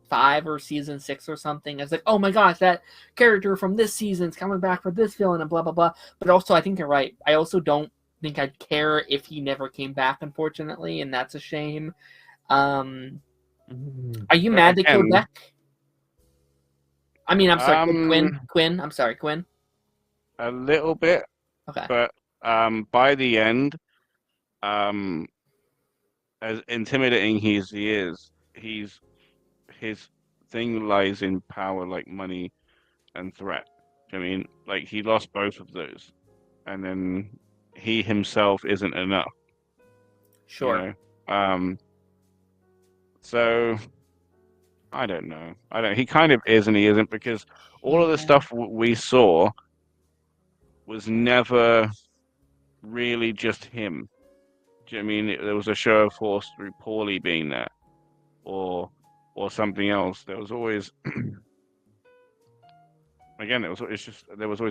5 or season 6 or something. It's like, oh my gosh, that character from this season's coming back for this villain and blah blah blah. But also, I think you're right. I also don't think I'd care if he never came back, unfortunately, and that's a shame. Are you mad they killed Beck? I mean, I'm sorry, Quinn. I'm sorry, Quinn. A little bit. Okay. But by the end, as intimidating he is, his thing lies in power, like money and threat. I mean, like he lost both of those, and then he himself isn't enough. Sure. You know? So I don't know. He kind of is and he isn't, because all of the stuff we saw was never really just him. Do you know what I mean? There was a show of force through Paulie being there, or something else. There was always, again, there was always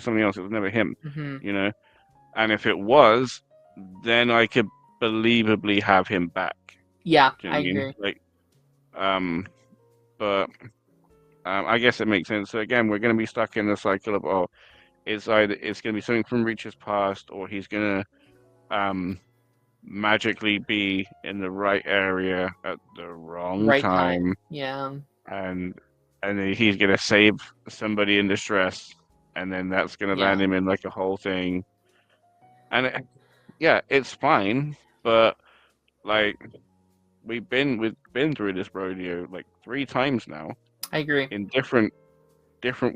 something else. It was never him, you know. And if it was, then I could believably have him back. Yeah, Do you know I what I mean? agree. Like, but I guess it makes sense. So again, we're going to be stuck in the cycle of, oh, it's either it's going to be something from Reacher's past, or he's going to magically be in the right area at the wrong Right time. time, Yeah. and then he's going to save somebody in distress, and then that's going to land him in like a whole thing. And yeah, it's fine, but like we've been through this rodeo like 3 times now I agree. in different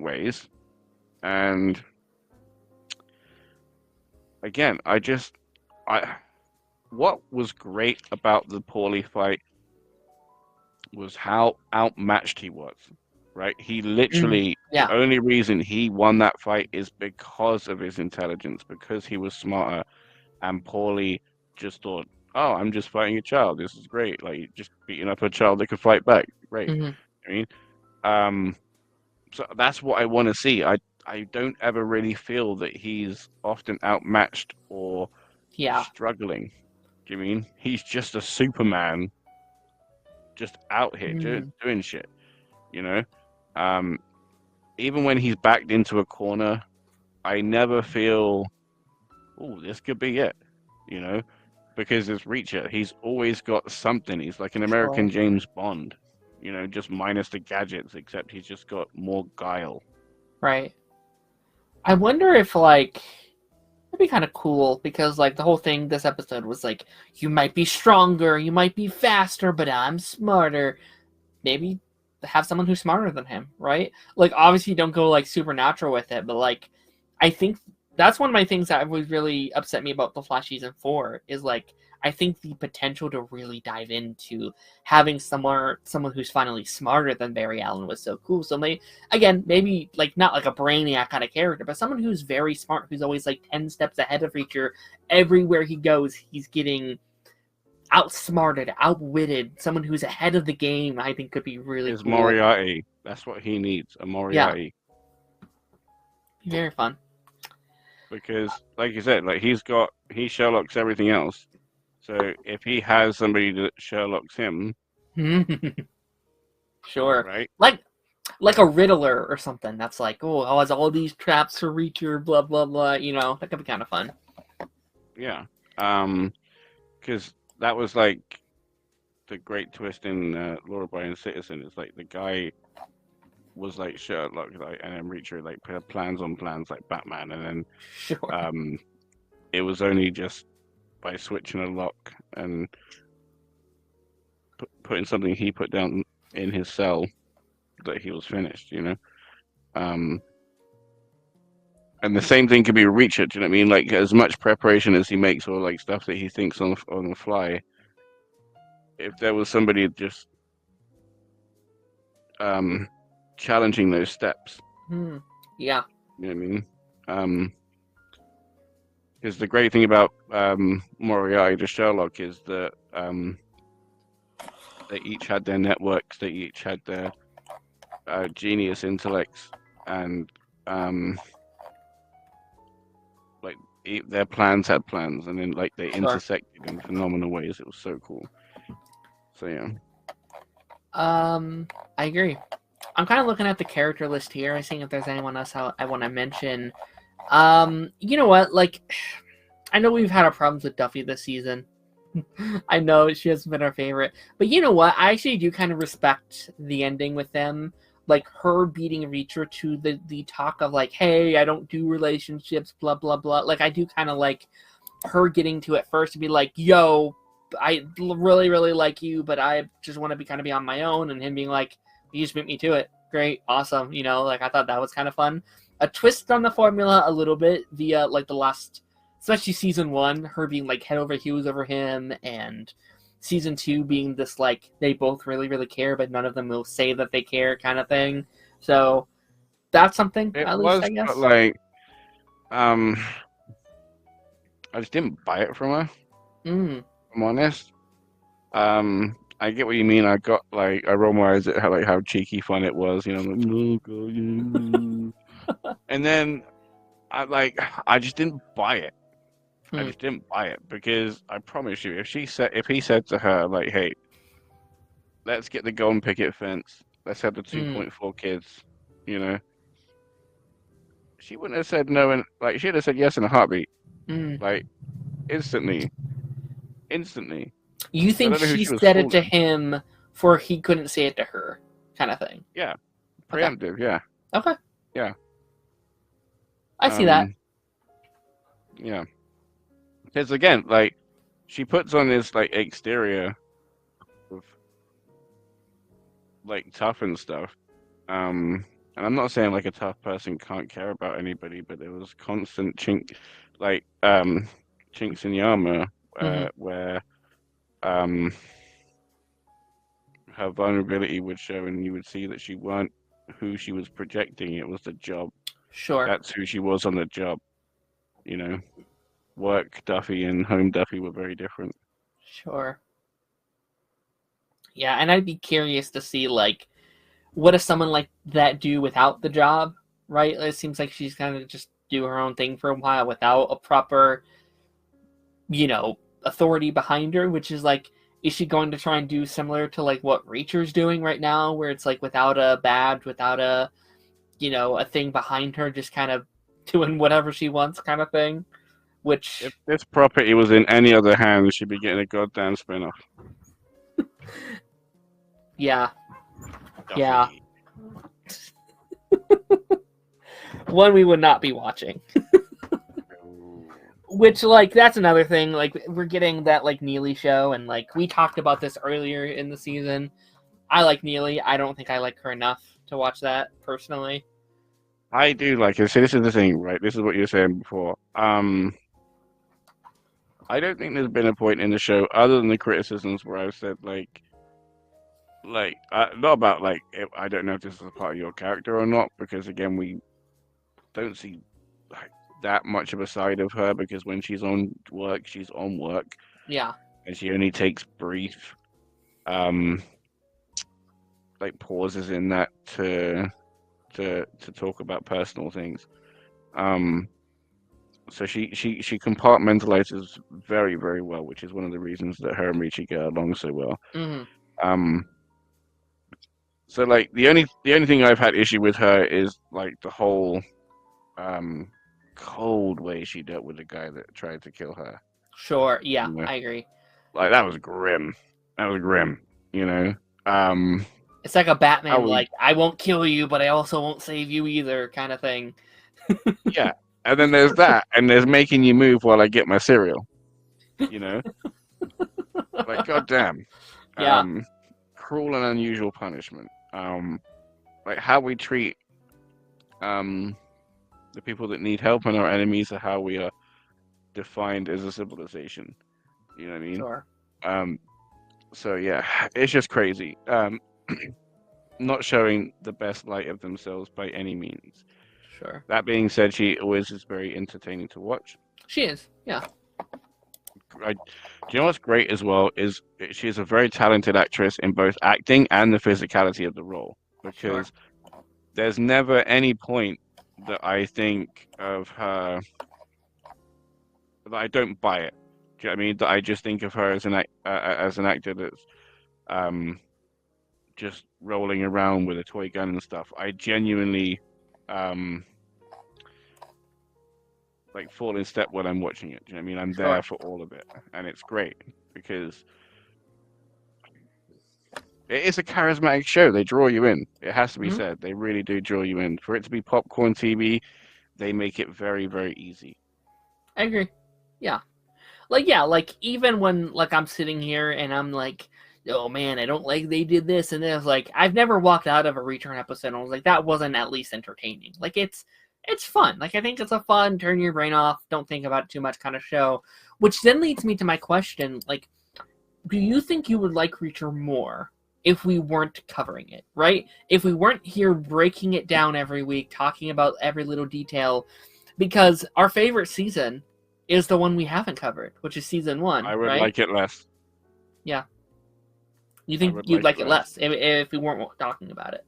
ways, and again, what was great about the Paulie fight was how outmatched he was. Right? He literally Yeah. the only reason he won that fight is because of his intelligence, because he was smarter, and Paulie just thought, "Oh, I'm just fighting a child. This is great. Like just beating up a child that could fight back. Great." Mhm. I mean, so that's what I want to see. I don't ever really feel that he's often outmatched or Yeah. struggling. Do you mean he's just a Superman, just out here doing shit? You know, even when he's backed into a corner, I never feel, oh, this could be it. You know, because it's Reacher. He's always got something. He's like an American James Bond. You know, just minus the gadgets, except he's just got more guile. Right. I wonder if, like, it'd be kind of cool, because, like, the whole thing this episode was, like, you might be stronger, you might be faster, but I'm smarter. Maybe have someone who's smarter than him, right? Like, obviously don't go, like, supernatural with it, but, like, I think that's one of my things that was really upset me about The Flash Season 4, is, like, I think the potential to really dive into having someone who's finally smarter than Barry Allen was so cool. So maybe like not like a brainiac kind of character, but someone who's very smart, who's always like 10 steps ahead of Reacher. Everywhere he goes, he's getting outsmarted, outwitted. Someone who's ahead of the game, I think could be really cool. Moriarty. That's what he needs, a Moriarty. Yeah. Very fun. Because, like you said, like he Sherlocks everything else. So if he has somebody that Sherlocks him, sure, right? Like a Riddler or something. That's like, oh, has all these traps for Reacher, blah blah blah. You know, that could be kind of fun. Yeah, because that was like the great twist in Law Abiding Citizen. It's like the guy was like Sherlock, like, and then Reacher like put plans on plans like Batman, and then Sure. It was only just by switching a lock and putting something he put down in his cell that he was finished, you know. And the same thing could be Reacher. Do you know what I mean? Like as much preparation as he makes, or like stuff that he thinks on the fly. If there was somebody just challenging those steps, yeah, you know what I mean. Because the great thing about Moriarty to Sherlock is that they each had their networks, they each had their genius intellects, and like their plans had plans, and then like they intersected in phenomenal ways. It was so cool. So yeah. I agree. I'm kind of looking at the character list here and seeing if there's anyone else I want to mention. You know what? Like, I know we've had our problems with Duffy this season. I know she hasn't been our favorite, but you know what? I actually do kind of respect the ending with them. Like her beating Reacher to the talk of like, hey, I don't do relationships, blah blah blah. Like I do kind of like her getting to it first to be like, yo, I really really like you, but I just want to be on my own, and him being like, you just beat me to it. Great, awesome. You know, like I thought that was kind of fun. A twist on the formula a little bit via like the last, especially season 1, her being like head over heels over him, and season 2 being this like they both really really care, but none of them will say that they care kind of thing. So that's something at least I guess. But like, I just didn't buy it from her. I'm honest. I get what you mean. I got like I rolled my eyes at how cheeky fun it was, you know. Like, no, God, yeah. And then I just didn't buy it. I just didn't buy it because I promise you, if he said to her like, "Hey, let's get the golden picket fence, let's have the 2.4 kids," you know, she wouldn't have said no, and like she'd have said yes in a heartbeat, like instantly. You So I think don't know who she she was said it to fooling. him for he couldn't say it to her, kind of thing? Yeah, preemptive. Yeah, Okay. yeah. I see that. Yeah, because again, like she puts on this like exterior of like tough and stuff. And I'm not saying like a tough person can't care about anybody, but there was constant chinks in the armor, where um, her vulnerability would show, and you would see that she weren't who she was projecting. It was the job. Sure. That's who she was on the job. You know, work Duffy and home Duffy were very different. Sure. Yeah, and I'd be curious to see, like, what does someone like that do without the job, right? It seems like she's kind of just do her own thing for a while without a proper, authority behind her, which is like, is she going to try and do similar to like what Reacher's doing right now, where it's like without a badge, without a, a thing behind her, just kind of doing whatever she wants kind of thing? Which, If this property was in any other hands, she'd be getting a goddamn spin-off. yeah. Duffy. Yeah. One we would not be watching. Which, like, that's another thing. Like, we're getting that, like, Neely show, and, like, we talked about this earlier in the season. I like Neely. I don't think I like her enough to watch that, personally. I do like it. So this is the thing, right? This is what you were saying before. I don't think there's been a point in the show, other than the criticisms, where I've said, not about, like, I don't know if this is a part of your character or not, because, again, we don't see, like, that much of a side of her, because when she's on work, she's on work. Yeah. And she only takes brief, like, pauses in that to talk about personal things. So she compartmentalizes very, very well, which is one of the reasons that her and Richie get along so well. So like the only thing I've had issue with her is like the whole cold way she dealt with the guy that tried to kill her. Sure. Yeah, I agree. Like that was grim. You know. It's like a Batman, like, I won't kill you, but I also won't save you either, kind of thing. Yeah. And then there's that, and there's making you move while I get my cereal. You know? Like, goddamn. Yeah. Cruel and unusual punishment. Like how we treat the people that need help and our enemies are how we are defined as a civilization. You know what I mean? Sure. So yeah, it's just crazy. Not showing the best light of themselves by any means. Sure. That being said, she always is very entertaining to watch. She is, yeah. Do you know what's great as well is she's a very talented actress in both acting and the physicality of the role, because there's never any point that I think of her that I don't buy it. Do you know what I mean? That I just think of her as an actor that's just rolling around with a toy gun and stuff. I genuinely like fall in step when I'm watching it. Do you know what I mean? I'm there for all of it, and it's great because it is a charismatic show. They draw you in. It has to be said. They really do draw you in. For it to be popcorn TV, they make it very, very easy. I agree. Yeah. Like even when like I'm sitting here and I'm like, oh man, I don't like they did this, and then it's like I've never walked out of a Return episode and I was like, that wasn't at least entertaining. Like it's fun. Like I think it's a fun, turn your brain off, don't think about it too much kind of show. Which then leads me to my question, like, do you think you would like Reacher more if we weren't covering it, right? If we weren't here breaking it down every week, talking about every little detail, because our favorite season is the one we haven't covered, which is season 1. I would right? like it less. Yeah. You think you'd like it less if we weren't talking about it?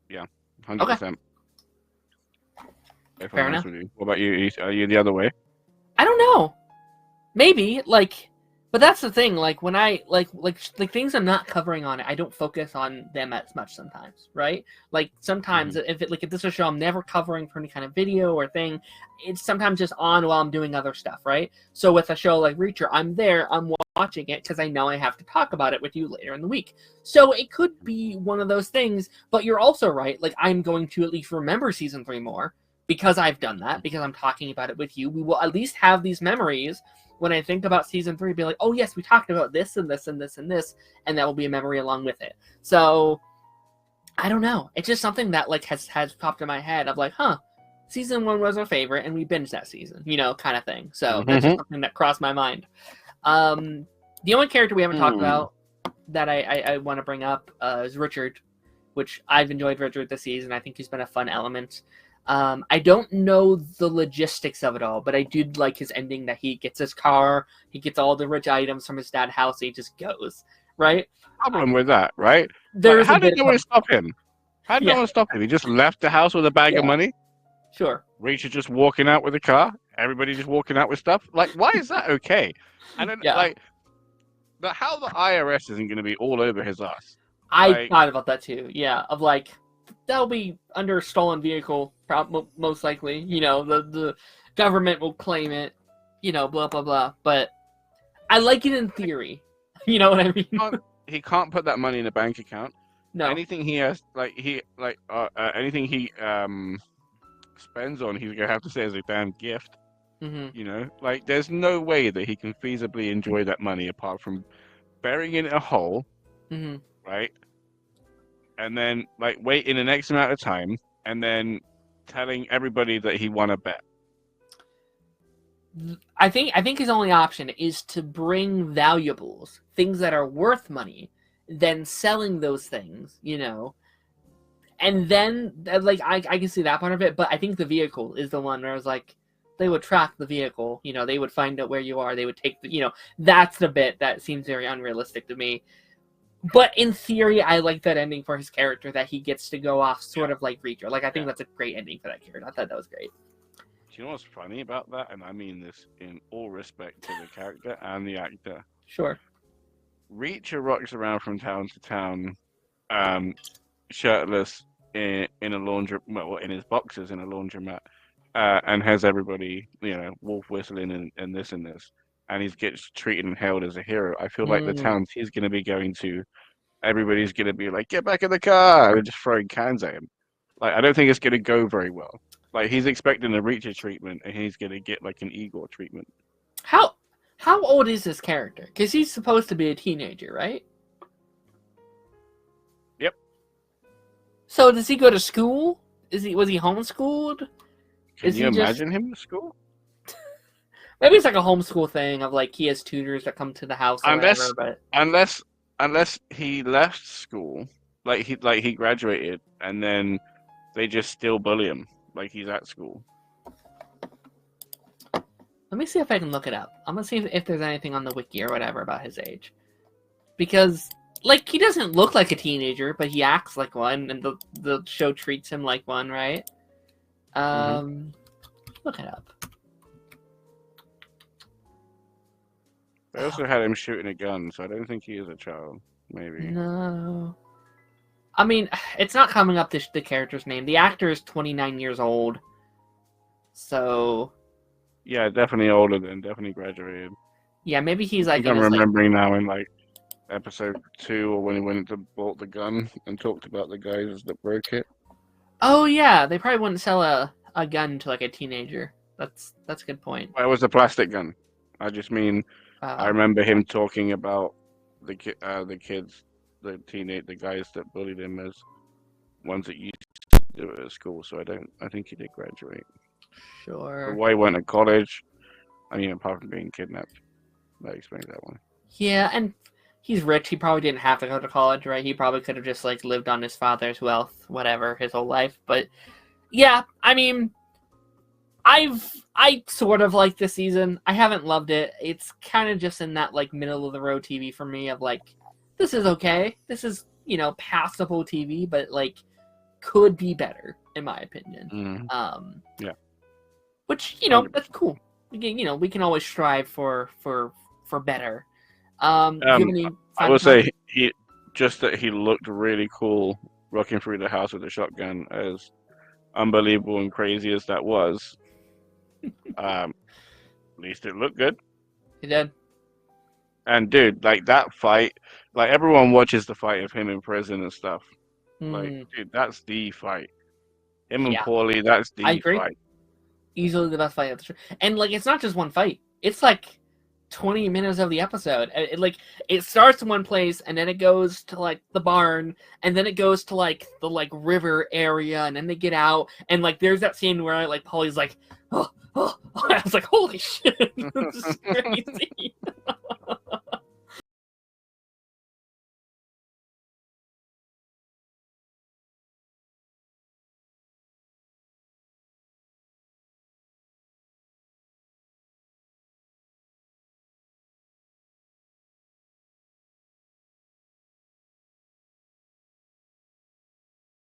Yeah, 100%. Okay. Fair enough. With you. What about you? Are you the other way? I don't know. maybe, like, but that's the thing. Like when I like things I'm not covering on it, I don't focus on them as much sometimes, right? Like sometimes if this is a show I'm never covering for any kind of video or thing, it's sometimes just on while I'm doing other stuff, right? So with a show like Reacher, I'm there, I'm watching it because I know I have to talk about it with you later in the week. So it could be one of those things. But you're also right. Like I'm going to at least remember season 3 more because I've done that, because I'm talking about it with you. We will at least have these memories. When I think about season 3, be like, oh yes, we talked about this and this and this and this, and that will be a memory along with it. So I don't know. It's just something that like has popped in my head of like, season 1 was our favorite, and we binged that season, kind of thing. So that's just something that crossed my mind. The only character we haven't talked about that I want to bring up is Richard, which I've enjoyed Richard this season. I think he's been a fun element. I don't know the logistics of it all, but I did like his ending that he gets his car, he gets all the rich items from his dad's house, and he just goes, right? Problem with that, right? There's how did no one stop him? How did no one stop him? He just left the house with a bag of money? Sure. Reacher just walking out with a car? Everybody just walking out with stuff? Like, why is that okay? And then, how the IRS isn't going to be all over his ass? I thought about that too, of like, that'll be under a stolen vehicle, most likely. The government will claim it, blah, blah, blah. But I like it in theory. You know what I mean? He can't put that money in a bank account. No. Anything he has, anything he spends on, he's going to have to say as a damn gift. Mm-hmm. There's no way that he can feasibly enjoy that money apart from burying it in a hole, right? And then waiting an X amount of time, and then telling everybody that he won a bet. I think his only option is to bring valuables, things that are worth money, then selling those things, and then I can see that part of it. But I think the vehicle is the one where I was like, they would track the vehicle, they would find out where you are, they would take that's the bit that seems very unrealistic to me. But in theory, I like that ending for his character, that he gets to go off sort of like Reacher. I think that's a great ending for that character. I thought that was great. Do you know what's funny about that? And I mean this in all respect to the character and the actor. Sure. Reacher rocks around from town to town, shirtless in a in his boxers in a laundromat, and has everybody, wolf whistling and this and this. And he gets treated and hailed as a hero. I feel like the towns he's going to be going to, everybody's going to be like, get back in the car, and just throwing cans at him. I don't think it's going to go very well. He's expecting a Reacher treatment, and he's going to get an Igor treatment. How old is this character? Because he's supposed to be a teenager, right? Yep. So does he go to school? Was he homeschooled? Can you imagine him in school? Maybe it's like a homeschool thing of he has tutors that come to the house or whatever. But unless he left school, he graduated, and then they just still bully him he's at school. Let me see if I can look it up. I'm gonna see if there's anything on the wiki or whatever about his age, because he doesn't look like a teenager, but he acts like one, and the show treats him like one, right? Look it up. They also had him shooting a gun, so I don't think he is a child. Maybe. No. I mean, it's not coming up the character's name. The actor is 29 years old. So. Yeah, definitely older than, definitely graduated. Yeah, maybe he's I'm remembering now in episode 2, or when he went to bought the gun and talked about the guys that broke it. Oh yeah, they probably wouldn't sell a gun to a teenager. That's a good point. It was a plastic gun. I just mean. I remember him talking about the kids, the guys that bullied him as ones that used to do it at school. So I think he did graduate. Sure. But why he went to college? I mean, apart from being kidnapped, that explains that one. Yeah, and he's rich. He probably didn't have to go to college, right? He probably could have just lived on his father's wealth, whatever, his whole life. But yeah, I mean. I sort of like this season. I haven't loved it. It's kind of just in that middle of the road TV for me of this is okay. This is, passable TV, but could be better in my opinion. Yeah. Which, that's cool. we can always strive for better. Do you have any I final will comments? say that he looked really cool rocking through the house with a shotgun, as unbelievable and crazy as that was. At least it looked good. He did. And dude, like that fight, like everyone watches the fight of him in prison and stuff. Like, dude, that's the fight. Him and Yeah, Paulie, that's I the agree. fight. Easily the best fight of the show. And like, it's not just one fight. It's like 20 minutes of the episode. It starts in one place, and then it goes to like the barn, and then it goes to like the like river area, and then they get out, and like there's that scene where like Paulie's like, oh. I was like, holy shit, this is crazy.